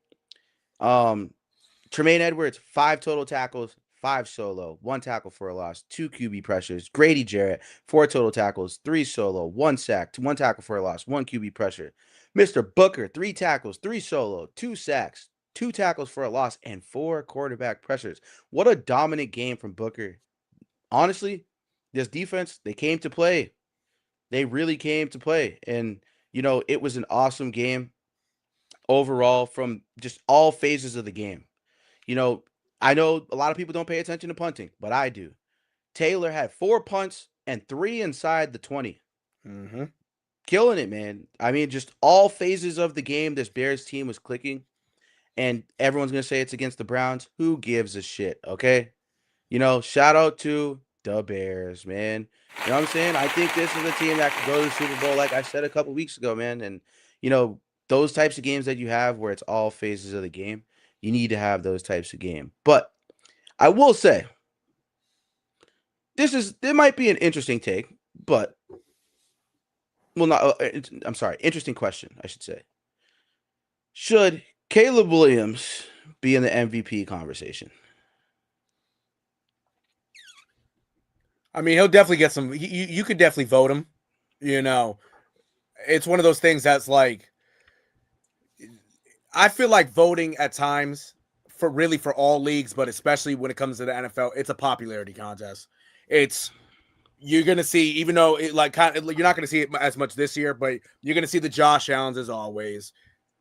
Tremaine Edwards, 5 total tackles, 5 solo, 1 tackle for a loss, 2 QB pressures. Grady Jarrett, 4 total tackles, 3 solo, 1 sack, 1 tackle for a loss, 1 QB pressure. Mr. Booker, 3 tackles, 3 solo, 2 sacks, 2 tackles for a loss, and 4 quarterback pressures. What a dominant game from Booker. Honestly, this defense, they came to play. They really came to play. And, it was an awesome game overall from just all phases of the game. I know a lot of people don't pay attention to punting, but I do. Taylor had 4 punts and 3 inside the 20. Mm-hmm. Killing it, man. I mean, just all phases of the game, this Bears team was clicking. And everyone's going to say it's against the Browns. Who gives a shit, okay? Shout out to the Bears, man. You know what I'm saying? I think this is a team that could go to the Super Bowl, like I said a couple weeks ago, man. And, those types of games that you have where it's all phases of the game, you need to have those types of game. But I will say, there might be an interesting take, but, interesting question, I should say. Should Caleb Williams be in the MVP conversation? I mean, he'll definitely get some. You could definitely vote him. It's one of those things that's like, I feel like voting at times for all leagues, but especially when it comes to the NFL, it's a popularity contest. You're gonna see, even though you're not gonna see it as much this year, but you're gonna see the Josh Allens as always.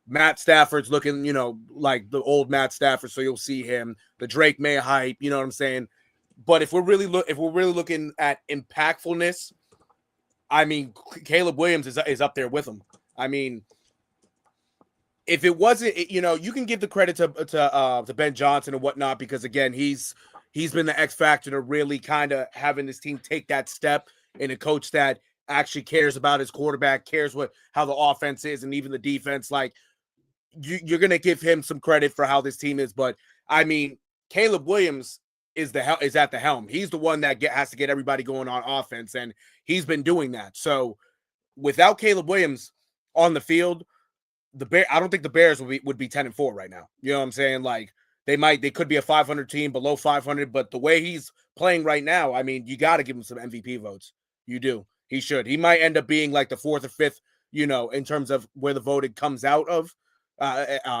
Matt Stafford's looking, like the old Matt Stafford, so you'll see him. The Drake May hype, you know what I'm saying? But if we're really looking at impactfulness, I mean, Caleb Williams is up there with him. I mean, if it wasn't, you can give the credit to Ben Johnson and whatnot, because again, he's been the X factor to really kind of having this team take that step, and a coach that actually cares about his quarterback, cares how the offense is, and even the defense. Like, you're gonna give him some credit for how this team is. But I mean, Caleb Williams is at the helm. He's the one that has to get everybody going on offense, and he's been doing that. So without Caleb Williams on the field, I don't think the Bears would be 10-4 right now. You know what I'm saying? Like, they could be a 500 team, below 500, but the way he's playing right now, I mean, you got to give him some MVP votes. You do. He should. He might end up being like the 4th or 5th, in terms of where the voting comes out of,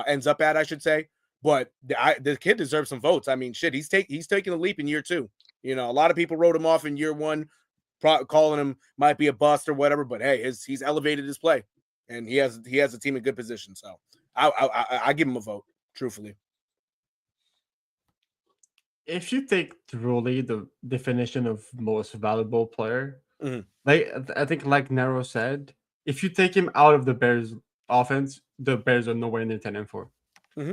ends up at, I should say. But the kid deserves some votes. I mean, shit, he's taking a leap in year 2. A lot of people wrote him off in year 1, calling him might be a bust or whatever. But hey, he's elevated his play, and he has a team in good position. So I give him a vote, truthfully. If you take truly the definition of most valuable player, Mm-hmm. like I think, like Nero said, if you take him out of the Bears offense, the Bears are nowhere near 10-4. Mm-hmm.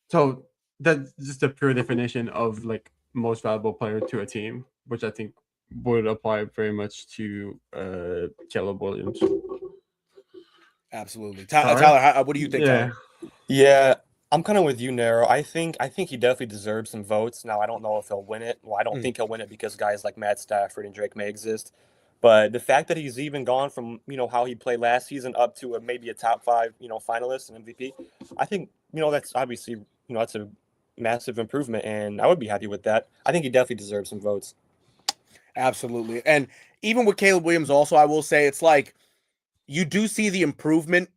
So that's just a pure definition of like most valuable player to a team, which I think would apply very much to Caleb Williams. Absolutely. Tyler, what do you think? Yeah. Yeah, I'm kind of with you, Nero. I think he definitely deserves some votes. Now, I don't know if he'll win it. Well, I don't think he'll win it because guys like Matt Stafford and Drake May exist. But the fact that he's even gone from, how he played last season up to maybe a top 5, finalist and MVP, I think, that's obviously, that's a massive improvement, and I would be happy with that. I think he definitely deserves some votes. Absolutely. And even with Caleb Williams also, I will say it's like, you do see the improvement.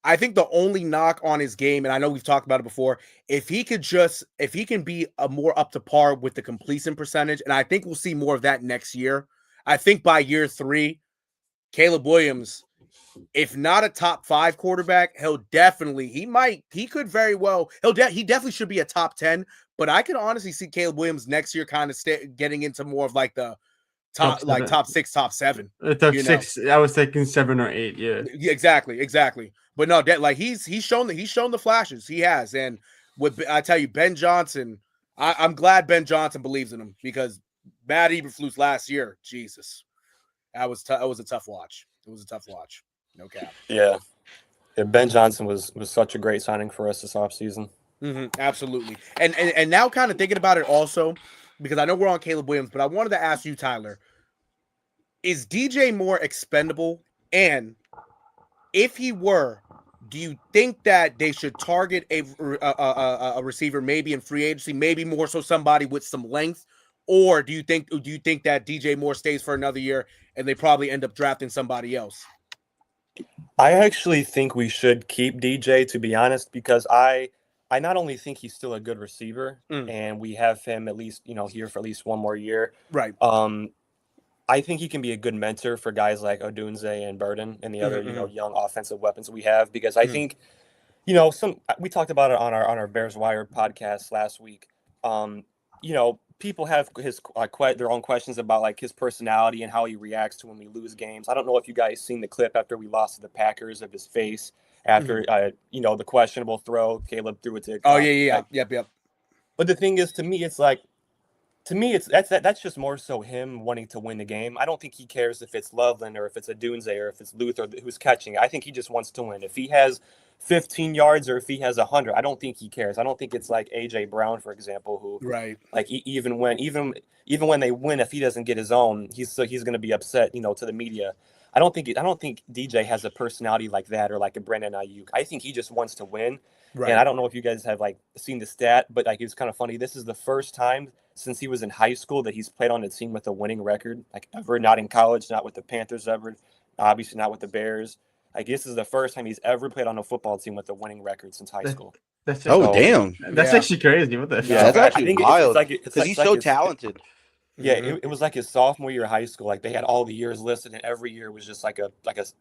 I think the only knock on his game, and I know we've talked about it before, if he can be a more up to par with the completion percentage, and I think we'll see more of that next year. I think by year 3, Caleb Williams, if not a top 5 quarterback, he definitely should be a top 10, but I could honestly see Caleb Williams next year kind of getting into more of like the top 6, top 7. Top 6, I was thinking 7 or 8, yeah. Exactly. But no, like he's shown the flashes. He has. And I tell you, Ben Johnson, I'm glad Ben Johnson believes in him, because Matt Eberflus last year, Jesus. That was a tough watch. It was a tough watch. No cap. Yeah. Ben Johnson was such a great signing for us this offseason. Absolutely. And now kind of thinking about it also, because I know we're on Caleb Williams, but I wanted to ask you, Tyler, is DJ Moore expendable? And if he were, do you think that they should target a receiver maybe in free agency, maybe more so somebody with some length? Or do you think that DJ Moore stays for another year and they probably end up drafting somebody else? I actually think we should keep DJ, to be honest, because I not only think he's still a good receiver, and we have him at least, here for at least one more year. Right. I think he can be a good mentor for guys like Odunze and Burden and the other, young offensive weapons we have, because I think, we talked about it on our Bears Wire podcast last week. People have their own questions about like his personality and how he reacts to when we lose games. I don't know if you guys seen the clip after we lost to the Packers of his face after the questionable throw. Caleb threw it to. Yep. But the thing is, to me, that's just more so him wanting to win the game. I don't think he cares if it's Loveland or if it's Odunze or if it's Luther who's catching. I think he just wants to win. If he has 15 yards or if he has 100, I don't think he cares. I don't think it's like AJ Brown, for example, who like even when they win, if he doesn't get his own, he's going to be upset, to the media. I don't think DJ has a personality like that, or like a Brandon Ayuk. I think he just wants to win. Right. And I don't know if you guys have like seen the stat, but like it's kind of funny. This is the first time since he was in high school that he's played on a team with a winning record, like ever. Not in college, not with the Panthers ever, obviously not with the Bears. Like this is the first time he's ever played on a football team with a winning record since high school. Damn! That's actually crazy. What the? Yeah, that's actually wild. Because he's so talented. Yeah, it was like his sophomore year of high school. Like they had all the years listed, and every year was just like a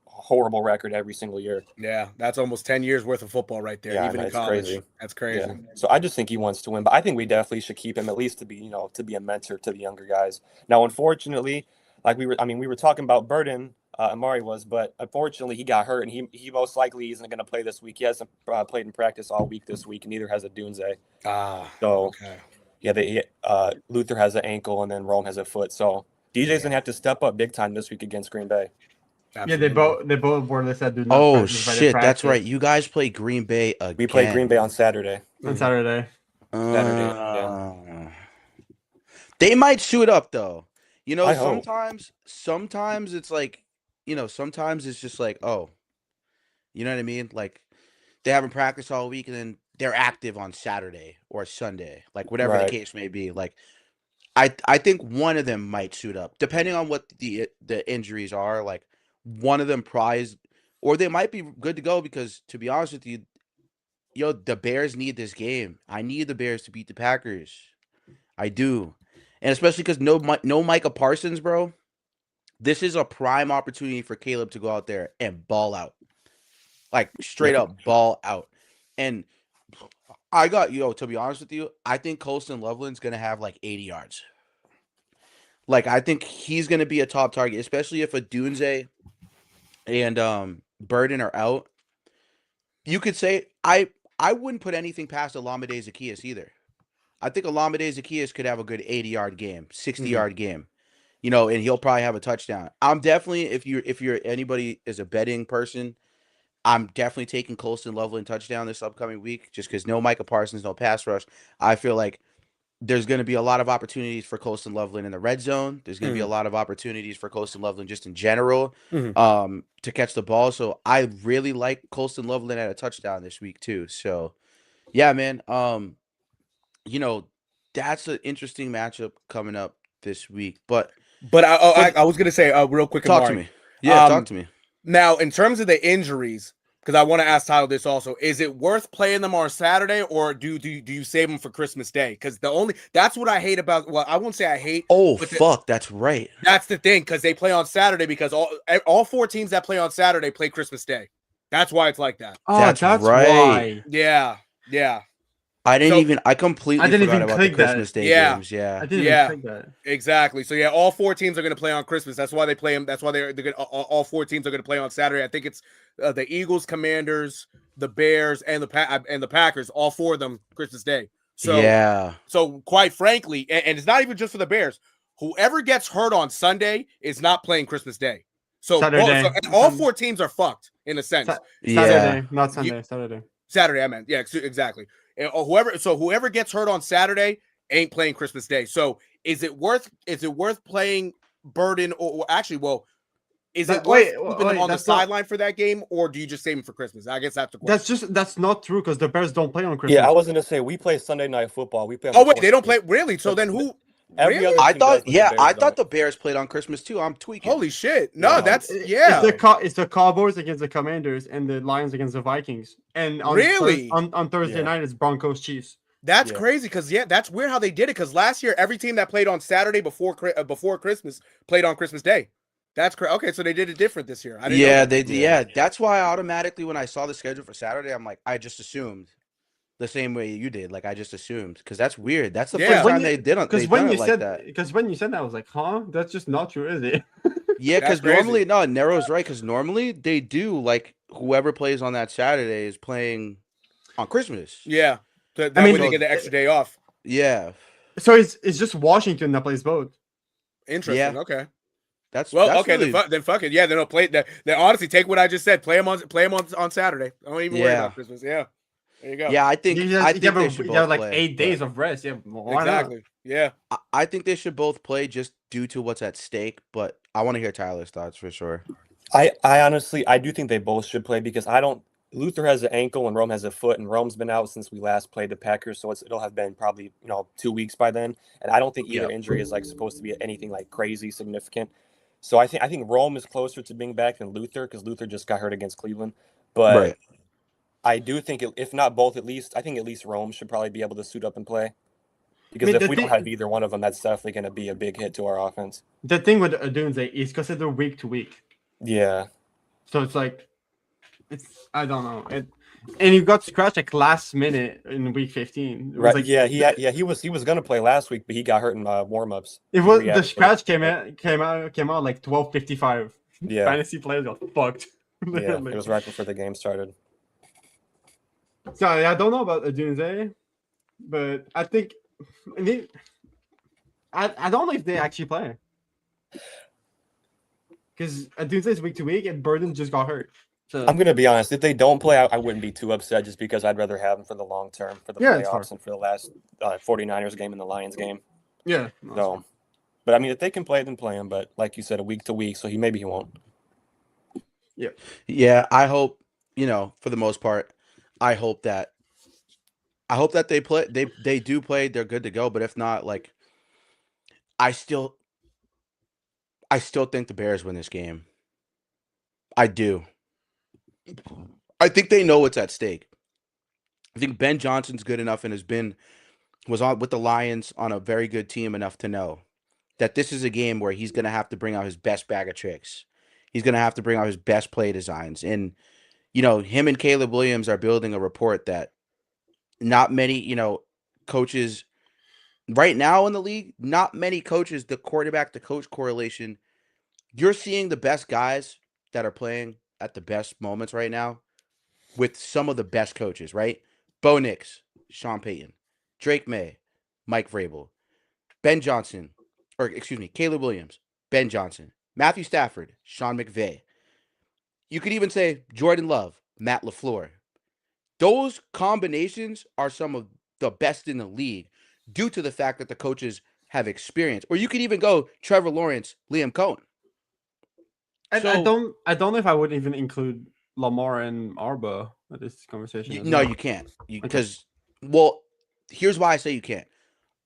horrible record every single year. Yeah, that's almost 10 years worth of football right there. Even in college, crazy. That's crazy. Yeah. So I just think he wants to win, but I think we definitely should keep him at least to be a mentor to the younger guys. Now, unfortunately, like we were talking about Burden, Amari was, but unfortunately he got hurt, and he most likely isn't going to play this week. He hasn't played in practice all week this week, and neither has Odunze. Okay. Yeah, Luther has an ankle, and then Rome has a foot. So DJ's gonna have to step up big time this week against Green Bay. Absolutely. Yeah, they both were listed. Oh shit, that's right. You guys play Green Bay again. We play Green Bay on Saturday. Saturday. Yeah. They might shoot up though. I hope. Sometimes it's like, sometimes it's just like, oh, you know what I mean? Like they haven't practiced all week, and then they're active on Saturday or Sunday, like whatever the case may be. Like, I think one of them might suit up, depending on what the injuries are. Like, one of them or they might be good to go, because to be honest with you, the Bears need this game. I need the Bears to beat the Packers. I do, and especially because no Micah Parsons, bro. This is a prime opportunity for Caleb to go out there and ball out, like straight up ball out, and. To be honest with you, I think Colston Loveland's going to have like 80 yards. Like, I think he's going to be a top target, especially if Odunze and Burden are out. You could say, I wouldn't put anything past Olamide Zaccheaus either. I think Olamide Zaccheaus could have a good 80-yard game, 60-yard game, and he'll probably have a touchdown. I'm definitely, if you're anybody is a betting person, I'm definitely taking Colston Loveland touchdown this upcoming week, just because no Micah Parsons, no pass rush. I feel like there's going to be a lot of opportunities for Colston Loveland in the red zone. There's going to be a lot of opportunities for Colston Loveland just in general to catch the ball. So I really like Colston Loveland at a touchdown this week too. So yeah, man. That's an interesting matchup coming up this week. But I was going to say real quick, talk Amari, to me. Yeah, talk to me. Now, in terms of the injuries, because I want to ask Tyler this also, is it worth playing them on Saturday, or do you save them for Christmas Day? Because that's what I hate about. Well, I won't say I hate. Oh but fuck, that's right. That's the thing, because they play on Saturday, because all 4 teams that play on Saturday play Christmas Day. That's why it's like that. Oh, That's that's right. why. Yeah. I completely I didn't forgot even about the click that. Christmas Day Yeah. games. Yeah. I didn't even think that. Exactly. So yeah, all 4 teams are going to play on Christmas. That's why they play them. That's why they're going. All 4 teams are going to play on Saturday. I think it's the Eagles, Commanders, the Bears, and the Packers. All 4 of them Christmas Day. So yeah. So quite frankly, and it's not even just for the Bears. Whoever gets hurt on Sunday is not playing Christmas Day. So, Saturday. and all 4 teams are fucked in a sense. Saturday, not Sunday. Saturday, I meant. Yeah, exactly. And whoever gets hurt on Saturday ain't playing Christmas Day. So is it worth playing Burden or actually, well, is it worth keeping them on the sideline for that game, or do you just save them for Christmas? I guess that's the question. That's not true, because the Bears don't play on Christmas. Yeah, I was gonna say we play Sunday Night Football. We play. Oh wait, they don't play really? So then who? Every other I team thought, does, but the Bears I thought don't. the Bears played on Christmas too. I'm tweaking. Holy shit! No, No. that's It's the Cowboys against the Commanders and the Lions against the Vikings. And on Really? on Thursday night it's Broncos Chiefs. That's crazy, because that's weird how they did it. Because last year every team that played on Saturday before Christmas played on Christmas Day. That's crazy. Okay, so they did it different this year. I didn't know that. Yeah. That's why automatically when I saw the schedule for Saturday, I'm like, I just assumed the same way you did. Like I just assumed, because that's weird. That's the first time they did it. Because when you said that, I was like, huh? That's just not true, is it? Yeah, because normally Nero's right. Because normally they do, like, whoever plays on that Saturday is playing on Christmas. Yeah, that way they get the extra day off. Yeah. So it's just Washington that plays both. Interesting. Yeah. Okay. That's okay. really... Then fuck it. Yeah, then they'll play. Then honestly, take what I just said. Play them on Saturday. Don't even worry about Christmas. Yeah. There you go. Yeah, I think they should both have like play, 8 days of rest. Yeah, exactly. Yeah, I think they should both play just due to what's at stake. But I want to hear Tyler's thoughts for sure. I honestly do think they both should play, because Luther has an ankle and Rome has a foot, and Rome's been out since we last played the Packers, so it'll have been probably 2 weeks by then. And I don't think either injury is like supposed to be anything like crazy significant. So I think Rome is closer to being back than Luther, because Luther just got hurt against Cleveland. But I do think, if not both, at least Rome should probably be able to suit up and play. Because if we don't have either one of them, that's definitely going to be a big hit to our offense. The thing with Adunze is because they're week to week. Yeah. So it's like, I don't know. And he got scratched like last minute in week 15. Right. Like, he was going to play last week, but he got hurt in warm-ups. It was the scratch came out like 12:55. Yeah. Fantasy players got fucked. Yeah, it was right before the game started. So I don't know about Adunze, but I think I don't know if they actually play, because Adunze is week to week and Burden just got hurt. So I'm gonna be honest. If they don't play, I wouldn't be too upset, just because I'd rather have them for the long term, for the playoffs, and for the last 49ers game and the Lions game. Yeah. So, but I mean, if they can play, then play them. But like you said, a week to week, so maybe he won't. Yeah. Yeah, I hope, for the most part, I hope that they play. They do play. They're good to go. But if not, like, I still think the Bears win this game. I do. I think they know what's at stake. I think Ben Johnson's good enough and was on with the Lions on a very good team enough to know that this is a game where he's going to have to bring out his best bag of tricks. He's going to have to bring out his best play designs. And, him and Caleb Williams are building a rapport that not many, coaches right now in the league, not many coaches, the quarterback to coach correlation, you're seeing the best guys that are playing at the best moments right now with some of the best coaches, right? Bo Nix, Sean Payton, Drake May, Mike Vrabel, Caleb Williams, Ben Johnson, Matthew Stafford, Sean McVay. You could even say Jordan Love, Matt LaFleur. Those combinations are some of the best in the league due to the fact that the coaches have experience. Or you could even go Trevor Lawrence, Liam Cohen. I don't know if I would even include Lamar and Arba in this conversation. No, you can't. Because, well, here's why I say you can't.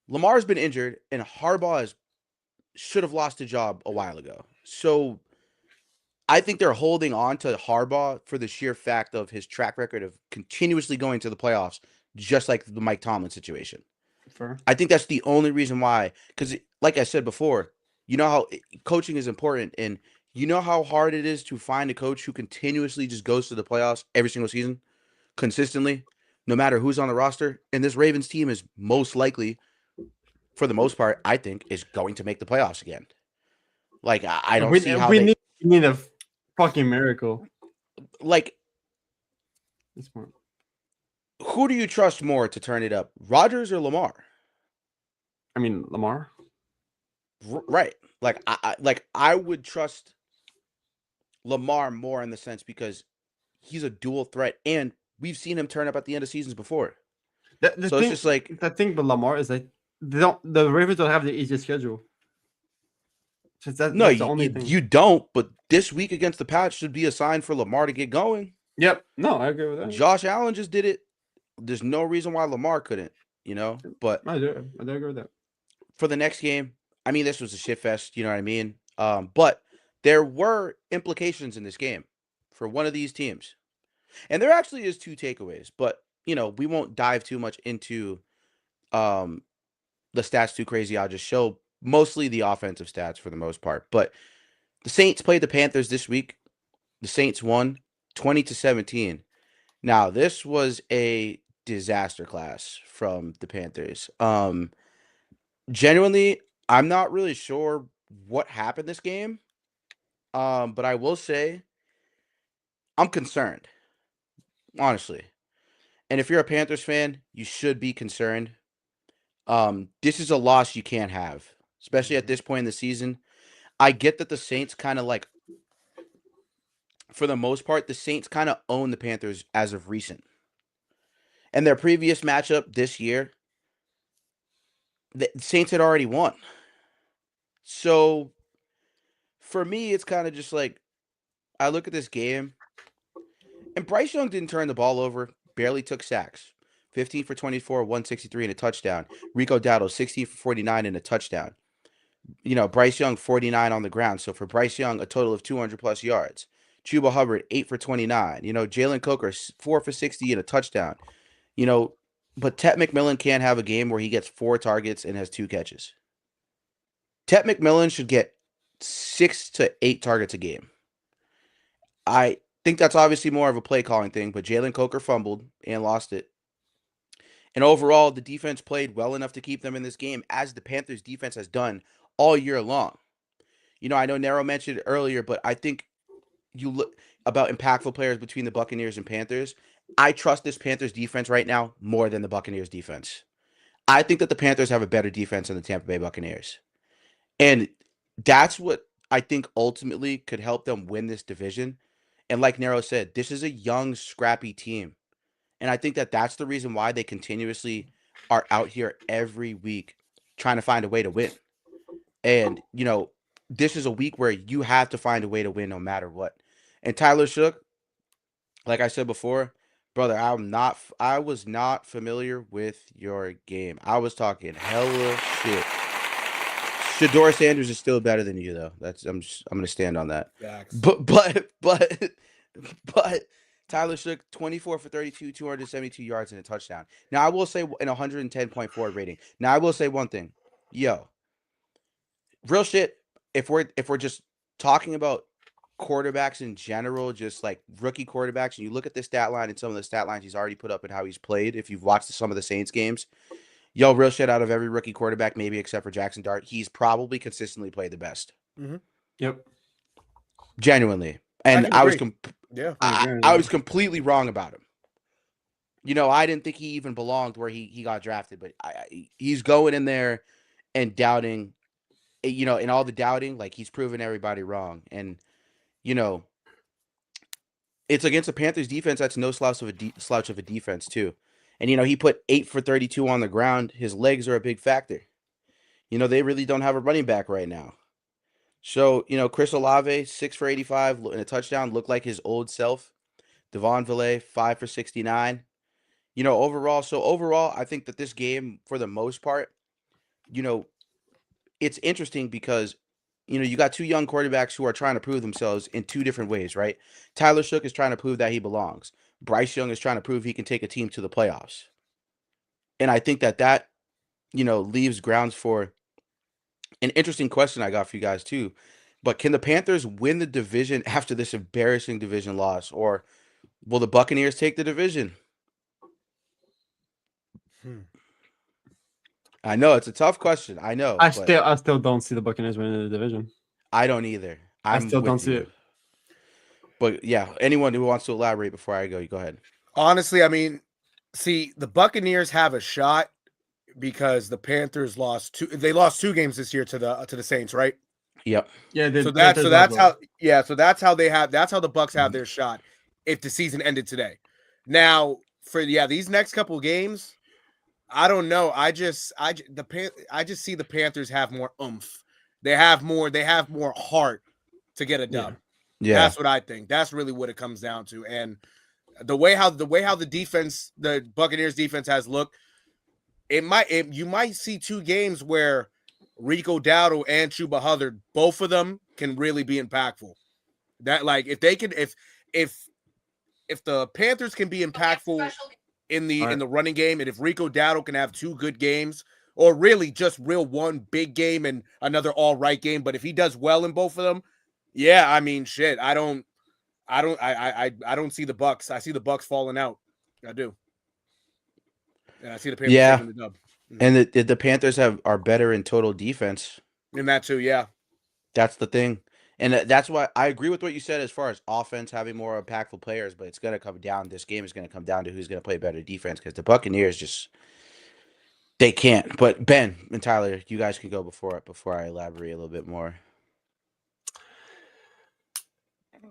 Lamar's been injured, and Harbaugh should have lost a job a while ago. So I think they're holding on to Harbaugh for the sheer fact of his track record of continuously going to the playoffs, just like the Mike Tomlin situation. Fair. I think that's the only reason why. Because, like I said before, you know how coaching is important, and you know how hard it is to find a coach who continuously just goes to the playoffs every single season, consistently, no matter who's on the roster. And this Ravens team is most likely, for the most part, I think, is going to make the playoffs again. Like I don't see how they need a fucking miracle. like. Who do you trust more to turn it up, Rodgers or Lamar? I mean, Lamar. Right. Like I would trust Lamar more in the sense because he's a dual threat, and we've seen him turn up at the end of seasons before. It's just like the thing, but Lamar is like the Ravens don't have the easiest schedule. That's the only thing. You don't. But this week against the Pats should be a sign for Lamar to get going. Yep. No, I agree with that. Josh Allen just did it. There's no reason why Lamar couldn't. But I do agree with that. For the next game, I mean, this was a shit fest. You know what I mean? But there were implications in this game for one of these teams, and there actually is 2 takeaways. But we won't dive too much into the stats too crazy. I'll just show mostly the offensive stats for the most part. But the Saints played the Panthers this week. The Saints won 20-17. Now, this was a disaster class from the Panthers. Genuinely, I'm not really sure what happened this game. But I will say I'm concerned, honestly. And if you're a Panthers fan, you should be concerned. This is a loss you can't have, especially at this point in the season. I get that the Saints kind of for the most part, the Saints kind of own the Panthers as of recent. And their previous matchup this year, the Saints had already won. So for me, it's kind of just like I look at this game, and Bryce Young didn't turn the ball over, barely took sacks. 15 for 24, 163 and a touchdown. Rico Dowdle, 16 for 49 and a touchdown. Bryce Young, 49 on the ground. So for Bryce Young, a total of 200-plus yards. Chuba Hubbard, 8 for 29. Jalen Coker, 4 for 60 and a touchdown. But Tet McMillan can't have a game where he gets 4 targets and has 2 catches. Tet McMillan should get 6 to 8 targets a game. I think that's obviously more of a play calling thing, but Jalen Coker fumbled and lost it. And overall, the defense played well enough to keep them in this game, as the Panthers defense has done all year long. I know Nero mentioned it earlier, but I think you look about impactful players between the Buccaneers and Panthers. I trust this Panthers defense right now more than the Buccaneers defense. I think that the Panthers have a better defense than the Tampa Bay Buccaneers. And that's what I think ultimately could help them win this division. And like Nero said, this is a young, scrappy team. And I think that that's the reason why they continuously are out here every week trying to find a way to win. And, this is a week where you have to find a way to win no matter what. And Tyler Shook, like I said before, brother, I was not familiar with your game. I was talking hella shit. Shador Sanders is still better than you, though. I'm going to stand on that. Facts. But Tyler Shook, 24 for 32, 272 yards and a touchdown. Now, I will say, in 110.4 rating. Now, I will say one thing. Yo, real shit, if we're just talking about quarterbacks in general, just like rookie quarterbacks, and you look at this stat line and some of the stat lines he's already put up and how he's played, if you've watched some of the Saints games, real shit, out of every rookie quarterback, maybe except for Jackson Dart, he's probably consistently played the best. Mm-hmm. Yep. Genuinely. And I was completely wrong about him. I didn't think he even belonged where he got drafted, but he's going in there and doubting, in all the doubting, like he's proven everybody wrong. And, it's against the Panthers defense. That's no slouch of a defense too. And, he put 8 for 32 on the ground. His legs are a big factor. They really don't have a running back right now. So, Chris Olave, 6 for 85 and a touchdown, looked like his old self. Devon Villay, 5 for 69. Overall, I think that this game, for the most part, it's interesting because you got two young quarterbacks who are trying to prove themselves in two different ways, right? Tyler Shook is trying to prove that he belongs. Bryce Young is trying to prove he can take a team to the playoffs. And I think that leaves grounds for an interesting question I got for you guys too. But can the Panthers win the division after this embarrassing division loss, or will the Buccaneers take the division? I know it's a tough question. I know, I but still don't see the Buccaneers winning the division. I don't either. I I'm still don't with see you. it. But yeah, anyone who wants to elaborate before I go, you go ahead. Honestly, I mean, see, the Buccaneers have a shot because the Panthers lost two. They lost 2 games this year to the Saints, right? Yep. Yeah, So that's how the Bucks have their shot if the season ended today. Now, for these next couple games, I don't know. I just see the Panthers have more oomph. They have more heart to get a dub. Yeah. That's what I think. That's really what it comes down to. And the way how the defense, the Buccaneers defense has looked, you might see 2 games where Rico Dowdle and Chuba Hubbard, both of them can really be impactful. That like if they can if the Panthers can be impactful in the running game, and if Rico Dowdle can have 2 good games, or really just one big game and another all right game, but if he does well in both of them, yeah, I mean shit. I don't see the Bucks. I see the Bucks falling out. I do. And I see the Panthers taking the dub. And the Panthers are better in total defense. In that too, yeah. That's the thing. And that's why I agree with what you said as far as offense having more impactful players, but it's going to come down. This game is going to come down to who's going to play better defense, because the Buccaneers they can't. But Ben and Tyler, you guys can go before I elaborate a little bit more.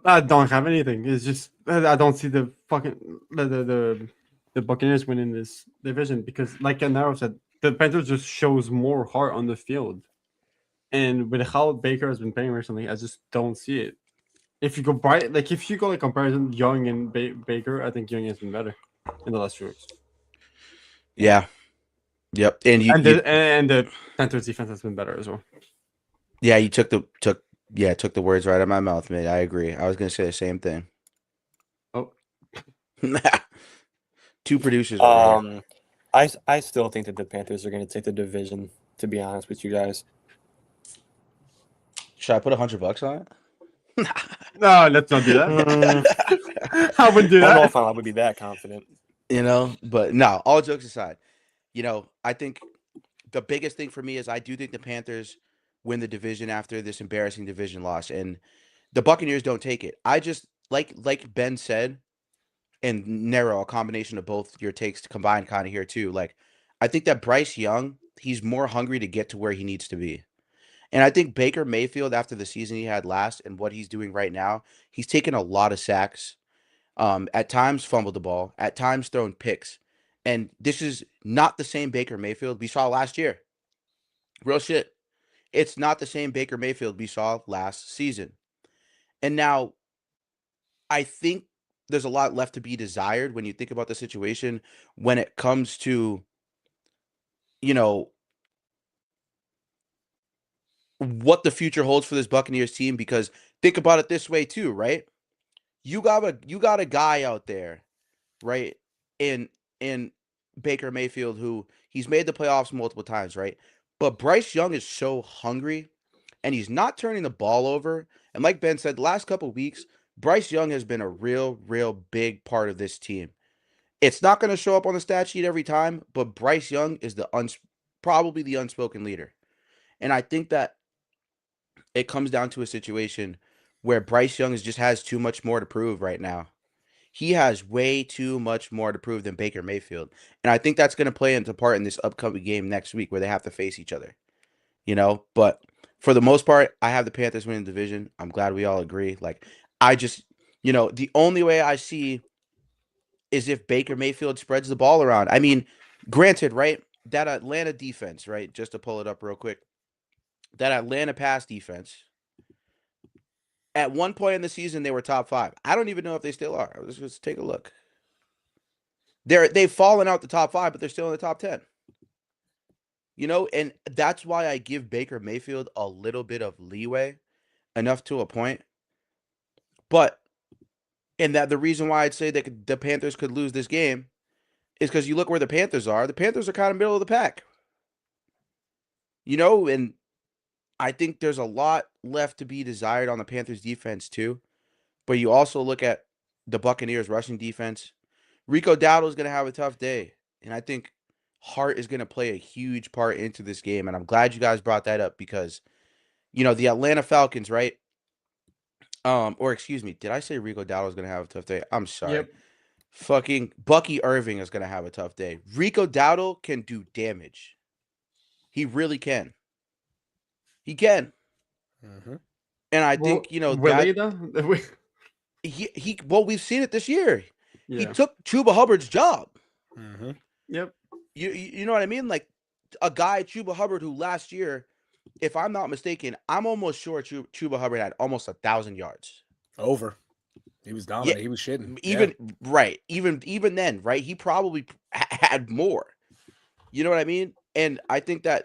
I don't have anything. It's just I don't see the fucking the Buccaneers winning this division, because, like Naro said, the Panthers just shows more heart on the field, and with how Baker has been playing recently, I just don't see it. If you go comparison Young and Baker, I think Young has been better in the last 2 weeks. Yeah. Yep. And the Panthers defense has been better as well. Yeah, you took the words right out of my mouth, mate. I agree. I was going to say the same thing. Oh. 2 producers. I still think that the Panthers are going to take the division, to be honest with you guys. Should I put $100 on it? No, let's not do that. I wouldn't do that. I don't know if I would be that confident. But no, all jokes aside, I think the biggest thing for me is I do think the Panthers win the division after this embarrassing division loss, and the Buccaneers don't take it. I just like Ben said, and Nero, a combination of both your takes combined kind of here too. Like, I think that Bryce Young, he's more hungry to get to where he needs to be. And I think Baker Mayfield, after the season he had last and what he's doing right now, he's taken a lot of sacks, at times fumbled the ball, at times thrown picks. And this is not the same Baker Mayfield we saw last year. Real shit. It's not the same Baker Mayfield we saw last season. And now I think there's a lot left to be desired when you think about the situation when it comes to, what the future holds for this Buccaneers team, because think about it this way too, right? You got a guy out there, right? In Baker Mayfield, who he's made the playoffs multiple times, right? But Bryce Young is so hungry, and he's not turning the ball over. And like Ben said, the last couple of weeks, Bryce Young has been a real big part of this team. It's not going to show up on the stat sheet every time, but Bryce Young is probably the unspoken leader. And I think that it comes down to a situation where Bryce Young just has too much more to prove right now. He has way too much more to prove than Baker Mayfield. And I think that's going to play into part in this upcoming game next week where they have to face each other. But for the most part, I have the Panthers winning the division. I'm glad we all agree. Like, I just, the only way I see is if Baker Mayfield spreads the ball around. I mean, granted, right, that Atlanta defense, right, just to pull it up real quick, that Atlanta pass defense, at one point in the season, they were top 5. I don't even know if they still are. Let's take a look. They've fallen out the top 5, but they're still in the top 10. and that's why I give Baker Mayfield a little bit of leeway, enough to a point. But and that the reason why I'd say that the Panthers could lose this game is because you look where the Panthers are. The Panthers are kind of middle of the pack, and I think there's a lot left to be desired on the Panthers defense too. But you also look at the Buccaneers rushing defense. Rico Dowdle is going to have a tough day, and I think Hart is going to play a huge part into this game. And I'm glad you guys brought that up because, the Atlanta Falcons, right? Or excuse me, did I say Rico Dowdle is going to have a tough day? I'm sorry. Yep. Fucking Bucky Irving is going to have a tough day. Rico Dowdle can do damage. He really can. He can. Mm-hmm. And I think, Will that he though? we've seen it this year. He Yeah. took Chuba Hubbard's job. Mm-hmm. Yep. You know what I mean? Like a guy, Chuba Hubbard, who last year, if I'm not mistaken, I'm almost sure Chuba Hubbard had almost 1,000 yards. Over. He was dominant. He was shitting. Right. Even then, right? He probably had more. You know what I mean? And I think that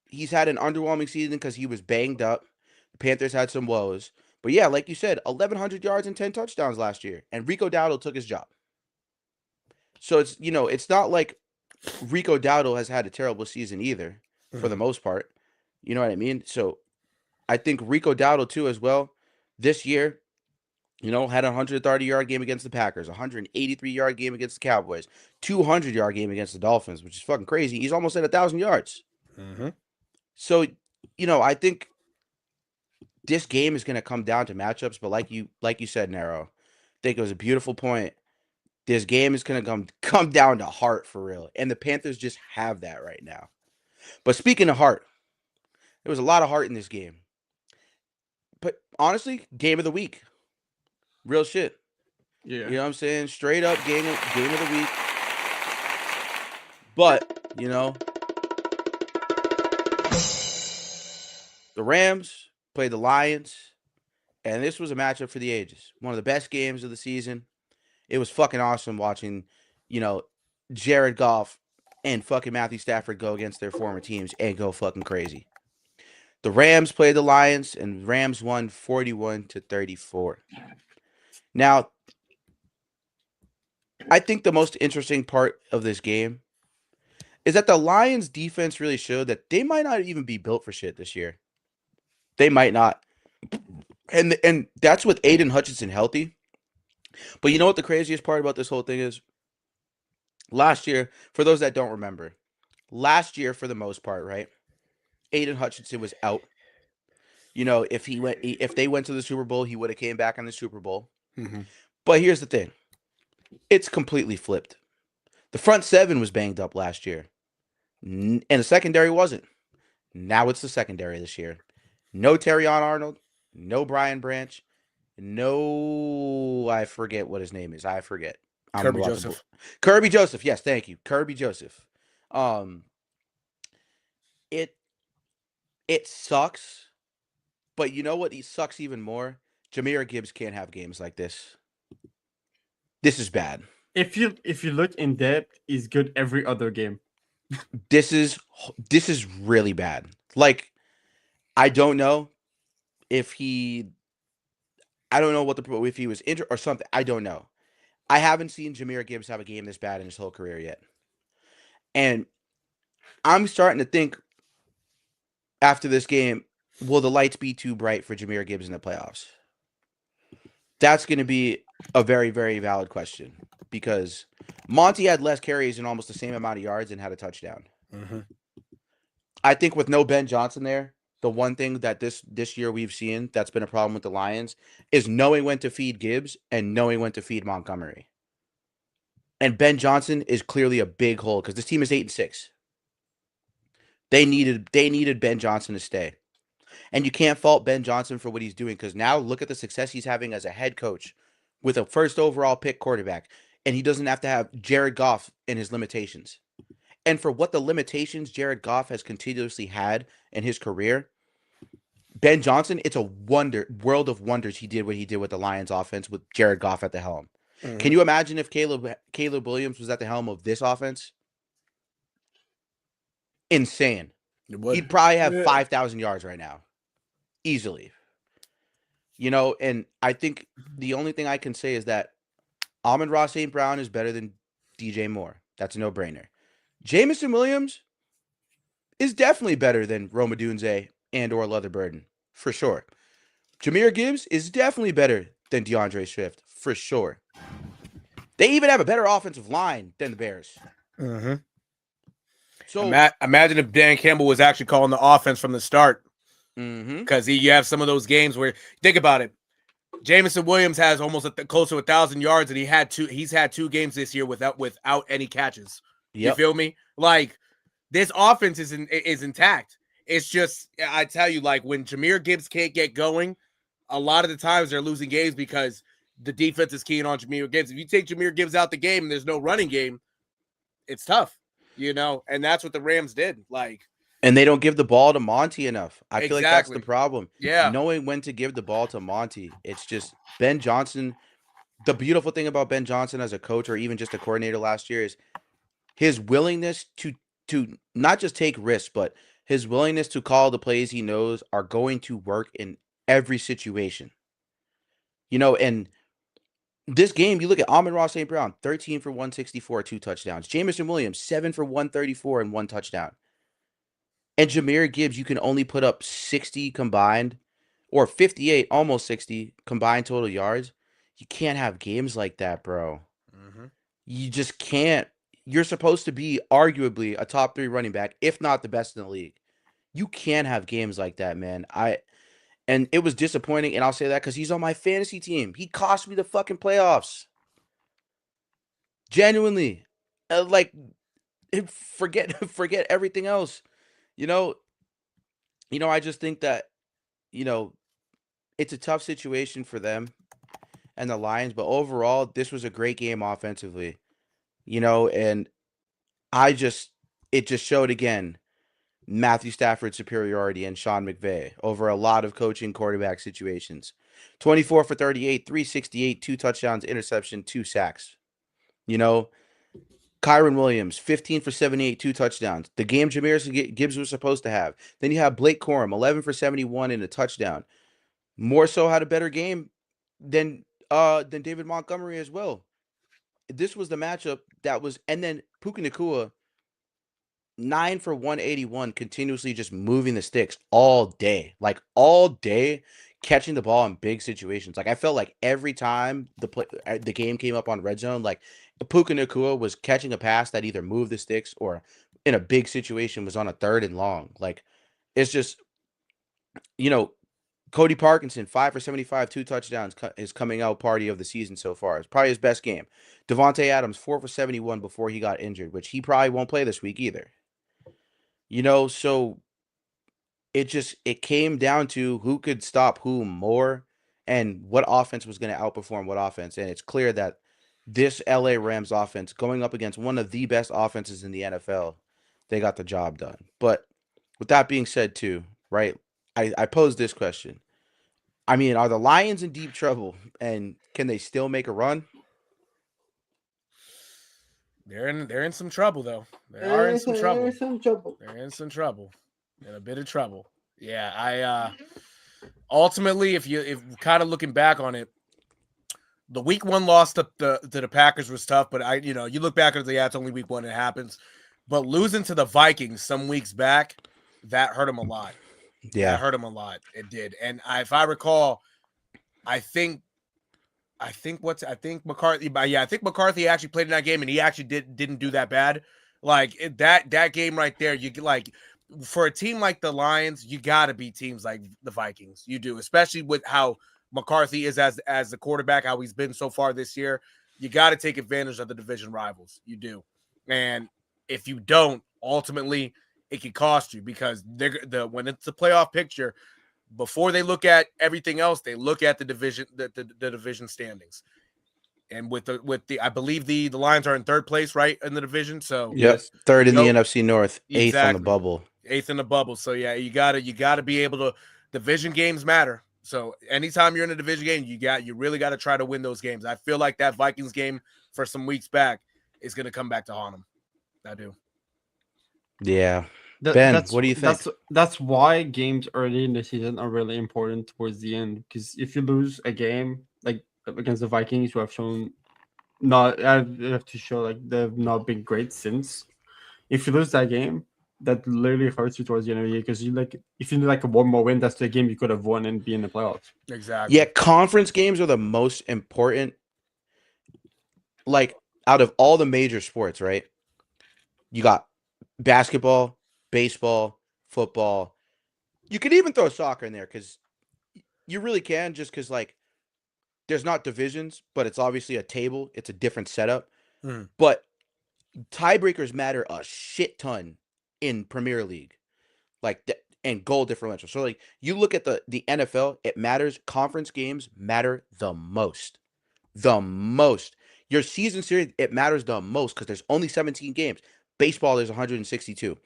he's had an underwhelming season because he was banged up. The Panthers had some woes. But yeah, like you said, 1,100 yards and 10 touchdowns last year. And Rico Dowdle took his job. So it's not like Rico Dowdle has had a terrible season either, for the most part. You know what I mean? So I think Rico Dowdle too as well this year, had a 130-yard game against the Packers, 183-yard game against the Cowboys, 200-yard game against the Dolphins, which is fucking crazy. He's almost at 1,000 yards. Mm-hmm. So, I think this game is going to come down to matchups, but like you said, Nero, I think it was a beautiful point. This game is going to come down to heart for real, and the Panthers just have that right now. But speaking of heart, there was a lot of heart in this game. But honestly, game of the week. Real shit. Yeah. You know what I'm saying? Straight up game of the week. But, the Rams played the Lions, and this was a matchup for the ages. One of the best games of the season. It was fucking awesome watching, Jared Goff and fucking Matthew Stafford go against their former teams and go fucking crazy. The Rams played the Lions, and Rams won 41-34. Now, I think the most interesting part of this game is that the Lions defense really showed that they might not even be built for shit this year. They might not. And that's with Aiden Hutchinson healthy. But you know what the craziest part about this whole thing is? Last year, for those that don't remember, for the most part, right? Aiden Hutchinson was out. If they went to the Super Bowl, he would have came back in the Super Bowl. Mm-hmm. But here's the thing. It's completely flipped. The front seven was banged up last year. And the secondary wasn't. Now it's the secondary this year. No Terrion Arnold. No Brian Branch. No, I forget what his name is. I forget. Kirby Joseph. Kirby Joseph. Yes, thank you. Kirby Joseph. It sucks. But you know what? It sucks even more. Jahmyr Gibbs can't have games like this. This is bad. If you look in depth, he's good every other game. This is really bad. Like, I don't know if he was injured or something. I don't know. I haven't seen Jahmyr Gibbs have a game this bad in his whole career yet. And I'm starting to think after this game, will the lights be too bright for Jahmyr Gibbs in the playoffs? That's going to be a very, very valid question because Monty had less carries and almost the same amount of yards and had a touchdown. Mm-hmm. I think with no Ben Johnson there, the one thing that this year we've seen that's been a problem with the Lions is knowing when to feed Gibbs and knowing when to feed Montgomery. And Ben Johnson is clearly a big hole because this team is 8-6. They needed Ben Johnson to stay. And you can't fault Ben Johnson for what he's doing because now look at the success he's having as a head coach with a first overall pick quarterback. And he doesn't have to have Jared Goff in his limitations. And for what the limitations Jared Goff has continuously had in his career, Ben Johnson, it's a world of wonders he did what he did with the Lions offense with Jared Goff at the helm. Mm-hmm. Can you imagine if Caleb Williams was at the helm of this offense? insane. It would. He'd probably have 5,000 yards right now, easily. You know, and I think the only thing I can say is that Amon-Ra St. Brown is better than DJ Moore. That's a no-brainer. Jamison Williams is definitely better than Rome Odunze and or Leather Burden, for sure. Jahmyr Gibbs is definitely better than DeAndre Swift, for sure. They even have a better offensive line than the Bears. Mm-hmm. So imagine if Dan Campbell was actually calling the offense from the start. Mm-hmm. Because you have some of those games where, think about it, Jamison Williams has almost close to 1,000 yards, and he's had 2 games this year without any catches. You feel me? Like, this offense is intact. It's just, I tell you, like, when Jahmyr Gibbs can't get going, a lot of the times they're losing games because the defense is keying on Jahmyr Gibbs. If you take Jahmyr Gibbs out the game and there's no running game, it's tough, you know? And that's what the Rams did. Like, and they don't give the ball to Monty enough. I feel like that's the problem. Yeah. Knowing when to give the ball to Monty. It's just Ben Johnson. The beautiful thing about Ben Johnson as a coach or even just a coordinator last year is his willingness to not just take risks, but his willingness to call the plays he knows are going to work in every situation. You know, and this game, you look at Amon-Ra St. Brown, 13 for 164, 2 touchdowns. Jamison Williams, 7 for 134 and 1 touchdown. And Jahmyr Gibbs, you can only put up 60 combined or 58, almost 60 combined total yards. You can't have games like that, bro. Mm-hmm. You just can't. You're supposed to be arguably a top 3 running back, if not the best in the league. You can't have games like that, man. And it was disappointing, and I'll say that because he's on my fantasy team. He cost me the fucking playoffs. Genuinely. Like, forget everything else. You know, I just think that, it's a tough situation for them and the Lions, but overall, this was a great game offensively. And it just showed again Matthew Stafford's superiority and Sean McVay over a lot of coaching quarterback situations. 24 for 38, 368, 2 touchdowns, interception, 2 sacks. Kyron Williams, 15 for 78, 2 touchdowns. The game Jahmyr Gibbs was supposed to have. Then you have Blake Corum, 11 for 71 and a touchdown. More so had a better game than David Montgomery as well. This was the matchup that was, and then Puka Nacua, 9 for 181, continuously just moving the sticks all day. Like, all day, catching the ball in big situations. Like, I felt like every time the game came up on Redzone, like, Puka Nacua was catching a pass that either moved the sticks or in a big situation was on a 3rd and long. Like, it's just, Cody Parkinson, 5 for 75, 2 touchdowns, his coming out party of the season so far. It's probably his best game. Devontae Adams, 4 for 71 before he got injured, which he probably won't play this week either. So it came down to who could stop who more and what offense was going to outperform what offense. And it's clear that this LA Rams offense, going up against one of the best offenses in the NFL, they got the job done. But with that being said, too, right, I posed this question. I mean, are the Lions in deep trouble, and can they still make a run? They're in some trouble, though. They are in some trouble. They're in some trouble. In a bit of trouble. Yeah, I ultimately, if kind of looking back on it, the week 1 loss to the Packers was tough, but you look back at it, it's only week 1, it happens. But losing to the Vikings some weeks back, that hurt them a lot. Yeah, that hurt him a lot. It did. And if I recall, I think McCarthy. I think McCarthy actually played in that game, and he actually didn't do that bad. Like that game right there, you like for a team like the Lions, you got to beat teams like the Vikings. You do, especially with how McCarthy is as the quarterback, how he's been so far this year. You got to take advantage of the division rivals. You do, and if you don't, ultimately, it can cost you because when it's a playoff picture. Before they look at everything else, they look at the division, the division standings, and with the I believe the Lions are in 3rd place, right, in the division. So yes, 3rd in the NFC North, 8th on the bubble. 8th in the bubble. So yeah, you gotta be able to. Division games matter. So anytime you're in a division game, you really got to try to win those games. I feel like that Vikings game for some weeks back is gonna come back to haunt them. I do. Yeah, Ben, what do you think? That's why games early in the season are really important towards the end. Because if you lose a game like against the Vikings, who have shown not have to show like they've not been great since. If you lose that game, that literally hurts you towards the end of the year because you like if you need like one more win, that's the game you could have won and be in the playoffs. Exactly. Yeah, conference games are the most important. Like out of all the major sports, right? You got basketball, baseball, football. You could even throw soccer in there because you really can, just because like there's not divisions, but it's obviously a table. It's a different setup. Mhm. But tiebreakers matter a shit ton in Premier League, and goal differential. So like you look at the NFL, it matters. Conference games matter the most. The most. Your season series, it matters the most because there's only 17 games. Baseball, there's 162.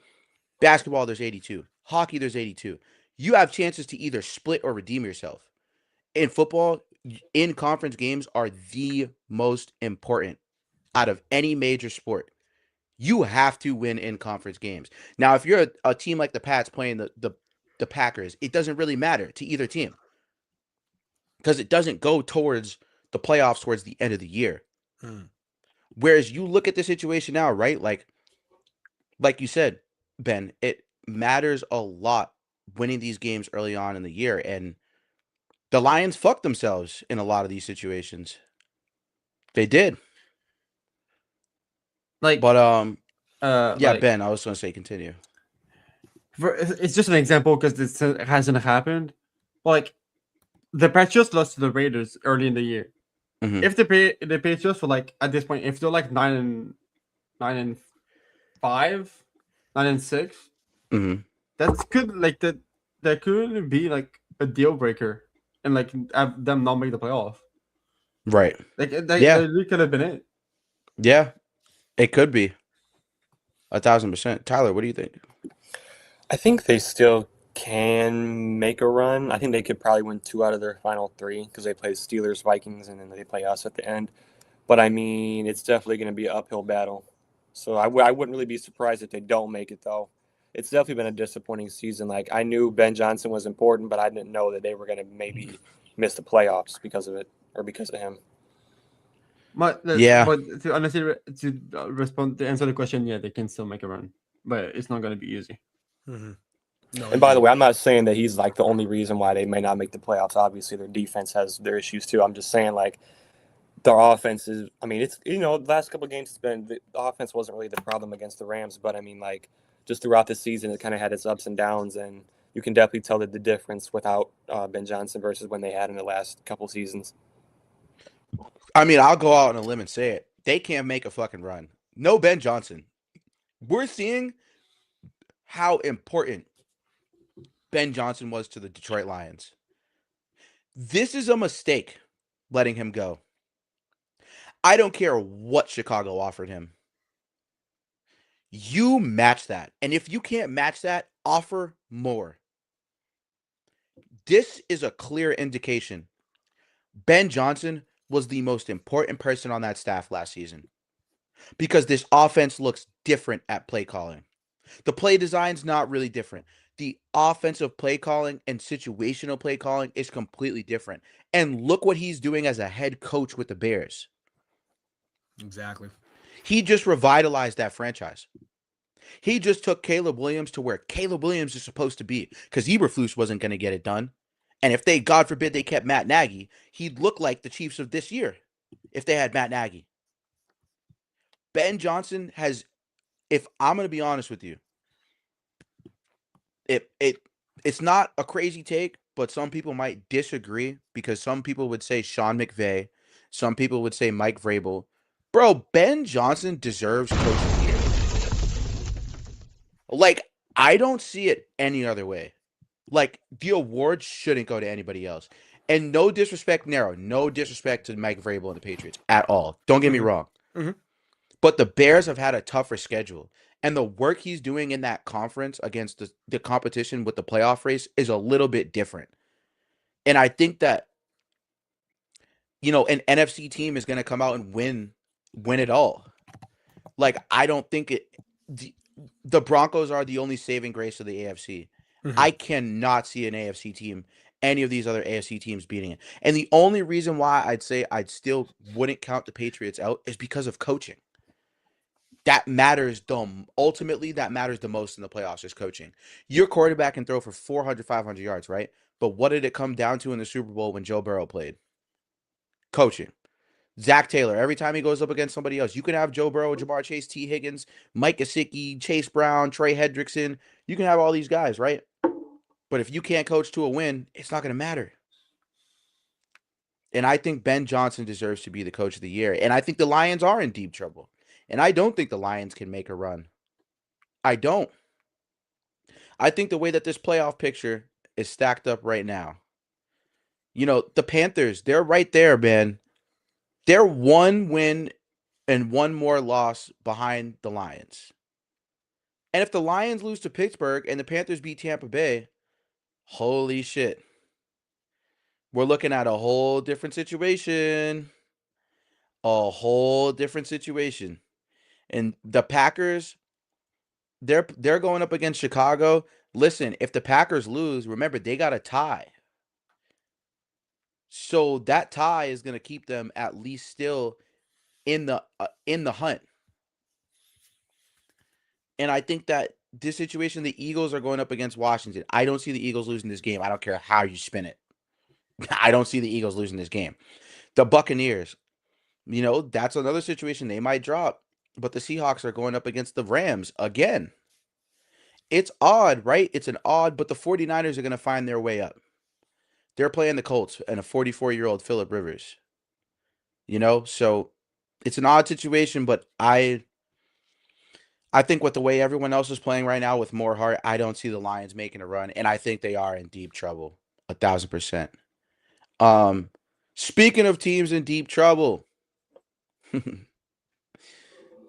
Basketball, there's 82. Hockey, there's 82. You have chances to either split or redeem yourself. In football, in conference games are the most important out of any major sport. You have to win in conference games. Now, if you're a team like the Pats playing the Packers, it doesn't really matter to either team because it doesn't go towards the playoffs towards the end of the year. Mhm. Whereas you look at the situation now, right? Like you said, Ben, it matters a lot winning these games early on in the year. And the Lions fucked themselves in a lot of these situations. They did. Like, But yeah, like Ben, I was gonna say continue. it's just an example because this hasn't happened. Like the Patriots lost to the Raiders early in the year. Mhm. If the Patriots were like at this point, if they're like 9-5, 9-6, Mhm. that's good. Like that could be like a deal breaker, and like have them not make the playoff. Right. Like Yeah. that really could have been it. Yeah. It could be 1,000%. Tyler, what do you think? I think they still can make a run. I think they could probably win 2 out of their final 3 because they play Steelers, Vikings, and then they play us at the end. But I mean, it's definitely going to be an uphill battle. So I wouldn't really be surprised if they don't make it, though. It's definitely been a disappointing season. Like, I knew Ben Johnson was important, but I didn't know that they were going to maybe miss the playoffs because of it or because of him. Yeah. But to honestly respond to answer the question, yeah, they can still make a run, but it's not going to be easy. Mhm. No, And by the way, I'm not saying that he's like the only reason why they may not make the playoffs. Obviously, their defense has their issues too. I'm just saying, like, their offense is, I mean, it's, the last couple of games, the offense wasn't really the problem against the Rams, but I mean, like, just throughout the season, it kind of had its ups and downs, and you can definitely tell the difference without Ben Johnson versus when they had in the last couple seasons. I mean, I'll go out on a limb and say it. They can't make a fucking run. No Ben Johnson. We're seeing how important Ben Johnson was to the Detroit Lions. This is a mistake letting him go. I don't care what Chicago offered him. You match that. And if you can't match that, offer more. This is a clear indication Ben Johnson was the most important person on that staff last season because this offense looks different at play calling. The play design's not really different. The offensive play calling and situational play calling is completely different. And look what he's doing as a head coach with the Bears. Exactly. He just revitalized that franchise. He just took Caleb Williams to where Caleb Williams is supposed to be because Eberflus wasn't going to get it done. And if they, God forbid, they kept Matt Nagy, he'd look like the Chiefs of this year if they had Matt Nagy. Ben Johnson has, if I'm going to be honest with you, it's not a crazy take, but some people might disagree because some people would say Sean McVay, some people would say Mike Vrabel. Bro, Ben Johnson deserves Coach of the Year. Like, I don't see it any other way. Like, the award shouldn't go to anybody else. And no disrespect, no disrespect to Mike Vrabel and the Patriots at all. Don't get me wrong. Mhm. But the Bears have had a tougher schedule. And the work he's doing in that conference against the competition with the playoff race is a little bit different. And I think that, an NFC team is going to come out and win it all. Like, I don't think the Broncos are the only saving grace of the AFC. Mhm. I cannot see an AFC team, any of these other AFC teams beating it. And the only reason why I'd say I'd still wouldn't count the Patriots out is because of coaching. That matters ultimately that matters the most in the playoffs is coaching. Your quarterback can throw for 400, 500 yards, right? But what did it come down to in the Super Bowl when Joe Burrow played? Coaching. Zach Taylor, every time he goes up against somebody else, you can have Joe Burrow, Jamar Chase, T. Higgins, Mike Gesicki, Chase Brown, Trey Hendrickson. You can have all these guys, right? But if you can't coach to a win, it's not going to matter. And I think Ben Johnson deserves to be the coach of the year. And I think the Lions are in deep trouble. And I don't think the Lions can make a run. I don't. I think the way that this playoff picture is stacked up right now, the Panthers, they're right there, man. They're one win and one more loss behind the Lions. And if the Lions lose to Pittsburgh and the Panthers beat Tampa Bay, holy shit. We're looking at a whole different situation. A whole different situation. And the Packers, they're going up against Chicago. Listen, if the Packers lose, remember they got a tie. So that tie is going to keep them at least still in the hunt. And I think that this situation, the Eagles are going up against Washington. I don't see the Eagles losing this game. I don't care how you spin it. I don't see the Eagles losing this game. The Buccaneers, that's another situation they might drop. But the Seahawks are going up against the Rams again. It's odd, right? It's an odd, but the 49ers are going to find their way up. They're playing the Colts and a 44-year-old Phillip Rivers. So it's an odd situation, but I think with the way everyone else is playing right now with more heart, I don't see the Lions making a run, and I think they are in deep trouble, 1,000%. Speaking of teams in deep trouble,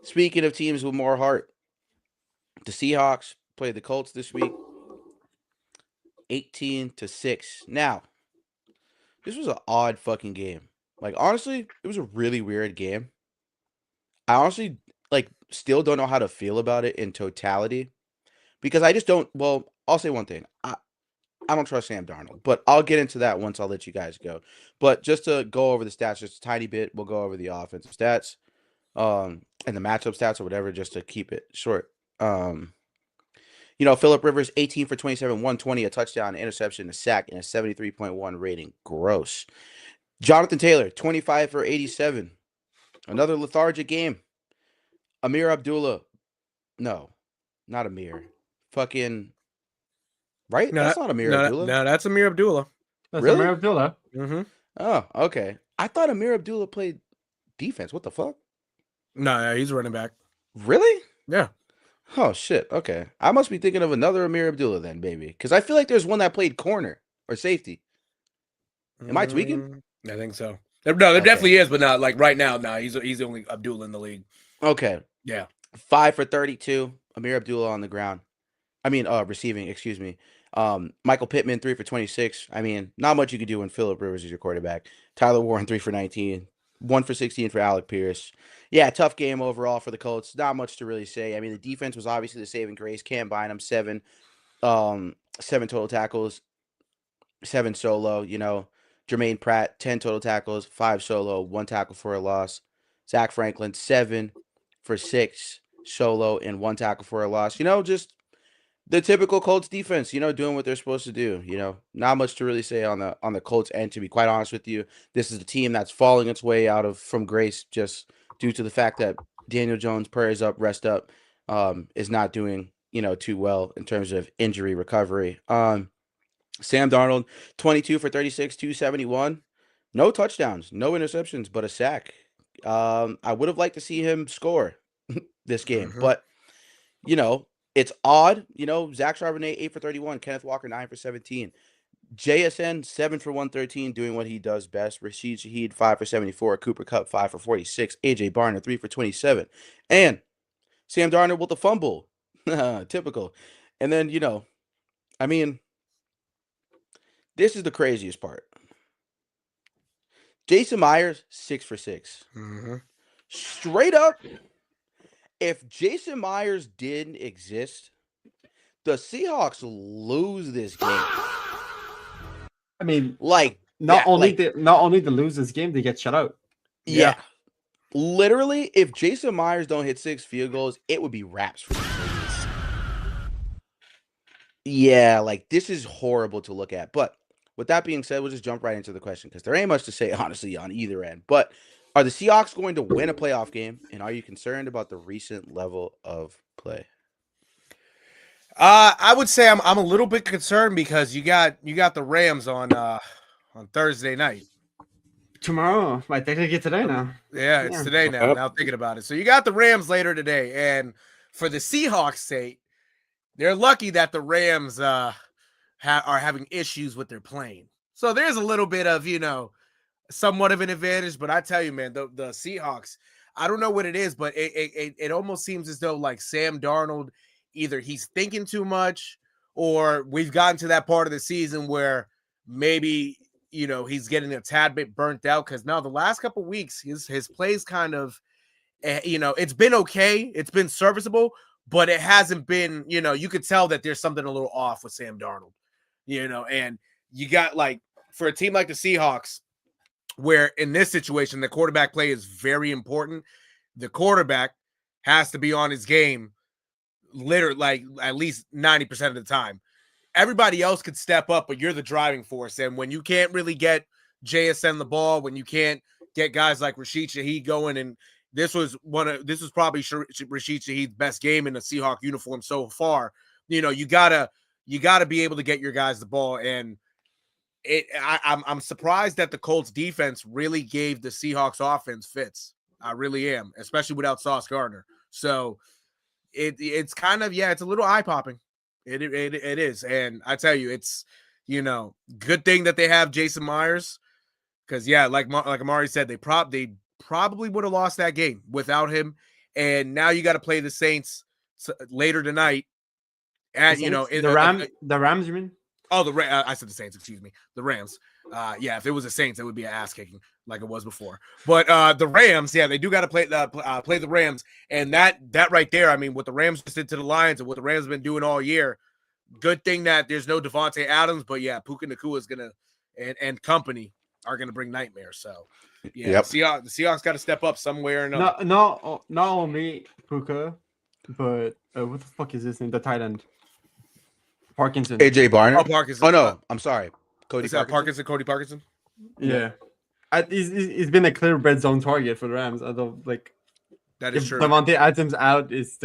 speaking of teams with more heart, the Seahawks played the Colts this week, 18-6. Now, this was an odd fucking game. Like, honestly, it was a really weird game. I honestly, still don't know how to feel about it in totality because I just don't. Well, I'll say one thing. I don't trust Sam Darnold, but I'll get into that once I'll let you guys go. But just to go over the stats just a tiny bit, we'll go over the offensive stats, and the matchup stats or whatever, just to keep it short. Phillip Rivers, 18 for 27, 120, a touchdown, an interception, a sack, and a 73.1 rating. Gross. Jonathan Taylor, 25 for 87. Another lethargic game. Amir Abdullah. No, not Amir. Fucking. Right? No, That's not Amir no, Abdullah. no, that's Amir Abdullah. That's Really? Amir Abdullah. Mm-hmm. Oh, okay. I thought Amir Abdullah played defense. What the fuck? No, he's running back. Really? Yeah. Oh, shit. Okay. I must be thinking of another Amir Abdullah then, baby. Because I feel like there's one that played corner or safety. Am I tweaking? I think so. No, there definitely is, but not like right now. No, he's the only Abdullah in the league. Okay. Yeah. 5 for 32. Amir Abdullah on the ground. Receiving, excuse me. Michael Pittman, 3 for 26. I mean, not much you can do when Phillip Rivers is your quarterback. Tyler Warren, 3 for 19. 1 for 16 for Alec Pierce. Yeah, tough game overall for the Colts. Not much to really say. I mean, the defense was obviously the saving grace. Cam Bynum, 7 total tackles, 7 solo. Jermaine Pratt, 10 total tackles, 5 solo, 1 tackle for a loss. Zach Franklin, 7 for 6 solo and 1 tackle for a loss. Just the typical Colts defense, doing what they're supposed to do. Not much to really say on the Colts end. To be quite honest with you, this is a team that's falling its way from grace just due to the fact that Daniel Jones, prayers up, rest up, is not doing too well in terms of injury recovery. Sam Darnold, 22 for 36, 271, no touchdowns, no interceptions, but a sack. I would have liked to see him score this game, but it's odd. Zach Charbonnet, 8 for 31. Kenneth Walker, 9 for 17. JSN, 7 for 113, doing what he does best. Rashid Shaheed, 5 for 74. Cooper Kupp, 5 for 46. AJ Barner, 3 for 27. And Sam Darnold with the fumble. Typical. And then, this is the craziest part. Jason Myers, 6 for 6. Mm-hmm. Straight up if Jason Myers didn't exist, the Seahawks lose this game. I mean, Like not that. only Like, not only to lose this game, they get shut out. yeah. Literally, if Jason Myers don't hit 6 field goals, it would be wraps for the Phillies. Yeah, like this is horrible to look at. But with that being said, we'll just jump right into the question because there ain't much to say, honestly, on either end. But are the Seahawks going to win a playoff game? And are you concerned about the recent level of play? I would say I'm a little bit concerned because you got the Rams on Thursday night. Tomorrow, might technically today now. Yeah, it's today now. Now thinking about it, so you got the Rams later today, and for the Seahawks' sake, they're lucky that the Rams are having issues with their plane. So there's a little bit of somewhat of an advantage. But I tell you, man, the Seahawks, I don't know what it is, but it almost seems as though like Sam Darnold, either he's thinking too much, or we've gotten to that part of the season where maybe he's getting a tad bit burnt out because now the last couple of weeks his plays kind of it's been okay, it's been serviceable, but it hasn't been you could tell that there's something a little off with Sam Darnold, and you got like for a team like the Seahawks where in this situation the quarterback play is very important. The quarterback has to be on his game literally like at least 90% of the time. Everybody else could step up, but you're the driving force. And when you can't really get JSN the ball, when you can't get guys like Rashid Shaheed going, and this was probably Rashid Shaheed's best game in a Seahawk uniform so far. You gotta be able to get your guys the ball. And I'm surprised that the Colts defense really gave the Seahawks offense fits. I really am, especially without Sauce Gardner. So it's kind of it's a little eye popping. It is, and I tell you, it's good thing that they have Jason Myers because like Amari said, they probably would have lost that game without him, and now you got to play the Saints later tonight. And the Rams, you mean? Oh, I said the Saints. Excuse me, the Rams. If it was the Saints, it would be an ass kicking like it was before. But the Rams, they do got to play the Rams, and that right there. I mean, what the Rams just did to the Lions and what the Rams have been doing all year. Good thing that there's no Devontae Adams, but Puka Nacua is gonna and company are gonna bring nightmares. So the Seahawks got to step up somewhere or another. Not only Puka, but what the fuck is his name? The tight end. Parkinson. AJ Barner. Oh, Parkinson. Oh no, I'm sorry. Cody Parkinson. Cody Parkinson. Yeah. He's been a clear red zone target for the Rams. I don't like that is if true. Devontae Adams out is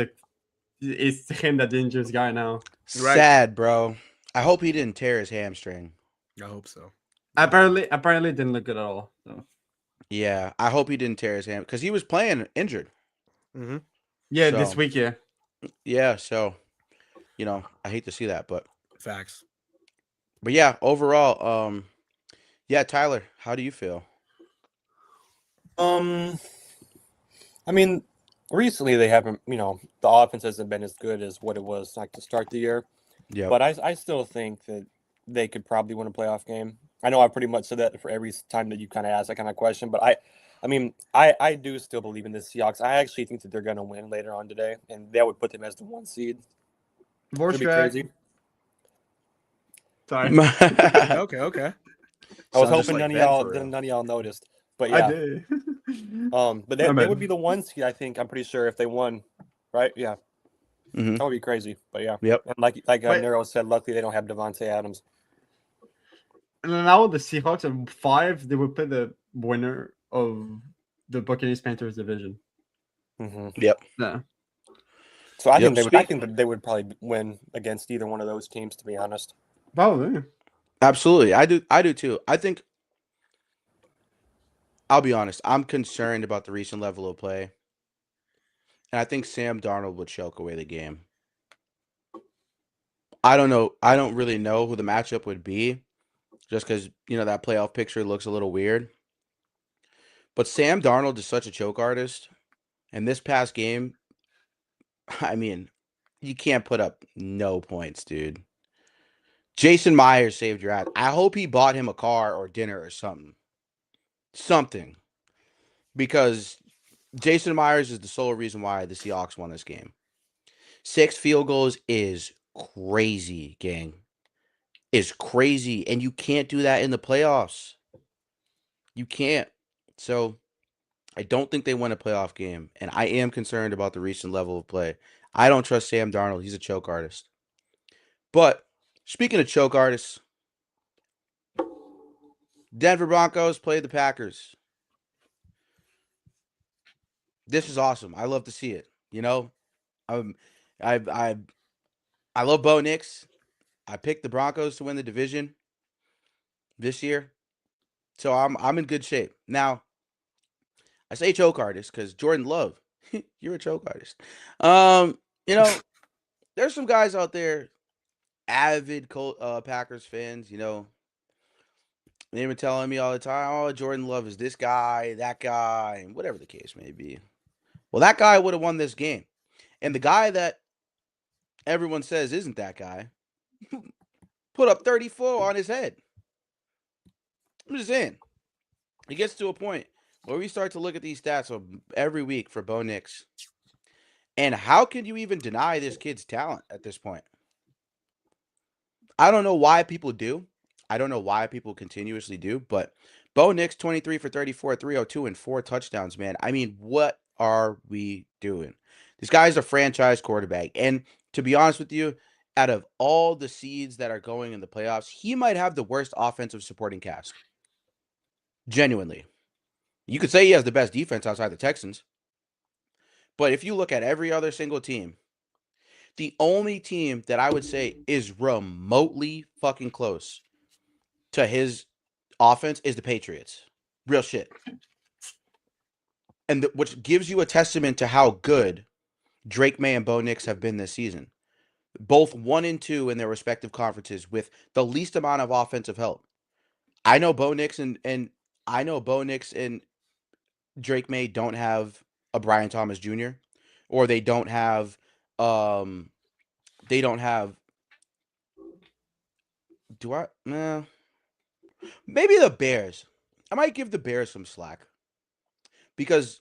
him that dangerous guy now. Right. Sad, bro. I hope he didn't tear his hamstring. I hope so. Apparently didn't look good at all. So. Yeah, I hope he didn't tear his ham because he was playing injured. Mm-hmm. Yeah, this week, yeah. Yeah, so I hate to see that, but facts. But yeah, overall, Tyler, how do you feel? I mean, recently they haven't, the offense hasn't been as good as what it was like to start the year. Yeah. But I still think that they could probably win a playoff game. I know I pretty much said that for every time that you kind of ask that kind of question, but I do still believe in the Seahawks. I actually think that they're going to win later on today, and that would put them as the 1 seed. It'd be crazy. Sorry. Okay. I was hoping none of y'all noticed, but yeah. I did. But they would be the 1 seed. I think I'm pretty sure if they won, right? Yeah, that would be crazy. But yeah, yep. And like Nero said, luckily they don't have Devontae Adams. And now the Seahawks at 5, they would play the winner of the Buccaneers Panthers division. Mm-hmm. Yep. Yeah. So I think they would probably win against either one of those teams. To be honest. Probably. Absolutely. I do too. I think I'll be honest, I'm concerned about the recent level of play. And I think Sam Darnold would choke away the game. I don't know. I don't really know who the matchup would be just because, that playoff picture looks a little weird. But Sam Darnold is such a choke artist. And this past game, I mean, you can't put up no points, dude. Jason Myers saved your ass. I hope he bought him a car or dinner or something. Because Jason Myers is the sole reason why the Seahawks won this game. 6 field goals is crazy, gang. Is crazy, and you can't do that in the playoffs. You can't. So I don't think they win a playoff game, and I am concerned about the recent level of play. I don't trust Sam Darnold. He's a choke artist. But speaking of choke artists, Denver Broncos played the Packers. This is awesome. I love to see it. You know, I I I love Bo Nix. I picked the Broncos to win the division this year, so I'm in good shape. Now, I say choke artist because Jordan Love, you're a choke artist. You know, there's some guys out there, avid Packers fans. You know, they've been telling me all the time, "Oh, Jordan Love is this guy, that guy, and whatever the case may be." Well, that guy would have won this game, and the guy that everyone says isn't that guy put up 34 on his head. I'm just saying. It gets to a point where we start to look at these stats every week for Bo Nix. And how can you even deny this kid's talent at this point? I don't know why people do. I don't know why people continuously do, but Bo Nix, 23 for 34, 302, and 4 touchdowns, man. I mean, what are we doing? This guy's a franchise quarterback. And to be honest with you, out of all the seeds that are going in the playoffs, he might have the worst offensive supporting cast. Genuinely. You could say he has the best defense outside the Texans. But if you look at every other single team, the only team that I would say is remotely fucking close to his offense is the Patriots. Real shit. And which gives you a testament to how good Drake May and Bo Nix have been this season. Both 1 and 2 in their respective conferences with the least amount of offensive help. I know Bo Nix and Drake May don't have a Brian Thomas Jr. or they don't have do I maybe the Bears. I might give the Bears some slack because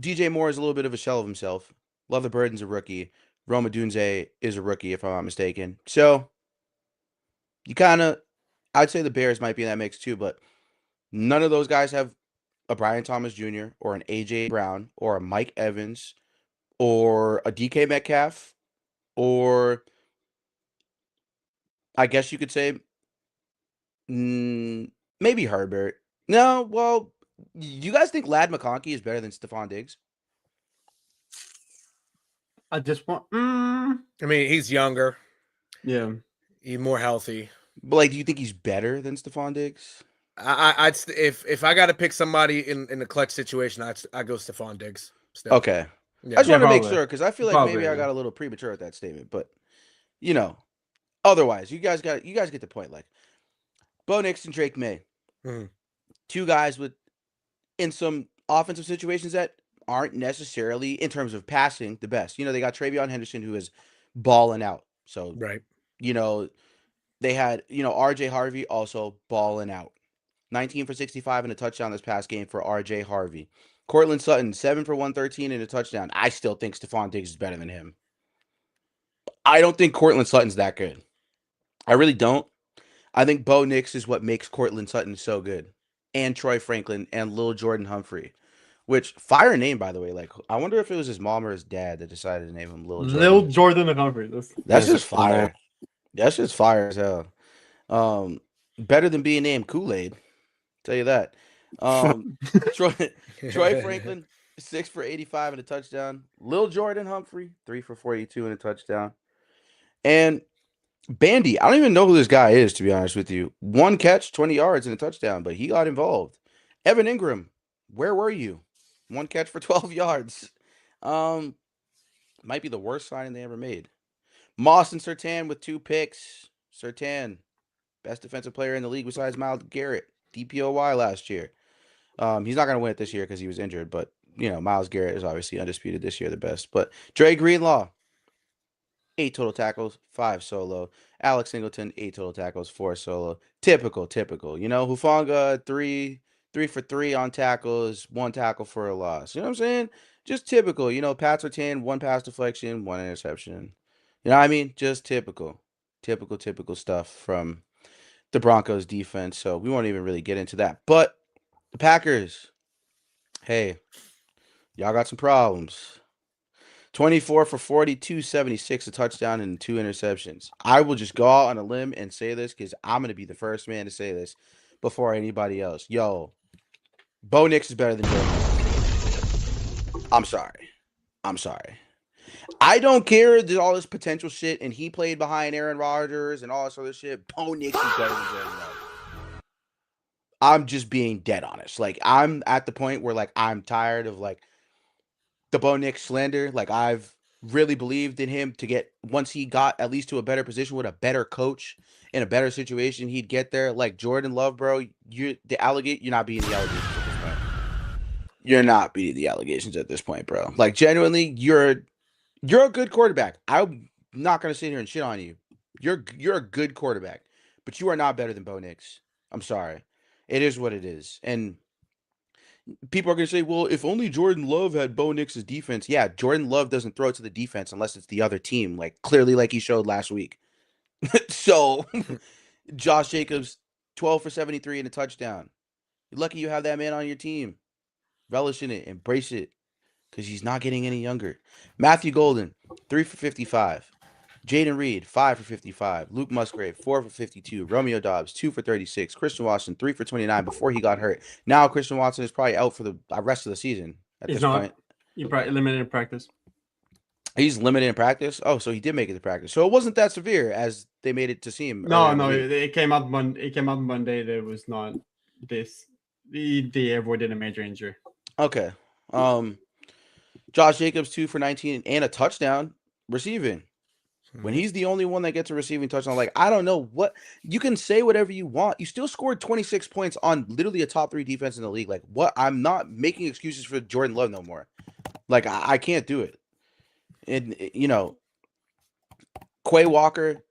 DJ Moore is a little bit of a shell of himself. Love the Burden's a rookie. Roma Dunze is a rookie, if I'm not mistaken. So you I'd say the Bears might be in that mix too, but none of those guys have a Brian Thomas Jr. or an AJ Brown or a Mike Evans or a DK Metcalf or I guess you could say maybe Herbert. No, well, you guys think Lad McConkey is better than Stephon Diggs? I just want. I mean, he's younger. Yeah. He's more healthy. But like, do you think he's better than Stephon Diggs? I'd if I got to pick somebody in a clutch situation, I'd go Stephon Diggs. Still. Okay. Yeah. I just want to make probably. sure because I feel like Probably, maybe I yeah. got a little premature at that statement, but you know, otherwise, you guys get the point. Like Bo Nix and Drake May, Mhm. 2 guys with in some offensive situations that aren't necessarily in terms of passing the best. You know, they got Travion Henderson who is balling out. So Right. you know, they had RJ Harvey also balling out. 19 for 65 and a touchdown this past game for RJ Harvey. Cortland Sutton, 7 for 113 and a touchdown. I still think Stephon Diggs is better than him. I don't think Cortland Sutton's that good. I really don't. I think Bo Nix is what makes Cortland Sutton so good. And Troy Franklin and Lil Jordan Humphrey. Which, fire name, by the way. Like, I wonder if it was his mom or his dad that decided to name him Lil Jordan. Lil Jordan and Humphrey. That's just fire. That's just fire as hell. Better than being named Kool-Aid. Tell you that. Troy Franklin, 6 for 85 and a touchdown. Lil Jordan Humphrey, 3 for 42 and a touchdown. And Bandy, I don't even know who this guy is, to be honest with you. 1 catch, 20 yards and a touchdown, but he got involved. Evan Ingram, where were you? 1 catch for 12 yards. Might be the worst signing they ever made. Moss and Surtain with 2 picks. Surtain, best defensive player in the league besides Myles Garrett. DPOY last year. He's not going to win it this year because he was injured, but, Myles Garrett is obviously undisputed this year, the best. But Dre Greenlaw, 8 total tackles, 5 solo. Alex Singleton, 8 total tackles, 4 solo. Typical. Hufanga, 3 3 for 3 on tackles, 1 tackle for a loss. You know what I'm saying? Just typical. Pat Surtain, 1 pass deflection, 1 interception. You know what I mean? Just typical. Typical stuff from the Broncos defense. So we won't even really get into that. But the Packers, hey, y'all got some problems. 24 for 40, 276, a touchdown, and 2 interceptions. I will just go out on a limb and say this because I'm going to be the first man to say this before anybody else. Yo, Bo Nix is better than Jordan Love. I'm sorry. I don't care there's all this potential shit, and he played behind Aaron Rodgers and all this other shit. Bo Nix is better than Jordan Love. I'm just being dead honest. Like, I'm at the point where, like, I'm tired of, like, the Bo Nix slander. Like, I've really believed in him to get, once he got at least to a better position with a better coach in a better situation, he'd get there. Like, Jordan Love, bro, you're not beating the allegations at this point. You're not beating the allegations at this point, bro. Like, genuinely, you're a good quarterback. I'm not gonna sit here and shit on you. You're a good quarterback, but you are not better than Bo Nix. I'm sorry. It is what it is. And people are going to say, well, if only Jordan Love had Bo Nix's defense. Yeah, Jordan Love doesn't throw it to the defense unless it's the other team, clearly like he showed last week. So, Josh Jacobs, 12 for 73 and a touchdown. You're lucky you have that man on your team. Relish in it. Embrace it because he's not getting any younger. Matthew Golden, 3 for 55. Jaden Reed, 5 for 55. Luke Musgrave, 4 for 52. Romeo Dobbs, 2 for 36. Christian Watson, 3 for 29 before he got hurt. Now Christian Watson is probably out for the rest of the season at this point. He's probably limited in practice. He's limited in practice? Oh, so he did make it to practice. So it wasn't that severe as they made it to seem. No, it came out Monday. It came out Monday that it was not this. They avoided a major injury. Okay. Josh Jacobs, 2 for 19 and a touchdown receiving. When he's the only one that gets a receiving touchdown, like, I don't know what you can say whatever you want. You still scored 26 points on literally a top 3 defense in the league. Like, what? I'm not making excuses for Jordan Love no more. Like, I can't do it. And, Quay Walker,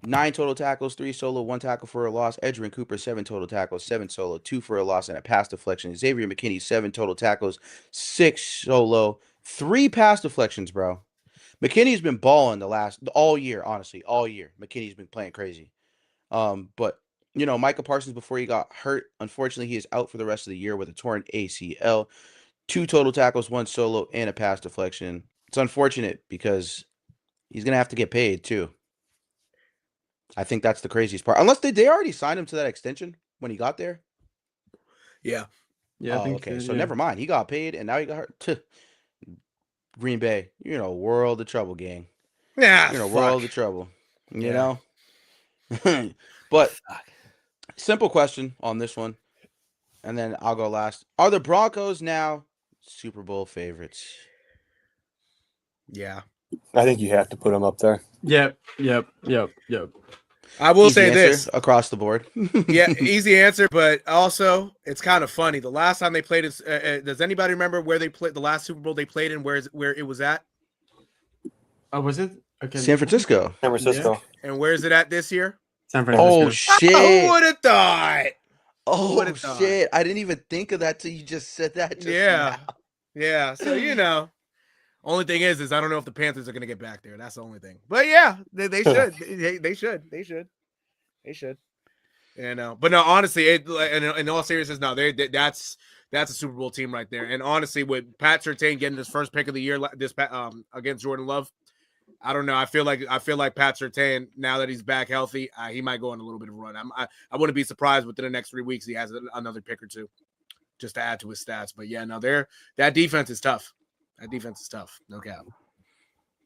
9 total tackles, 3 solo, 1 tackle for a loss. Edgerrin Cooper, 7 total tackles, 7 solo, 2 for a loss, and a pass deflection. Xavier McKinney, 7 total tackles, 6 solo, 3 pass deflections, bro. McKinney's been balling all year, honestly, all year. McKinney's been playing crazy. But, Micah Parsons, before he got hurt, unfortunately, he is out for the rest of the year with a torn ACL. 2 total tackles, 1 solo, and a pass deflection. It's unfortunate because he's going to have to get paid, too. I think that's the craziest part. Unless they already signed him to that extension when he got there. Yeah. Yeah. Oh, okay. So never mind. He got paid, and now he got hurt. Green Bay, you're in a world of trouble, gang. Yeah, you're in a world of trouble. You know? But simple question on this one, and then I'll go last. Are the Broncos now Super Bowl favorites? Yeah. I think you have to put them up there. Yep. I will Easy say answer this across the board. Yeah, easy answer, but also it's kind of funny. The last time they played is does anybody remember where they played the last Super Bowl they played in? Where it was at? Was it? Okay. San Francisco. San Francisco. Yeah. And where is it at this year? San Francisco. Oh shit! Who would have thought? Oh shit! I didn't even think of that till you just said that. Yeah. So only thing is I don't know if the Panthers are gonna get back there. That's the only thing. But yeah, they should. They should. But no, honestly, in all seriousness, no, that's a Super Bowl team right there. And honestly, with Pat Surtain getting his first pick of the year against Jordan Love, I don't know. I feel like Pat Surtain, now that he's back healthy, he might go on a little bit of a run. I wouldn't be surprised within the next 3 weeks he has another pick or two, just to add to his stats. But yeah, no, that defense is tough. That defense is tough, no cap.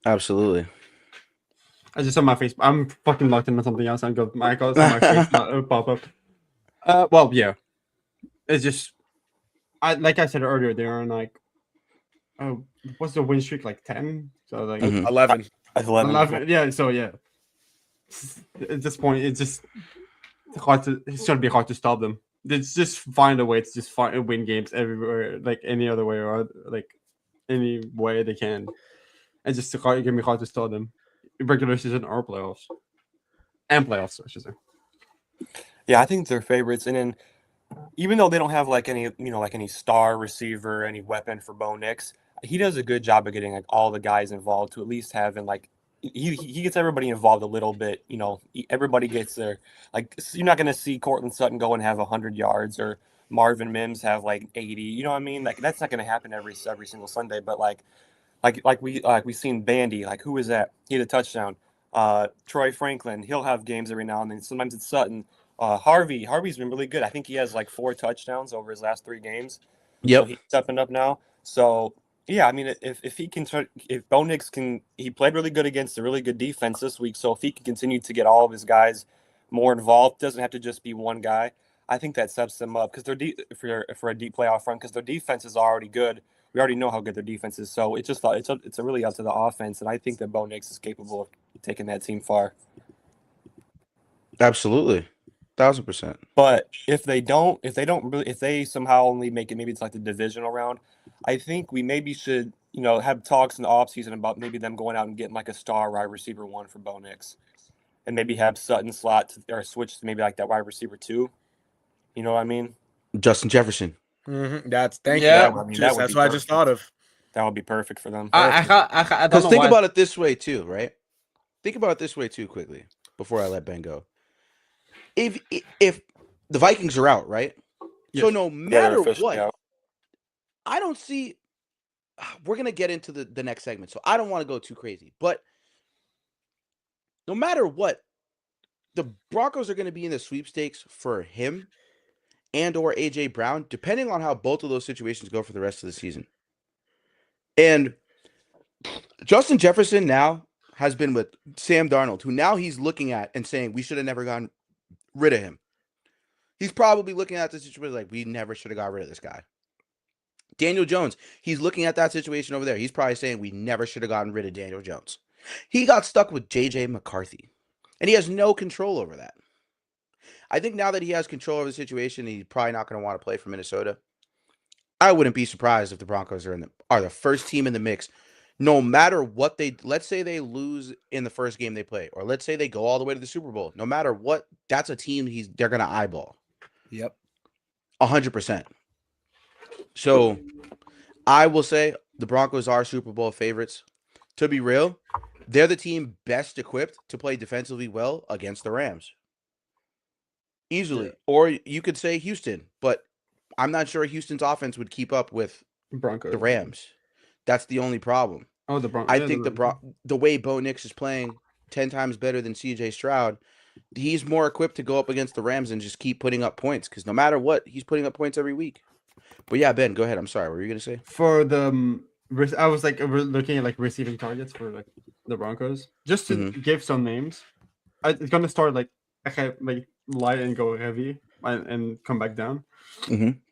Absolutely. I just saw my face. I'm fucking locked into something else. I'm going. My face pop up. Well, yeah. It's just, like I said earlier, they're on like, what's the win streak, like 10? So like 11. 11. Yeah. So yeah. At this point, it's going to be hard to stop them. It's just find a way to just win games everywhere, like any other way or like any way they can, and just it's gonna be hard to stop them. Regular season or playoffs, I should say. Yeah, I think they're favorites. And then even though they don't have like any, like any star receiver, any weapon for Bo Nix, he does a good job of getting like all the guys involved to at least having like he gets everybody involved a little bit. Everybody gets there. Like you're not gonna see Cortland Sutton go and have 100 yards or Marvin Mims have like 80. You know what I mean? Like that's not gonna happen every single Sunday. But we seen Bandy. Like who is that? He had a touchdown. Troy Franklin. He'll have games every now and then. Sometimes it's Sutton. Harvey's been really good. I think he has like 4 touchdowns over his last 3 games. Yep. So he's stepping up now. So yeah, I mean, if he can, if Bo Nix can, he played really good against a really good defense this week. So if he can continue to get all of his guys more involved, doesn't have to just be one guy. I think that sets them up because they're for a deep playoff run because their defense is already good. We already know how good their defense is. So it's a really up to the offense, and I think that Bo Nix is capable of taking that team far. Absolutely. 1,000%. But if they somehow only make it, maybe it's like the divisional round, I think we maybe should, have talks in the offseason about maybe them going out and getting like a star wide receiver 1 for Bo Nix. And maybe have Sutton or switch to maybe like that wide receiver 2. You know what I mean? Justin Jefferson. Mm-hmm. That's what I just thought of. That would be perfect for them. I don't know Think why. about it this way too, right? Think about it this way too quickly before I let Ben go. If the Vikings are out, right? Yes. So no matter officially what, out. I don't see. We're gonna get into the next segment, so I don't want to go too crazy. But no matter what, the Broncos are going to be in the sweepstakes for him and or AJ Brown, depending on how both of those situations go for the rest of the season. And Justin Jefferson now has been with Sam Darnold, who now he's looking at and saying we should have never gotten rid of him. He's probably looking at the situation like we never should have got rid of this guy. Daniel Jones, he's looking at that situation over there. He's probably saying we never should have gotten rid of Daniel Jones. He got stuck with J.J. McCarthy, and he has no control over that. I think now that he has control over the situation, he's probably not going to want to play for Minnesota. I wouldn't be surprised if the Broncos are the first team in the mix, no matter what let's say they lose in the first game they play, or let's say they go all the way to the Super Bowl. No matter what, that's a team they're going to eyeball. Yep. 100%. So I will say the Broncos are Super Bowl favorites. To be real, they're the team best equipped to play defensively well against the Rams. Easily. Yeah. Or you could say Houston, but I'm not sure Houston's offense would keep up with the Rams. That's the only problem. Oh, the Broncos. I think the way Bo Nix is playing 10 times better than CJ Stroud, he's more equipped to go up against the Rams and just keep putting up points because no matter what, he's putting up points every week. But yeah, Ben, go ahead. I'm sorry. What were you going to say? For the I was like looking at like receiving targets for like the Broncos, just to give some names. It's gonna start like light and go heavy and come back down.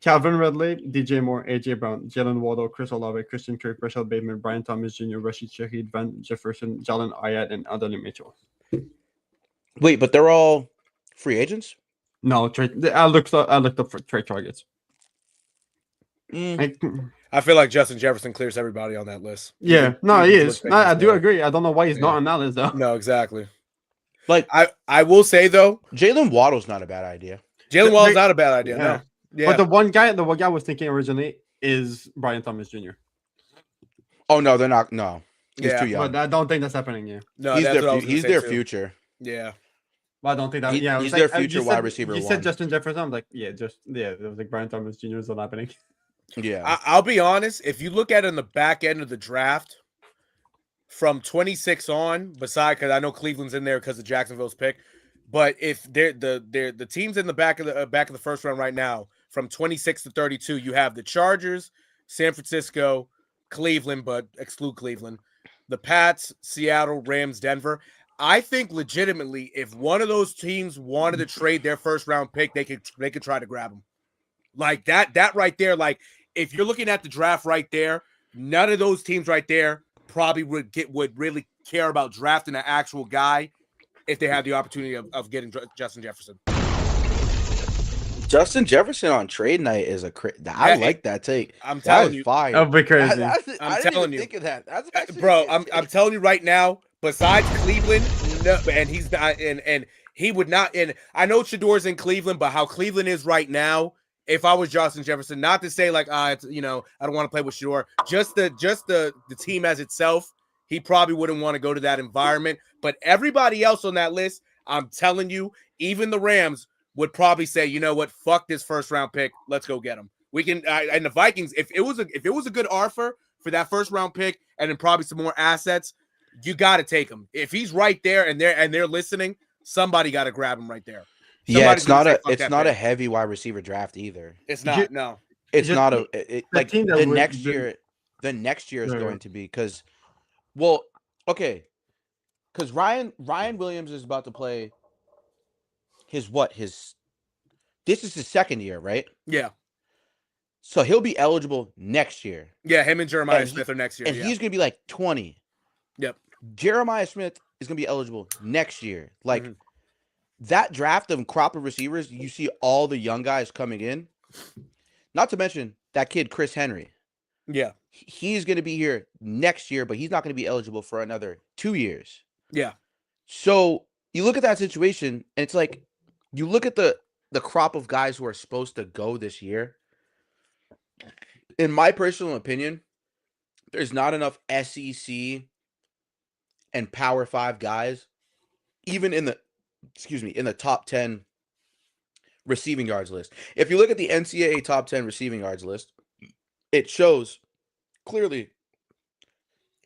Calvin Ridley, DJ Moore, AJ Brown, Jalen Waddle, Chris Olave, Christian Kirk, Rashad Bateman, Brian Thomas Jr., Rashid Shaheed, Van Jefferson, Jalen Ayat, and Adonai Mitchell. Wait, but they're all free agents? No, I looked up for trade targets. I feel like Justin Jefferson clears everybody on that list. Yeah, he is. No, I do agree. I don't know why he's not on that list though. No, exactly. Like I will say though, Jalen Waddle's not a bad idea. Jalen Waddle's not a bad idea. Yeah. No. Yeah. But the one guy I was thinking originally is Brian Thomas Jr. Oh no, they're not. No, he's too young. But I don't think that's happening. Yeah, no, he's their future. Yeah. But I don't think that. He's their future wide receiver. You said Justin Jefferson. I'm like, it was like Brian Thomas Jr. is not happening. Yeah, I'll be honest. If you look at it in the back end of the draft, from 26 on, because I know Cleveland's in there because of Jacksonville's pick, but if they're the teams in the back of the first round right now, from 26 to 32, you have the Chargers, San Francisco, Cleveland, but exclude Cleveland, the Pats, Seattle, Rams, Denver. I think legitimately, if one of those teams wanted to trade their first round pick, they could try to grab them. Like that right there. Like if you're looking at the draft right there, none of those teams right there probably would really care about drafting an actual guy if they had the opportunity of getting Justin Jefferson. Justin Jefferson on trade night is I like that take. I'm telling you, fire. That'd be crazy. I'm telling you, think of that. That's actually bro. I'm telling you right now. Besides Cleveland, no, and he's not, and he would not. And I know Shador's in Cleveland, but how Cleveland is right now, if I was Justin Jefferson. Not to say like, it's, I don't want to play with Shador. Just the team as itself, he probably wouldn't want to go to that environment. But everybody else on that list, I'm telling you, even the Rams would probably say, you know what, fuck this first round pick, let's go get him. We can, and the Vikings, if it was a good offer for that first round pick, and then probably some more assets, you got to take him. If he's right there and they're listening, somebody got to grab him right there. Yeah, Somebody's it's gonna not say, a "Fuck it's that not a pick." heavy wide receiver draft either. It's not. No. It's Just not the like team that the would- next the- year. The next year is Yeah. going to be because, well, okay, because Ryan Williams is about to play his this is his second year, right? Yeah. So he'll be eligible next year. Yeah, him and Jeremiah And Smith are next year. And Yeah. he's gonna be like 20. Yep. Jeremiah Smith is gonna be eligible next year. Like Mhm. that draft of crop of receivers, you see all the young guys coming in. Not to mention that kid Chris Henry. Yeah. He's gonna be here next year, but he's not gonna be eligible for another 2 years. Yeah. So you look at that situation, and it's like you look at the crop of guys who are supposed to go this year. In my personal opinion, there's not enough SEC and Power 5 guys, even in the top 10 receiving yards list. If you look at the NCAA top 10 receiving yards list, it shows clearly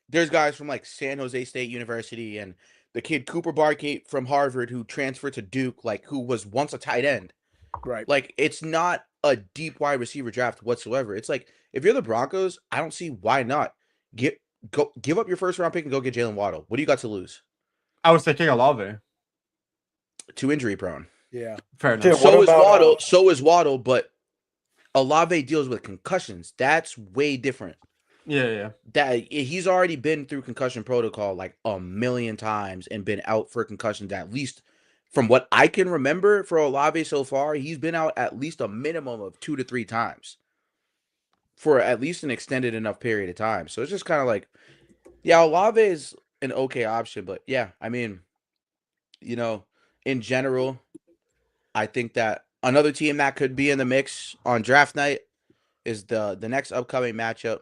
there's guys from like San Jose State University and the kid Cooper Barkate from Harvard who transferred to Duke, like who was once a tight end. Right. Like it's not a deep wide receiver draft whatsoever. It's like if you're the Broncos, I don't see why not give up your first round pick and go get Jalen Waddle. What do you got to lose? I was thinking Olave. Too injury prone. Yeah. Fair enough. Yeah, So what is about, Waddle. So is Waddle, but Olave deals with concussions. That's way different. Yeah. That he's already been through concussion protocol like a million times and been out for concussions at least from what I can remember for Olave so far. He's been out at least a minimum of 2 to 3 times for at least an extended enough period of time. So it's just kind of like, yeah, Olave is an okay option, but yeah, I mean, in general, I think that another team that could be in the mix on draft night is the next upcoming matchup.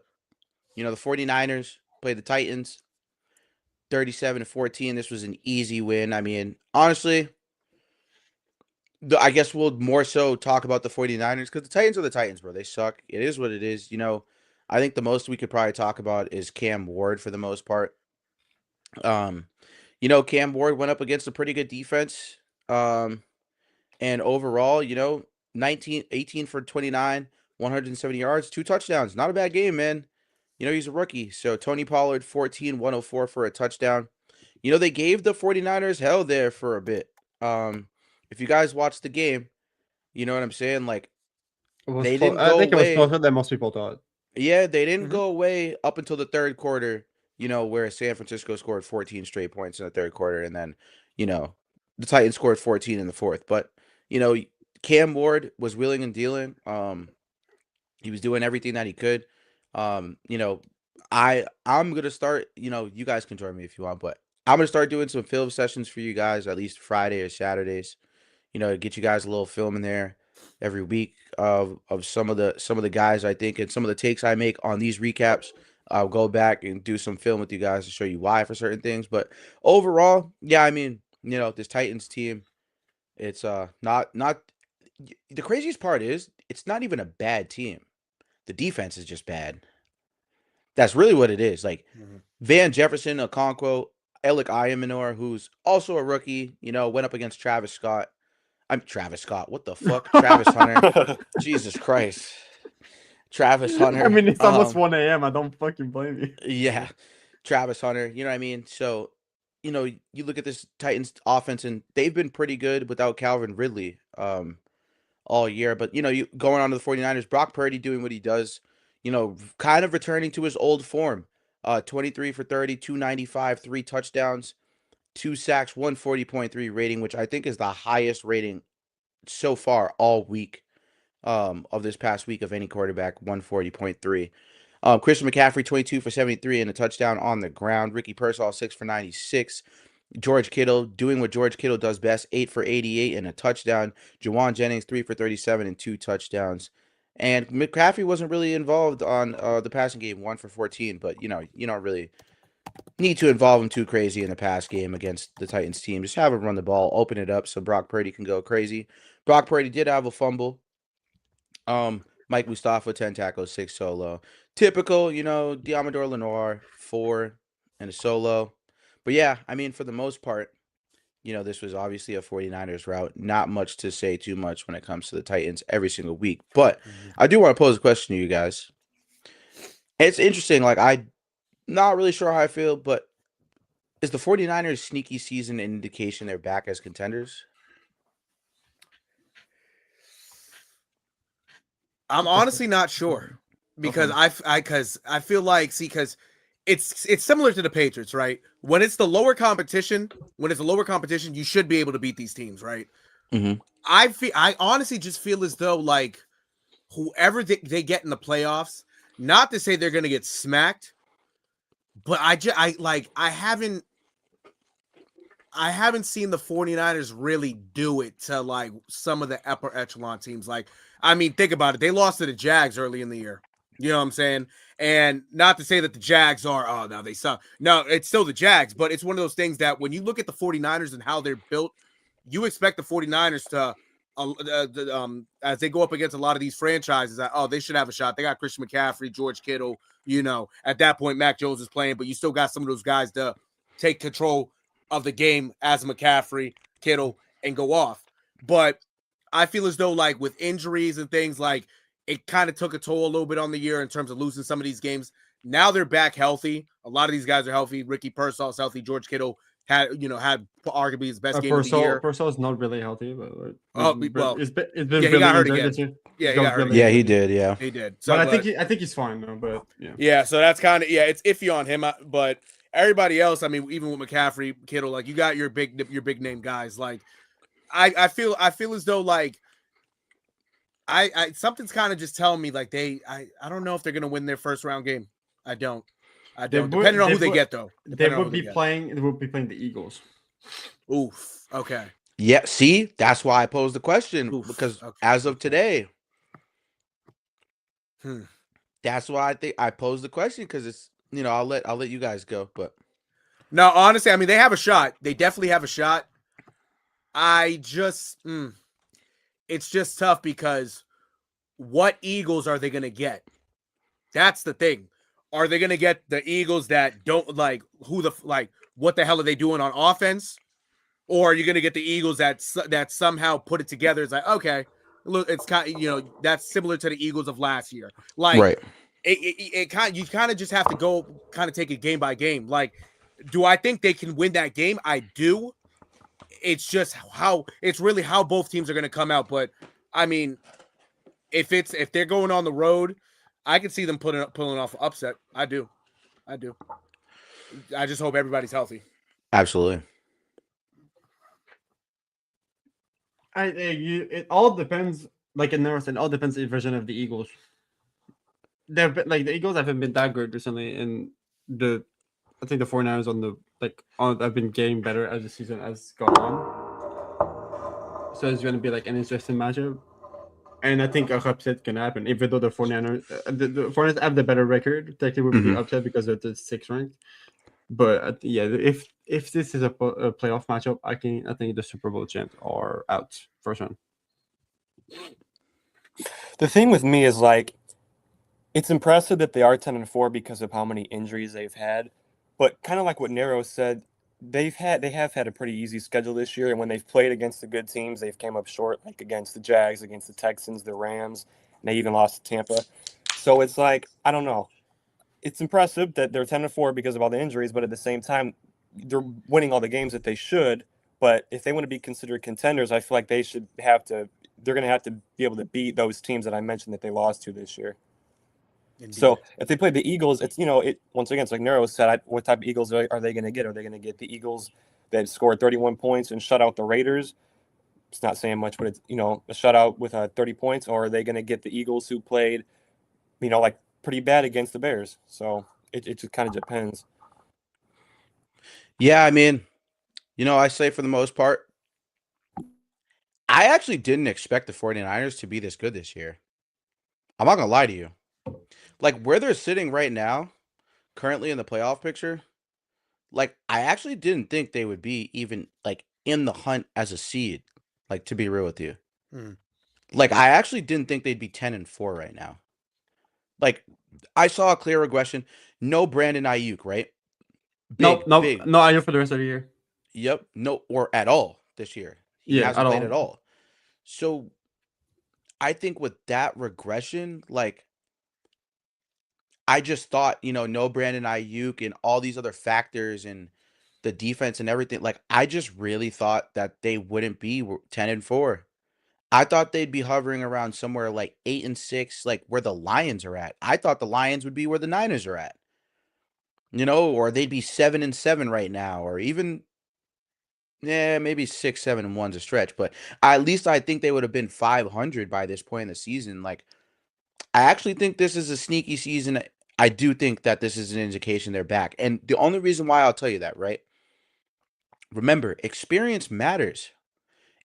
The 49ers played the Titans 37-14. This was an easy win. I mean, honestly, I guess we'll more so talk about the 49ers because the Titans are the Titans, bro. They suck. It is what it is. I think the most we could probably talk about is Cam Ward for the most part. Cam Ward went up against a pretty good defense. And overall, 18 for 29, 170 yards, 2 touchdowns. Not a bad game, man. He's a rookie. So Tony Pollard, 14, 104 for a touchdown. They gave the 49ers hell there for a bit. If you guys watched the game, you know what I'm saying? Like, they didn't go away. I think it was closer than most people thought. Yeah, they didn't go away up until the third quarter, where San Francisco scored 14 straight points in the third quarter. And then, the Titans scored 14 in the fourth. But, Cam Ward was wheeling and dealing. He was doing everything that he could. I'm gonna start. You guys can join me if you want, but I'm gonna start doing some film sessions for you guys at least Friday or Saturdays. Get you guys a little film in there every week of some of the guys I think and some of the takes I make on these recaps. I'll go back and do some film with you guys to show you why for certain things. But overall, yeah, I mean, this Titans team, it's not the craziest part is it's not even a bad team. The defense is just bad. That's really what it is. Like Van Jefferson, Okonkwo, Alec Ayamanor, who's also a rookie, went up against Travis Scott. I'm Travis Scott. What the fuck? Travis Hunter. Jesus Christ. Travis Hunter. I mean, it's almost 1 a.m. I don't fucking blame you. Yeah. Travis Hunter. You know what I mean? So, you look at this Titans offense and they've been pretty good without Calvin Ridley all year. But, you going on to the 49ers, Brock Purdy doing what he does, kind of returning to his old form. 23 for 30, 295, 3 touchdowns, 2 sacks, 140.3 rating, which I think is the highest rating so far all week of this past week of any quarterback, 140.3. Christian McCaffrey, 22 for 73 and a touchdown on the ground. Ricky Pearsall, 6 for 96. George Kittle doing what George Kittle does best, 8 for 88 and a touchdown. Jawan Jennings, 3 for 37 and 2 touchdowns. And McCaffrey wasn't really involved on the passing game, 1 for 14, but you don't really need to involve him too crazy in the pass game against the Titans team. Just have him run the ball, open it up so Brock Purdy can go crazy. Brock Purdy did have a fumble. Mike Mustafa, 10 tackles, 6 solo. Typical, Diamador Lenoir, 4 and a solo. But yeah, I mean, for the most part, this was obviously a 49ers route. Not much to say too much when it comes to the Titans every single week. But I do want to pose a question to you guys. It's interesting. Like, I'm not really sure how I feel, but is the 49ers sneaky season an indication they're back as contenders? I'm honestly not sure because I feel like because it's similar to the Patriots, right? When it's the lower competition, you should be able to beat these teams, right? Mm-hmm. I honestly just feel as though like whoever they get in the playoffs, not to say they're gonna get smacked, but I haven't seen the 49ers really do it to like some of the upper echelon teams. Like, I mean, think about it. They lost to the Jags early in the year. You know what I'm saying? And not to say that the Jags are, oh, no, they suck. No, it's still the Jags, but it's one of those things that when you look at the 49ers and how they're built, you expect the 49ers to, as they go up against a lot of these franchises, that, oh, they should have a shot. They got Christian McCaffrey, George Kittle, at that point, Mac Jones is playing, but you still got some of those guys to take control of the game as McCaffrey, Kittle, and go off. But I feel as though like with injuries and things, like it kind of took a toll a little bit on the year in terms of losing some of these games. Now they're back healthy. A lot of these guys are healthy. Ricky Pearsall's healthy. George Kittle had arguably his best game of the year. Pearsall is not really healthy, but it's been he really got hurt injured again. this year. Yeah, he got hurt. Yeah, he did. Yeah, he did. So, but I think he's fine though. But yeah, yeah. So that's kind of it's iffy on him. But everybody else, I mean, even with McCaffrey, Kittle, like you got your big name guys. Like I feel as though like I something's kind of just telling me like I don't know if they're gonna win their first round game. I don't. Depending on who they get though. They would be playing the Eagles. Oof. Okay. Yeah. See, that's why I posed the question because as of today, that's why I think I posed the question because it's I'll let you guys go, but no, honestly, I mean they have a shot. They definitely have a shot. I just it's just tough because what Eagles are they going to get? That's the thing. Are they going to get the Eagles that don't like what the hell are they doing on offense? Or are you going to get the Eagles that somehow put it together? It's like, okay, look, it's kind of, that's similar to the Eagles of last year. Like, right. You kind of just have to go kind of take it game by game. Like, do I think they can win that game? I do. It's just it's really how both teams are going to come out. But I mean, if they're going on the road, I can see them pulling off an upset. I do. I just hope everybody's healthy. Absolutely. It all depends. Like in North, it all depends on the version of the Eagles. The Eagles haven't been that good recently, and I think the 49ers have been getting better as the season has gone on. So it's going to be like an interesting matchup. And I think a upset can happen, even though the 49ers, the 49ers have the better record. Technically, would be upset because they're the 6th ranked. But yeah, if this is a playoff matchup, I think the Super Bowl champs are out first round. The thing with me is like, it's impressive that they are 10-4 because of how many injuries they've had. But kind of like what Nero said, they have had a pretty easy schedule this year, and when they've played against the good teams, they've came up short, like against the Jags, against the Texans, the Rams, and they even lost to Tampa. So it's like, I don't know. It's impressive that they're 10-4 because of all the injuries, but at the same time, they're winning all the games that they should. But if they want to be considered contenders, I feel like they're going to have to be able to beat those teams that I mentioned that they lost to this year. Indeed. So if they play the Eagles, it's once again, it's like Nero said, what type of Eagles are they going to get? Are they going to get the Eagles that scored 31 points and shut out the Raiders? It's not saying much, but it's a shutout with 30 points, or are they going to get the Eagles who played, like pretty bad against the Bears? So it just kind of depends. Yeah, I mean, I say for the most part, I actually didn't expect the 49ers to be this good this year. I'm not going to lie to you. Like, where they're sitting right now, currently in the playoff picture, like, I actually didn't think they would be even, like, in the hunt as a seed, like, to be real with you. Mhm. Like, I actually didn't think they'd be 10-4 right now. Like, I saw a clear regression. No Brandon Ayuk, right? Nope, nope, Big. no idea for the rest of the year. Yep. No, or at all this year. He Yeah, hasn't at played all. at all. So I think with that regression, like, I just thought, no Brandon Ayuk and all these other factors and the defense and everything. Like, I just really thought that they wouldn't be 10-4. I thought they'd be hovering around somewhere like 8-6, like where the Lions are at. I thought the Lions would be where the Niners are at, or they'd be 7-7 right now, or even, maybe 6-7-1's a stretch, but at least I think they would have been 500 by this point in the season. Like, I actually think this is a sneaky season. I do think that this is an indication they're back. And the only reason why I'll tell you that, right? Remember, experience matters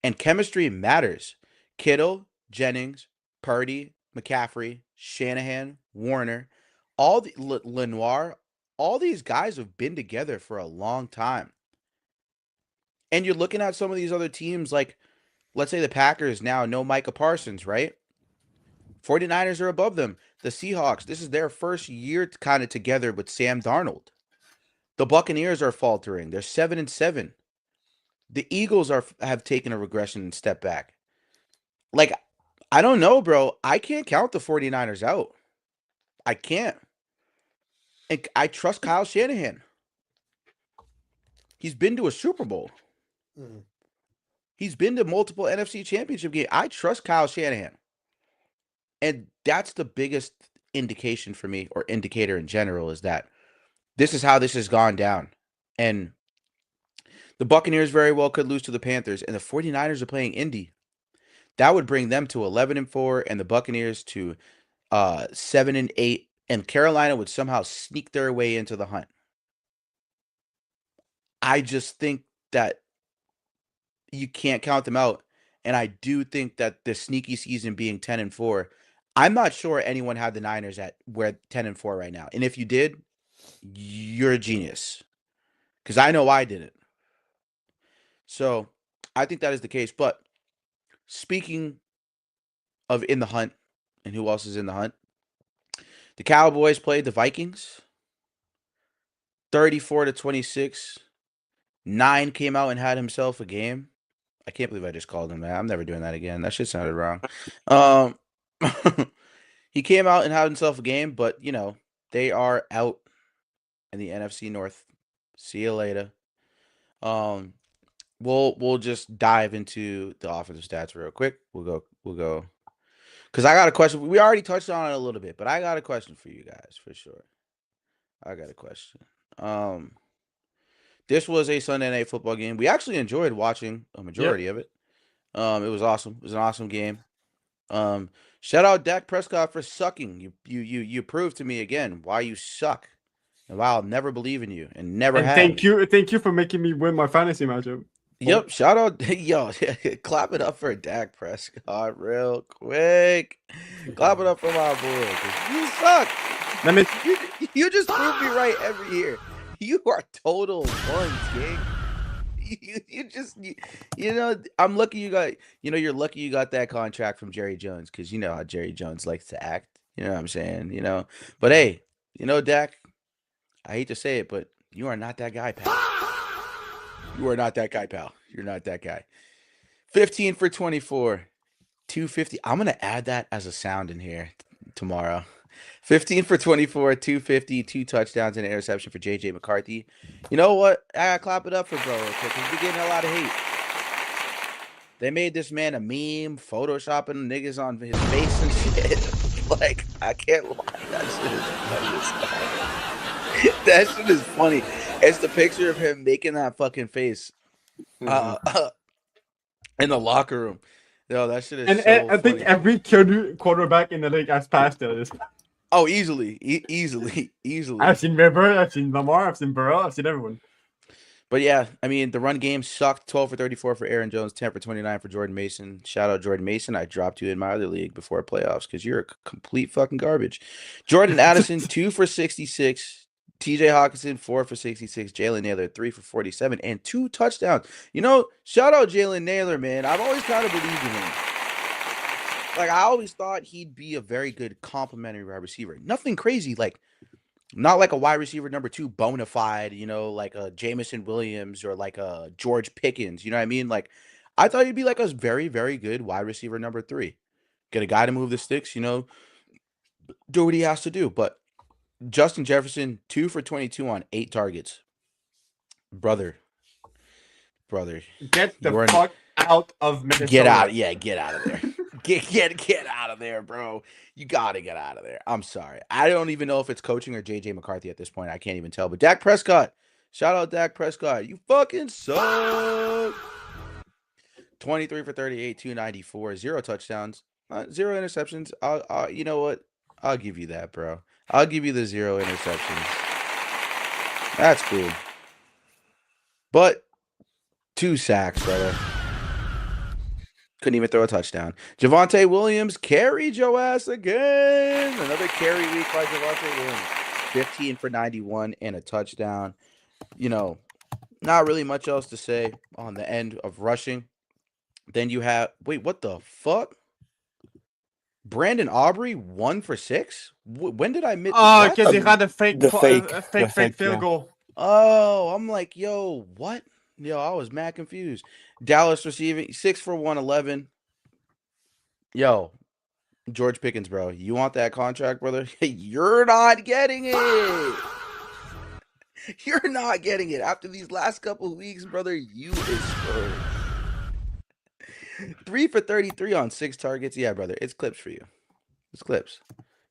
and chemistry matters. Kittle, Jennings, Purdy, McCaffrey, Shanahan, Warner, all the Lenoir, all these guys have been together for a long time. And you're looking at some of these other teams, like, let's say the Packers now, no Micah Parsons, right? 49ers are above them. The Seahawks, this is their first year kind of together with Sam Darnold. The Buccaneers are faltering. They're 7-7. The Eagles have taken a regression and step back. Like, I don't know, bro. I can't count the 49ers out. I can't. And I trust Kyle Shanahan. He's been to a Super Bowl. Mhm. He's been to multiple NFC championship games. I trust Kyle Shanahan. And that's the biggest indication for me, or indicator in general, is that this is how this has gone down. And the Buccaneers very well could lose to the Panthers, and the 49ers are playing Indy. That would bring them to 11-4, and the Buccaneers to 7-8, and Carolina would somehow sneak their way into the hunt. I just think that you can't count them out, and I do think that the sneaky season being 10-4, I'm not sure anyone had the Niners at where 10-4 right now. And if you did, you're a genius, because I know I didn't. So I think that is the case. But speaking of in the hunt, and who else is in the hunt, the Cowboys played the Vikings 34-26. 9 came out and had himself a game. I can't believe I just called him that. I'm never doing that again. That shit sounded wrong. He came out and had himself a game, but they are out in the NFC North. See you later. We'll just dive into the offensive stats real quick. We'll go. Because I got a question. We already touched on it a little bit, but I got a question for you guys for sure. I got a question. This was a Sunday night football game. We actually enjoyed watching a majority of it. It was awesome. It was an awesome game. Shout out Dak Prescott for sucking. You proved to me again why you suck, and why I'll never believe in you and never have. Thank you for making me win my fantasy matchup. Yep, shout out, yo, clap it up for Dak Prescott real quick. Clap it up for my boy, 'cause you suck. That means You just prove me right every year. You are total buns, gang. I'm lucky you got, you're lucky you got that contract from Jerry Jones, because you know how Jerry Jones likes to act. You know what I'm saying? But hey, Dak, I hate to say it, but you are not that guy, pal. You are not that guy, pal. You're not that guy. 15 for 24, 250. I'm going to add that as a sound in here tomorrow. 15 for 24, 250, 2 touchdowns and an interception for J.J. McCarthy. You know what? I got to clap it up for bro, because he's been getting a lot of hate. They made this man a meme, photoshopping niggas on his face and shit. Like, I can't lie. That shit is funny. That shit is funny. It's the picture of him making that fucking face in the locker room. Yo, that shit is and so I think funny. every quarterback in the league has passed this. Oh, easily. Easily. I've seen Weber, I've seen Lamar, I've seen Burrow, I've seen everyone. But yeah, I mean, the run game sucked. 12 for 34 for Aaron Jones, 10 for 29 for Jordan Mason. Shout out Jordan Mason. I dropped you in my other league before playoffs because you're complete fucking garbage. Jordan Addison, 2 for 66. TJ Hawkinson, 4 for 66. Jalen Naylor, 3 for 47, and 2 touchdowns. Shout out Jalen Naylor, man. I've always kind of believed in him. Like, I always thought he'd be a very good complimentary wide receiver. Nothing crazy, not like a wide receiver number 2 bona fide, like a Jamison Williams or like a George Pickens. You know what I mean? Like, I thought he'd be like a very, very good wide receiver number 3. Get a guy to move the sticks, do what he has to do. But Justin Jefferson, 2 for 22 on 8 targets. Brother. Get the fuck out of Minnesota. Get out. Yeah, get out of there. Get out of there, bro. You got to get out of there. I'm sorry. I don't even know if it's coaching or JJ McCarthy at this point. I can't even tell. But Dak Prescott. Shout out Dak Prescott. You fucking suck. 23 for 38, 294, 0 touchdowns, 0 interceptions. You know what? I'll give you that, bro. I'll give you the 0 interceptions. That's cool. But 2 sacks, brother. Couldn't even throw a touchdown. Javonte Williams carried your ass again. Another carry week by Javonte Williams. 15 for 91 and a touchdown. Not really much else to say on the end of rushing. Then you have, wait, what the fuck? Brandon Aubrey, 1 for 6? When did I miss? Oh, because he had a fake yeah. field goal. Oh, I'm like, yo, what? Yo, I was mad confused. Dallas receiving 6 for 111. Yo, George Pickens, bro. You want that contract, brother? You're not getting it. You're not getting it. After these last couple of weeks, brother, you is screwed. 3 for 33 on 6 targets. Yeah, brother, it's clips for you. It's clips.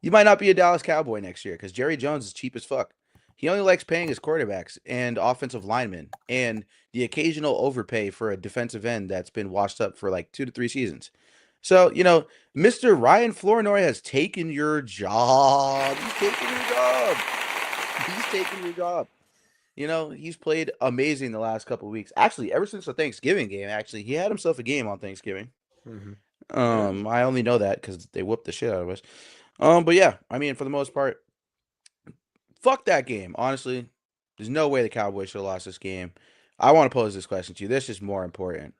You might not be a Dallas Cowboy next year because Jerry Jones is cheap as fuck. He only likes paying his quarterbacks and offensive linemen and the occasional overpay for a defensive end that's been washed up for like 2 to 3 seasons. So, Mr. Ryan Flournoy has taken your job. He's taking your job. He's taking your job. He's played amazing the last couple of weeks. Actually, ever since the Thanksgiving game, he had himself a game on Thanksgiving. Mm-hmm. I only know that because they whooped the shit out of us. But yeah, I mean, for the most part, fuck that game. Honestly, there's no way the Cowboys should have lost this game. I want to pose this question to you. This is more important.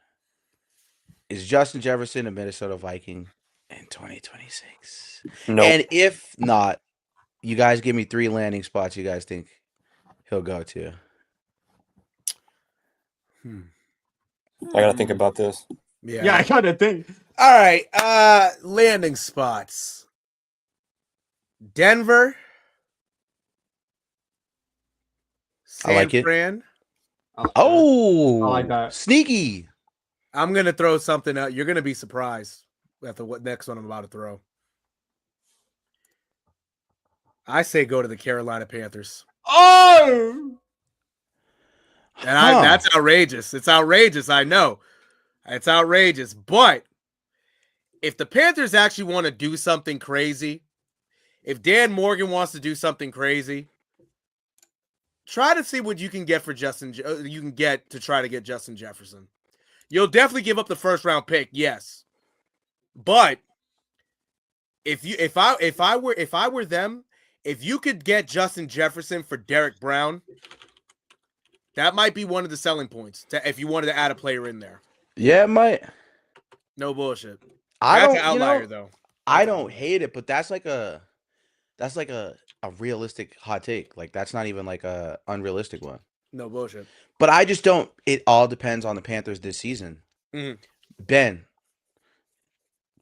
Is Justin Jefferson a Minnesota Viking in 2026? No. And if not, you guys give me 3 landing spots you guys think he'll go to. I gotta think about this. Yeah, I gotta think. All right. Landing spots. Denver. I like it. Fran. Oh, I like that. Sneaky. I'm gonna throw something out. You're gonna be surprised at the next one I'm about to throw. I say go to the Carolina Panthers. Oh, and that's outrageous. It's outrageous. I know, it's outrageous. But if the Panthers actually want to do something crazy, if Dan Morgan wants to do something crazy, try to see what you can get for Justin. You can get to try to get Justin Jefferson. You'll definitely give up the first round pick, yes. But if I were them, if you could get Justin Jefferson for Derek Brown, that might be one of the selling points. If you wanted to add a player in there, yeah, it might. No bullshit. That's an outlier though. I don't hate it, but that's like a realistic hot take. Like that's not even like a unrealistic one. No bullshit. But I just don't. It all depends on the Panthers this season. Mm-hmm. Ben,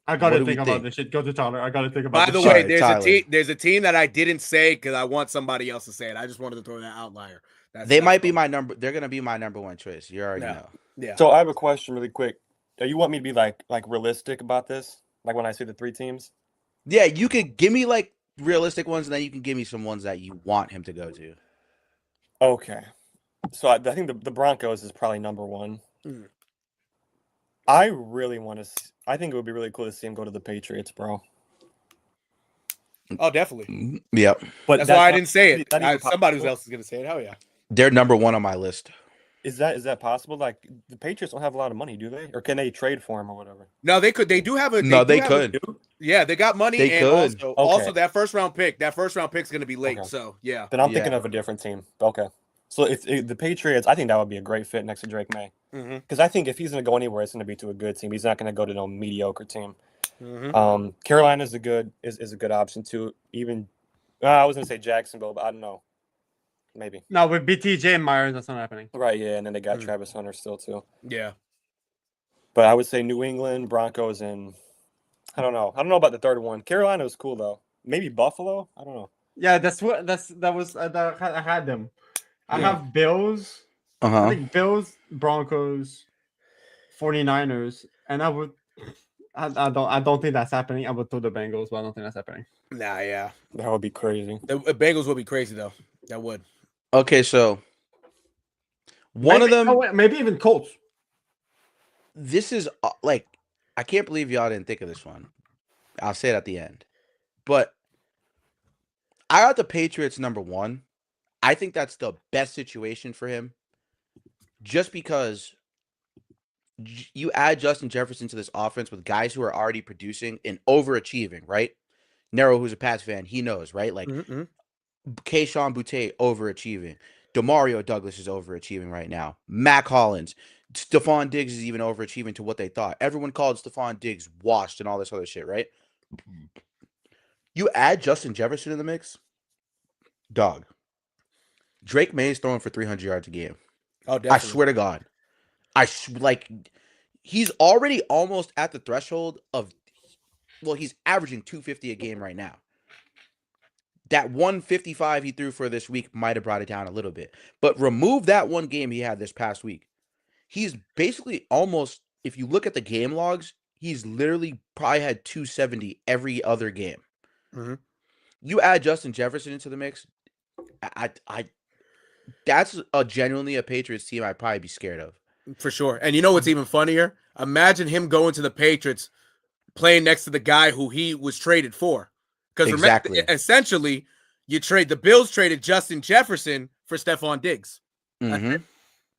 I gotta think about this shit. Go to Tyler. I gotta think about. By the way, there's a team that I didn't say because I want somebody else to say it. I just wanted to throw that outlier. They might be my number. They're gonna be my number 1 choice. You already know. Yeah. So I have a question really quick. Do you want me to be like realistic about this? Like when I say the 3 teams? Yeah, you could give me like realistic ones, and then you can give me some ones that you want him to go to. Okay. So I think the Broncos is probably number 1. Mm. I really want to. I think it would be really cool to see him go to the Patriots, bro. Oh, definitely. Yep. But that's why I didn't say it. Somebody else is gonna say it. Hell yeah. They're number 1 on my list. Is that possible? Like the Patriots don't have a lot of money, do they? Or can they trade for him or whatever? No, they could. They do have a. No, they do have a- could. yeah, they got money, They and could. also Okay. that first round pick. That first round pick's going to be late. Okay. So yeah. Then I'm Yeah. thinking of a different team. Okay. So if the Patriots, I think that would be a great fit next to Drake May. Mhm. Because I think if he's going to go anywhere, it's going to be to a good team. He's not going to go to no mediocre team. Mhm. Carolina is a good option too. Even I was going to say Jacksonville, but I don't know. Maybe. No, with BTJ and Myers, that's not happening. Right, yeah, and then they got Mm. Travis Hunter still too. Yeah. But I would say New England, Broncos, and I don't know. I don't know about the third one. Carolina was cool though. Maybe Buffalo. I don't know. Yeah, I had them. I Yeah. have Bills. I Uh-huh. think Bills, Broncos, 49ers, and I don't think that's happening. I would throw the Bengals, but I don't think that's happening. Nah, yeah. That would be crazy. The Bengals would be crazy though. That would. Okay, so one of them. Maybe even Colts. This is like, I can't believe y'all didn't think of this one. I'll say it at the end. But I got the Patriots number 1. I think that's the best situation for him. Just because you add Justin Jefferson to this offense with guys who are already producing and overachieving, right? Nero, who's a Pats fan, he knows, right? Like Keyshawn Boutte overachieving. Demario Douglas is overachieving right now. Mac Hollins. Stephon Diggs is even overachieving to what they thought. Everyone called Stephon Diggs washed and all this other shit, right? You add Justin Jefferson in the mix, dog. Drake May is throwing for 300 yards a game. Oh, I definitely. swear to God. He's already almost at the threshold of, well, he's averaging 250 a game right now. That 155 he threw for this week might have brought it down a little bit. But remove that one game he had this past week. He's basically almost, if you look at the game logs, he's literally probably had 270 every other game. Mhm. You add Justin Jefferson into the mix, that's genuinely a Patriots team I'd probably be scared of. For sure. And you know what's even funnier? Imagine him going to the Patriots playing next to the guy who he was traded for. Because Exactly. essentially, the Bills traded Justin Jefferson for Stephon Diggs. Mm-hmm.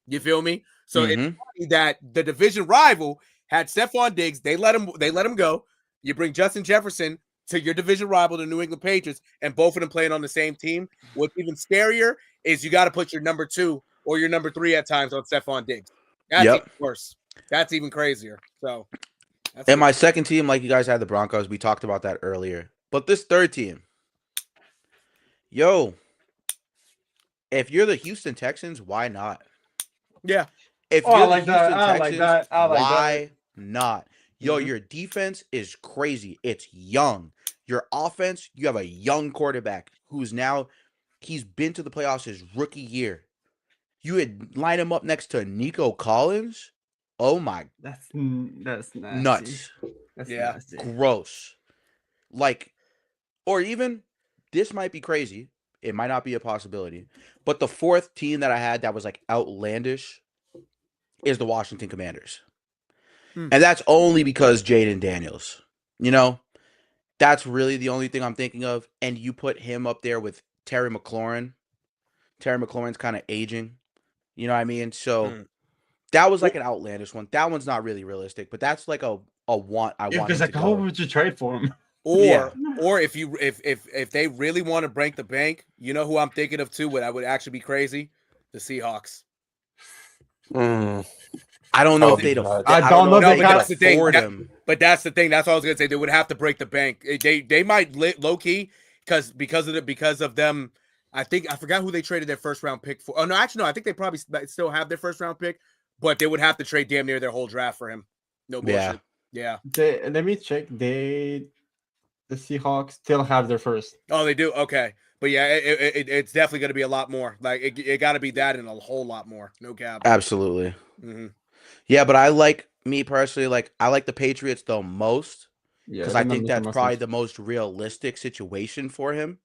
You feel me? So it's Mhm. funny that the division rival had Stephon Diggs. They let him go. You bring Justin Jefferson to your division rival, the New England Patriots, and both of them playing on the same team. What's even scarier is you got to put your number 2 or your number 3 at times on Stephon Diggs. That's Yep. even worse. That's even crazier. So, that's And my second team, like you guys had the Broncos, we talked about that earlier. But this third team, yo, if you're the Houston Texans, why not? Yeah. If Oh, I you're like the that. Houston I like Texans, that. I like why not? Yo, Mhm. your defense is crazy. It's young. Your offense, you have a young quarterback who's now, he's been to the playoffs his rookie year. You would line him up next to Nico Collins. Oh my, That's nasty. nuts. That's Yeah. nasty. Gross. Like, or even, this might be crazy. It might not be a possibility. But the fourth team that I had that was like outlandish is the Washington Commanders. Hmm. And that's only because Jaden Daniels. You know, that's really the only thing I'm thinking of. And you put him up there with Terry McLaurin. Terry McLaurin's kind of aging. You know what I mean? So Hmm. that was like an outlandish one. That one's not really realistic, but that's like a want. I Yeah, want because him like, to how go. would you trade for him? Or if they really want to break the bank, you know who I'm thinking of too? What I would actually be crazy? The Seahawks. I don't know That if would be they'd. nuts. I don't know if they they got- could afford That- him. But that's the thing. That's all I was gonna say. They would have to break the bank. They might low key because of them. I think I forgot who they traded their first round pick for. Oh no, actually no. I think they probably still have their first round pick, but they would have to trade damn near their whole draft for him. No bullshit. Yeah. Let me check. The Seahawks still have their first. Oh, they do. Okay, but yeah, it's definitely gonna be a lot more. Like it got to be that and a whole lot more. No cap. Absolutely. Mm-hmm. Yeah, but I like, me personally, like, I like the Patriots the most Yeah, because I think that's probably the most realistic situation for him.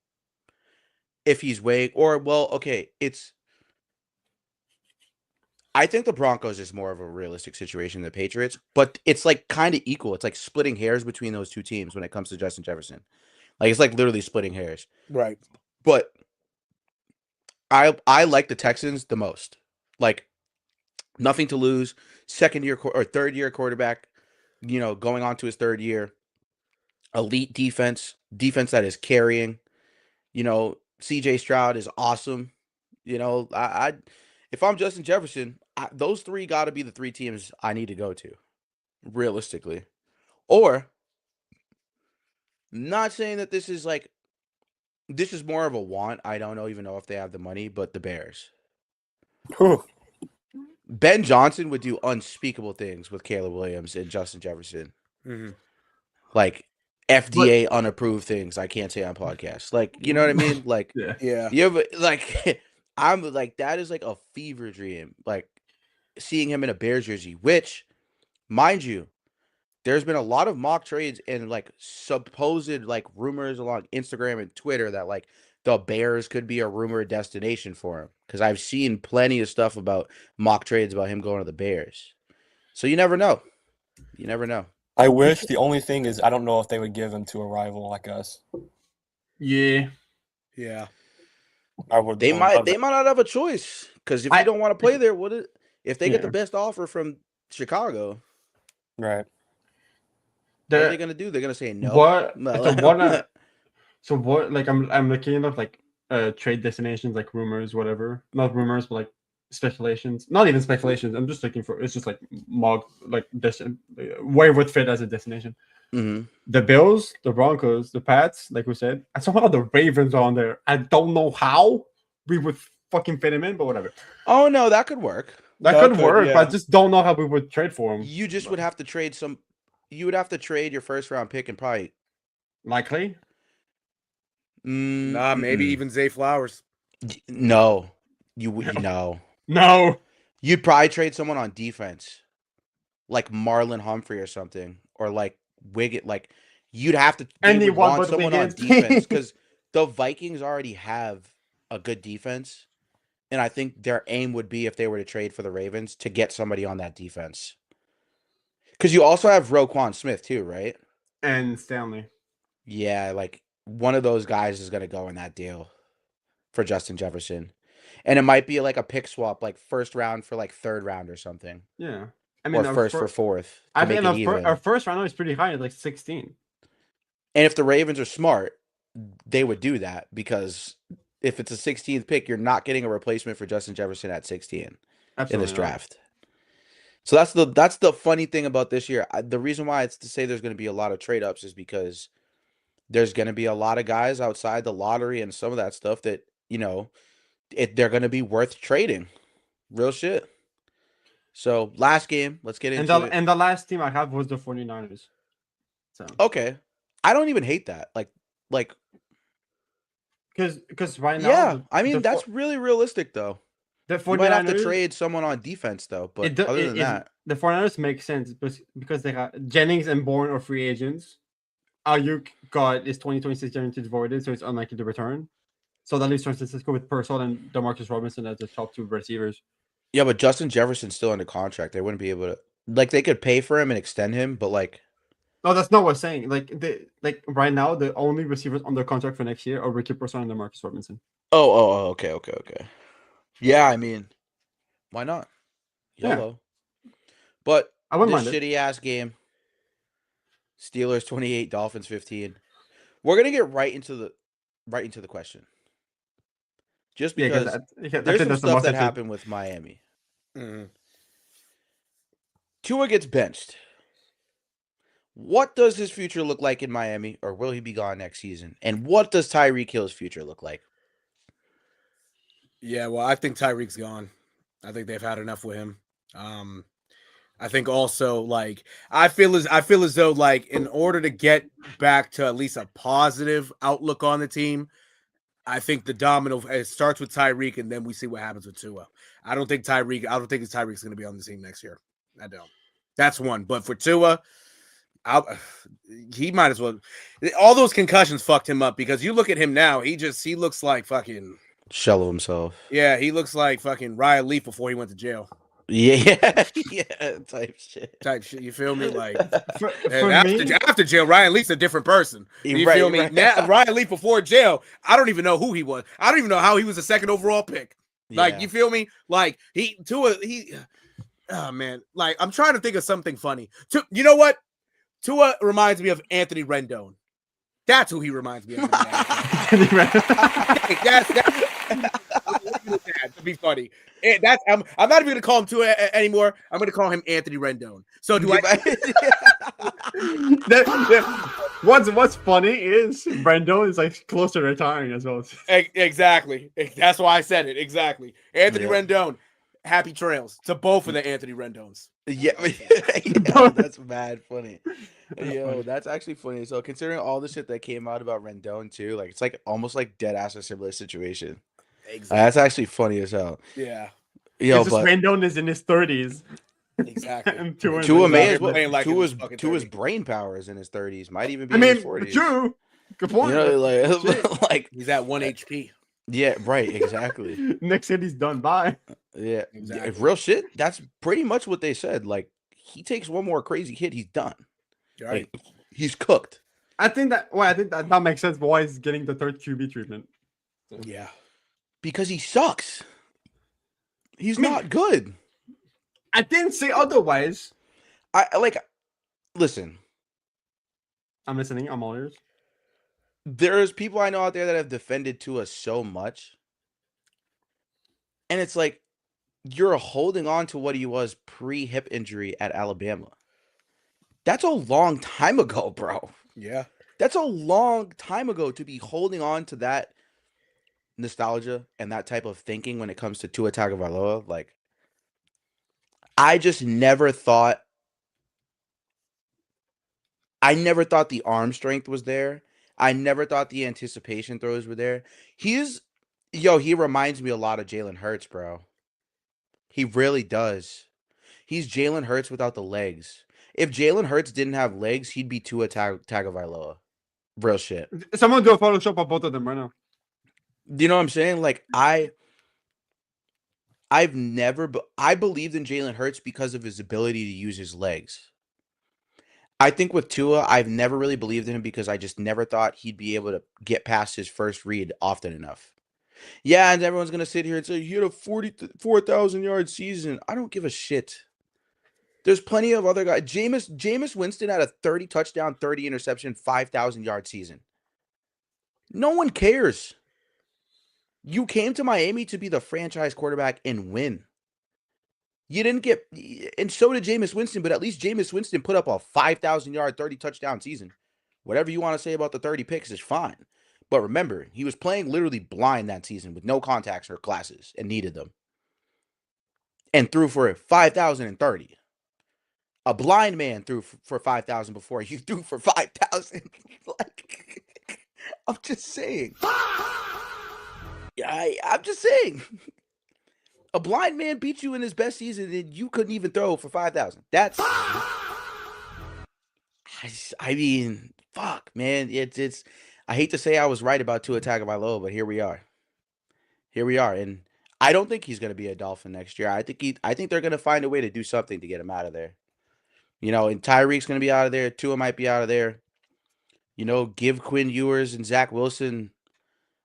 If he's weighing, or, well, okay, I think the Broncos is more of a realistic situation than the Patriots, but it's like kind of equal. It's like splitting hairs between those two teams when it comes to Justin Jefferson. Like, it's like literally splitting hairs. Right. But I like the Texans the most. Like, Nothing to lose. Second year or third year quarterback, going on to his third year. Elite defense that is carrying. CJ Stroud is awesome. I if I'm Justin Jefferson, those three got to be the three teams I need to go to, realistically. Or, not saying that this is more of a want. I don't even know if they have the money, but the Bears. Whew. Ben Johnson would do unspeakable things with Caleb Williams and Justin Jefferson. Mm-hmm. Like FDA unapproved things I can't say on podcasts. Like, you know what I mean? Like, Yeah. you have I'm like, that is like a fever dream. Like seeing him in a Bears jersey, which, mind you, there's been a lot of mock trades and like supposed like rumors along Instagram and Twitter that like the Bears could be a rumored destination for him. Because I've seen plenty of stuff about mock trades about him going to the Bears. So you never know. You never know. I wish. The only thing is I don't know if they would give him to a rival like us. Yeah. Yeah. I would. They might not have a choice. Because if you don't want to play there, if they get the Yeah. best offer from Chicago, Right. what are they gonna do? They're gonna say no. What? No. So what? Like I'm looking up like trade destinations, like rumors, whatever. Not rumors, but like speculations. Not even speculations. I'm just looking for. It's just like mock, like where it would fit as a destination. Mm-hmm. The Bills, the Broncos, the Pats, like we said. I saw the Ravens on there. I don't know how we would fucking fit him in, but whatever. Oh no, that could work. That could work, but I just don't know how we would trade for him. You just would have to trade you would have to trade your first round pick and probably Likely. Nah, maybe even Zay Flowers. No. No. No. You'd probably trade someone on defense. Like Marlon Humphrey or something. Or like Wiggett. Like you'd have to want someone on defense because the Vikings already have a good defense. And I think their aim would be, if they were to trade for the Ravens, to get somebody on that defense. Because you also have Roquan Smith too, right? And Stanley. Yeah, like one of those guys is going to go in that deal for Justin Jefferson. And it might be like a pick swap, like first round for like third round or something. Yeah. I mean, or first for fourth. I mean, our first round is pretty high, like 16. And if the Ravens are smart, they would do that, because if it's a 16th pick, you're not getting a replacement for Justin Jefferson at 16 in this draft. So that's the funny thing about this year. The reason why it's to say there's going to be a lot of trade ups is because there's going to be a lot of guys outside the lottery and some of that stuff that, they're going to be worth trading. Real shit. So last game, let's get into it. And the last team I have was the 49ers. So okay. I don't even hate that. Like because right now, yeah, I mean that's really realistic though. The 49ers, you might have to trade someone on defense though, but other than that, the 49ers make sense because they have Jennings and Bourne are free agents. Ayuk got his 2026 guaranteed voided, so it's unlikely to return. So that leaves San Francisco with Purcell and DeMarcus Robinson as the top two receivers. Yeah, but Justin Jefferson's still under contract. They wouldn't be able to, like, they could pay for him and extend him, but like, no, that's not what I'm saying. Like right now, the only receivers under contract for next year are Ricky Purcell and DeMarcus Robinson. Oh, okay. Yeah, I mean, why not? YOLO. Yeah. But I wouldn't this shitty ass game. Steelers 28, Dolphins 15. We're gonna get right into the question. Just because there's some stuff that happened with Miami. Mm-hmm. Tua gets benched. What does his future look like in Miami, or will he be gone next season? And what does Tyreek Hill's future look like? Yeah, well, I think Tyreek's gone. I think they've had enough with him. I think also, like, I feel as though, like, in order to get back to at least a positive outlook on the team, I think the domino, it starts with Tyreek, and then we see what happens with Tua. I don't think Tyreek's going to be on the team next year. I don't. That's one. But for Tua, he might as well. All those concussions fucked him up, because you look at him now, he looks like fucking shell of himself. Yeah, he looks like fucking Ryan Leaf before he went to jail. Yeah, type shit. You feel me? Like after jail, Ryan Leaf's a different person. You feel me? Right. Now, Ryan Leaf before jail, I don't even know who he was. I don't even know how he was a second overall pick. Like, you feel me? Like Oh man, like I'm trying to think of something funny. You know what? Tua reminds me of Anthony Rendon. That's who he reminds me of. That's to be funny. I'm not even gonna call him Tua anymore. I'm gonna call him Anthony Rendon. So do I? What's funny is Brando is like close to retiring as well. Exactly. That's why I said it. Exactly. Anthony Yeah. Rendon. Happy trails to both of the Anthony Rendons. Yeah, yeah, that's mad funny. Yo, that's actually funny. So considering all the shit that came out about Rendon too, like it's like almost like dead ass a similar situation. Exactly. That's actually funny as hell. Yeah. Yo, It's just but Rendon is in his 30s. Exactly. And Tua Tua may like as well. playing like in his fucking Tua's 30s. brain power is in his 30s. Might even be I in his mean, 40s. true. Good point. You know, like, like He's at 1 HP. yeah, right, exactly. Next year he's done. Bye. Yeah, Exactly. if real shit. That's pretty much what they said. Like he takes one more crazy hit, he's done. Right. Like, he's cooked. I think that makes sense. Why he's getting the third QB treatment? Yeah. Because he sucks. He's not good. I didn't say otherwise. Listen. I'm listening. I'm all ears. There's people I know out there that have defended Tua so much. And it's like you're holding on to what he was pre-hip injury at Alabama. That's a long time ago, bro. Yeah. That's a long time ago to be holding on to that nostalgia and that type of thinking when it comes to Tua Tagovailoa. Like, I never thought the arm strength was there. I never thought the anticipation throws were there. He reminds me a lot of Jalen Hurts, bro. He really does. He's Jalen Hurts without the legs. If Jalen Hurts didn't have legs, he'd be Tua Tagovailoa. Real shit. Someone do a Photoshop of both of them right now. You know what I'm saying? Like I believed in Jalen Hurts because of his ability to use his legs. I think with Tua, I've never really believed in him because I just never thought he'd be able to get past his first read often enough. Yeah, and everyone's gonna sit here and say he had a 44,000-yard season. I don't give a shit. There's plenty of other guys. Jameis Winston had a 30 touchdown, 30 interception, 5,000-yard season. No one cares. You came to Miami to be the franchise quarterback and win. You didn't get, and so did Jameis Winston, but at least Jameis Winston put up a 5,000-yard, 30-touchdown season. Whatever you want to say about the 30 picks is fine. But remember, he was playing literally blind that season with no contacts or glasses and needed them. And threw for 5,030. A blind man threw for 5,000 before you threw for 5,000. Like, I'm just saying. I'm just saying. A blind man beat you in his best season and you couldn't even throw for 5,000. That's I mean, fuck, man. It's I hate to say I was right about Tua Tagovailoa, but here we are. Here we are. And I don't think he's going to be a Dolphin next year. I think they're going to find a way to do something to get him out of there. You know, and Tyreek's going to be out of there. Tua might be out of there. You know, give Quinn Ewers and Zach Wilson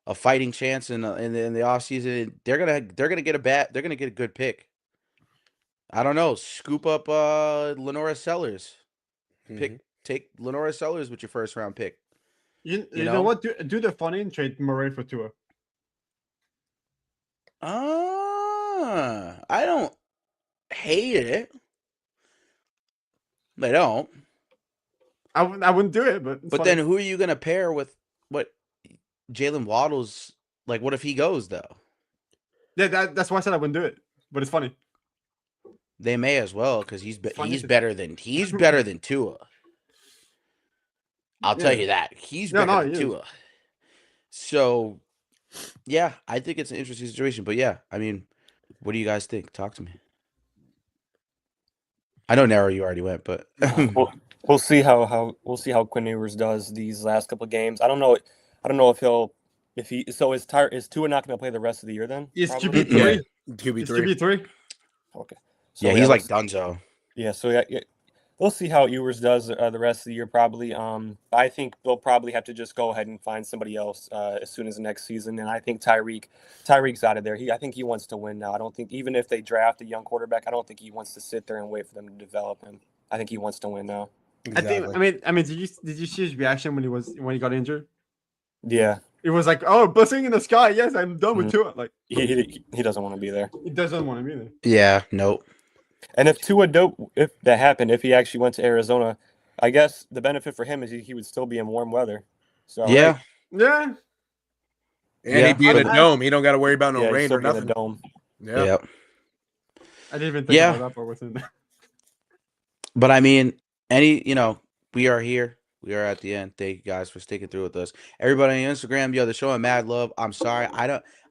a fighting chance in the offseason. They're gonna get a good pick. I don't know. Scoop up Lenora Sellers. Take Lenora Sellers with your first round pick. You know what? Do the funny and trade Murray for Tua. I don't hate it. I don't. I wouldn't do it, but funny. Then who are you gonna pair with what Jalen Waddle's like? What if he goes though? Yeah, that's why I said I wouldn't do it. But it's funny. They may as well because he's better than Tua. I'll tell you that he's better than Tua. So, yeah, I think it's an interesting situation. But yeah, I mean, what do you guys think? Talk to me. I know Naro, you already went, but we'll see how Quinn Ewers does these last couple of games. I don't know if is Tua not going to play the rest of the year then? Is QB3? QB3. Okay. So yeah, he's like Dunzo. Yeah, so yeah, We'll see how Ewers does the rest of the year, probably. I think they'll probably have to just go ahead and find somebody else as soon as the next season. And I think Tyreek's out of there. I think he wants to win now. I don't think, even if they draft a young quarterback, I don't think he wants to sit there and wait for them to develop him. I think he wants to win now. Exactly. I mean, did you see his reaction when he got injured? Yeah. It was like, oh, blessing in the sky. Yes, I'm done with Tua. Like he doesn't want to be there. He doesn't want to be there. Yeah, nope. And if that happened, if he actually went to Arizona, I guess the benefit for him is he would still be in warm weather. So yeah, yeah. And he'd be in a dome. He don't got to worry about no rain or nothing. In a dome. Yeah. Yep. I didn't even think about that part within there. But I mean, we are here. We are at the end. Thank you guys for sticking through with us. Everybody on Instagram, they're showing mad love. I'm sorry.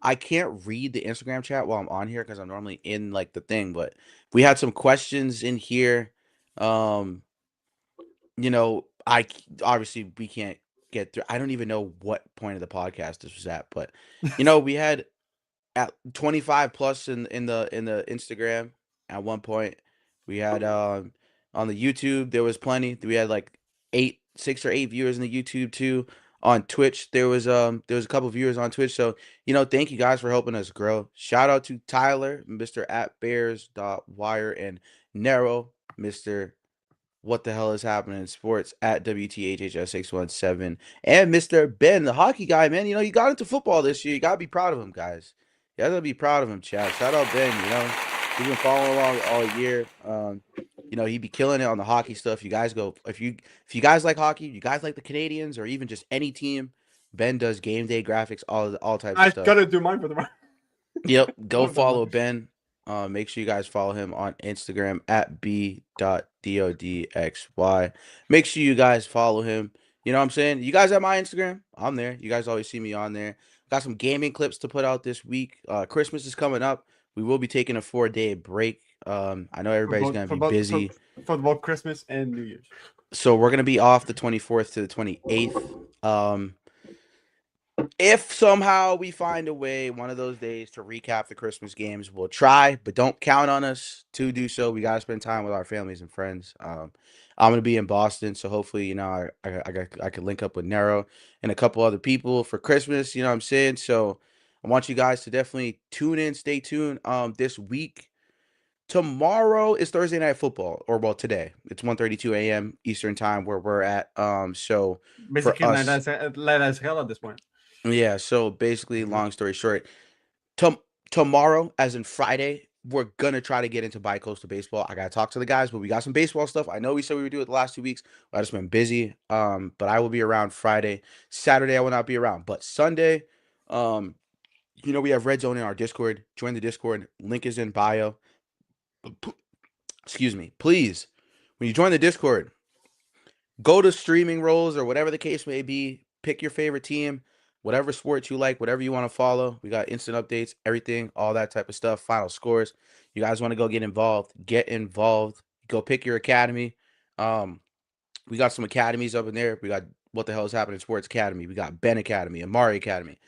I can't read the Instagram chat while I'm on here because I'm normally in like the thing, but we had some questions in here. I obviously we can't get through. I don't even know what point of the podcast this was at, but we had at 25 plus in the Instagram at one point. We had on the YouTube there was plenty. We had like 6 or 8 viewers in the YouTube too. On Twitch there was a couple viewers on Twitch. So thank you guys for helping us grow. Shout out to Tyler, Mr. at Bears.wire, and Nero, Mr. What the hell is happening in sports at WTHHS617, and Mr. Ben, the hockey guy, man. You got into football this year. You gotta be proud of him, guys. You gotta be proud of him, Chad. Shout out Ben. He's been following along all year. He'd be killing it on the hockey stuff. You guys go if you guys like hockey, you guys like the Canadians or even just any team. Ben does game day graphics, all types of stuff. I gotta do mine for the. Yep, go follow Ben. Make sure you guys follow him on Instagram at b.dodxy. Make sure you guys follow him. You know what I'm saying? You guys have my Instagram? I'm there. You guys always see me on there. Got some gaming clips to put out this week. Christmas is coming up. We will be taking a 4-day break. I know everybody's going to be busy. For both Christmas and New Year's. So we're going to be off the 24th to the 28th. If somehow we find a way one of those days to recap the Christmas games, we'll try, but don't count on us to do so. We got to spend time with our families and friends. I'm going to be in Boston, so hopefully, I could link up with Nero and a couple other people for Christmas, you know what I'm saying? So I want you guys to definitely tune in, stay tuned. This week, tomorrow is Thursday Night Football, or well, today. It's 1:32 a.m. Eastern time where we're at. So basically, for us, let us hell at this point. Yeah, so basically, long story short, tomorrow, as in Friday, we're gonna try to get into bi-coastal baseball. I gotta talk to the guys, but we got some baseball stuff. I know we said we would do it the last 2 weeks. I just been busy. But I will be around Friday. Saturday, I will not be around. But Sunday, we have Redzone in our Discord. Join the Discord. Link is in bio. Excuse me. Please, when you join the Discord, go to streaming roles or whatever the case may be. Pick your favorite team. Whatever sport you like, whatever you want to follow. We got instant updates, everything, all that type of stuff, final scores. You guys want to go get involved, go pick your academy. We got some academies up in there. We got What the Hell is Happening Sports Academy. We got Ben Academy, Amari Academy.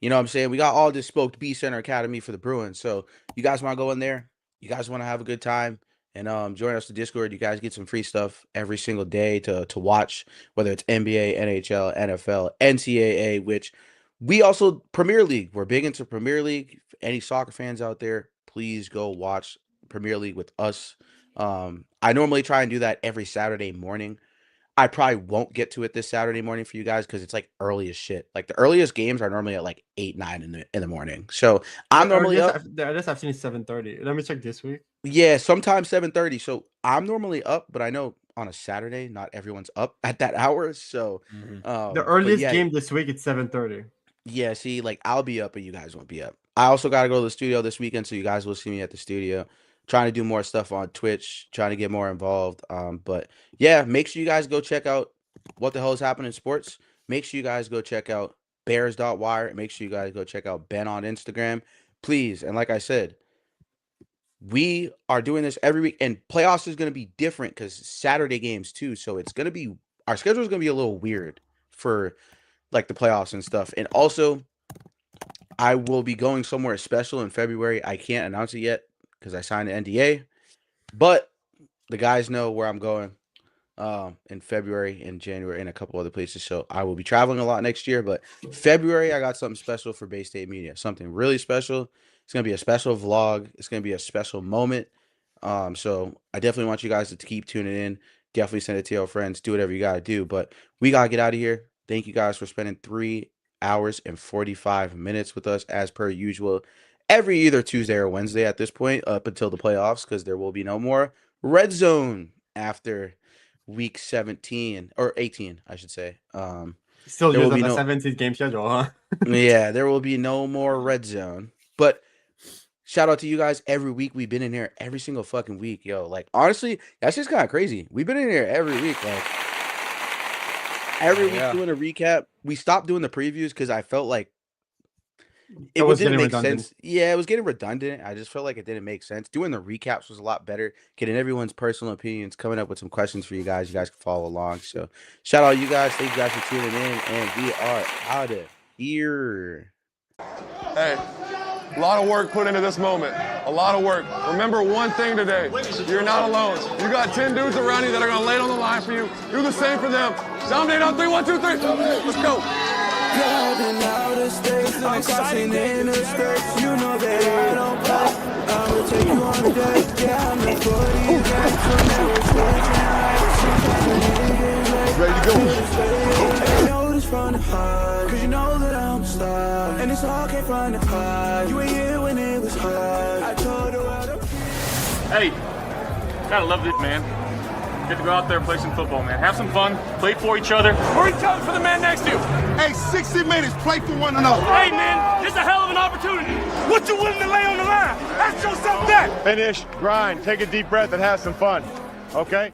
You know what I'm saying? We got all this Spoke B Center Academy for the Bruins. So you guys want to go in there? You guys want to have a good time? And join us to Discord. You guys get some free stuff every single day to watch, whether it's NBA, NHL, NFL, NCAA, which we also Premier League. We're big into Premier League. Any soccer fans out there, please go watch Premier League with us. I normally try and do that every Saturday morning. I probably won't get to it this Saturday morning for you guys because it's like early as shit. Like the earliest games are normally at like 8, 9 in the morning. So I'm normally up. I've seen 7:30. Let me check this week. Yeah, sometimes 7:30. So I'm normally up, but I know on a Saturday, not everyone's up at that hour. So the earliest game this week it's 7:30. Yeah, see, like I'll be up, but you guys won't be up. I also got to go to the studio this weekend, so you guys will see me at the studio. Trying to do more stuff on Twitch, trying to get more involved. But yeah, make sure you guys go check out What the Hell is Happening in Sports. Make sure you guys go check out Bears.wire. Make sure you guys go check out Ben on Instagram, please. And like I said, we are doing this every week, and playoffs is going to be different because Saturday games too. So it's going to be our schedule is going to be a little weird for like the playoffs and stuff. And also, I will be going somewhere special in February. I can't announce it yet because I signed an NDA, but the guys know where I'm going. in February and January and a couple other places. So I will be traveling a lot next year. But February, I got something special for Bay State Media. Something really special. It's gonna be a special vlog. It's gonna be a special moment. So I definitely want you guys to keep tuning in. Definitely send it to your friends. Do whatever you gotta do. But we gotta get out of here. Thank you guys for spending 3 hours and 45 minutes with us as per usual. Every either Tuesday or Wednesday at this point, up until the playoffs, because there will be no more Red Zone after week 17 or 18, I should say. Still there use will be on no the 17th game schedule, huh? yeah, there will be no more Red Zone. But shout out to you guys every week. We've been in here every single fucking week, yo. Like honestly, that's just kind of crazy. We've been in here every week, like every week doing a recap. We stopped doing the previews because I felt like it was didn't getting make redundant. sense. Yeah, it was getting redundant. I just felt like it didn't make sense. Doing the recaps was a lot better. Getting everyone's personal opinions, coming up with some questions for you guys. You guys can follow along. So shout out you guys. Thank you guys for tuning in. And we are out of here. Hey, a lot of work put into this moment. A lot of work. Remember one thing today. You're not alone. You got 10 dudes around you that are going to lay it on the line for you. Do the same for them. Dominate on 3, 1, 2, 3. Let's go. Driving out of states, I'm crossing interstates. You know that I don't play. I'ma take you on a date. Yeah, I'm the 40 guys, so never switching. Ready to go. I know this from the heart, cause you know that I'm a star. And it's all came from the heart. You were here when it was hard. I told the world I'm Hey, gotta love this, man. Get to go out there and play some football, man. Have some fun, play for each other, or each other for the man next to you. Hey, 60 minutes, play for one another. Hey, man, this is a hell of an opportunity. What you willing to lay on the line? Ask yourself that. Finish, grind, take a deep breath, and have some fun. Okay?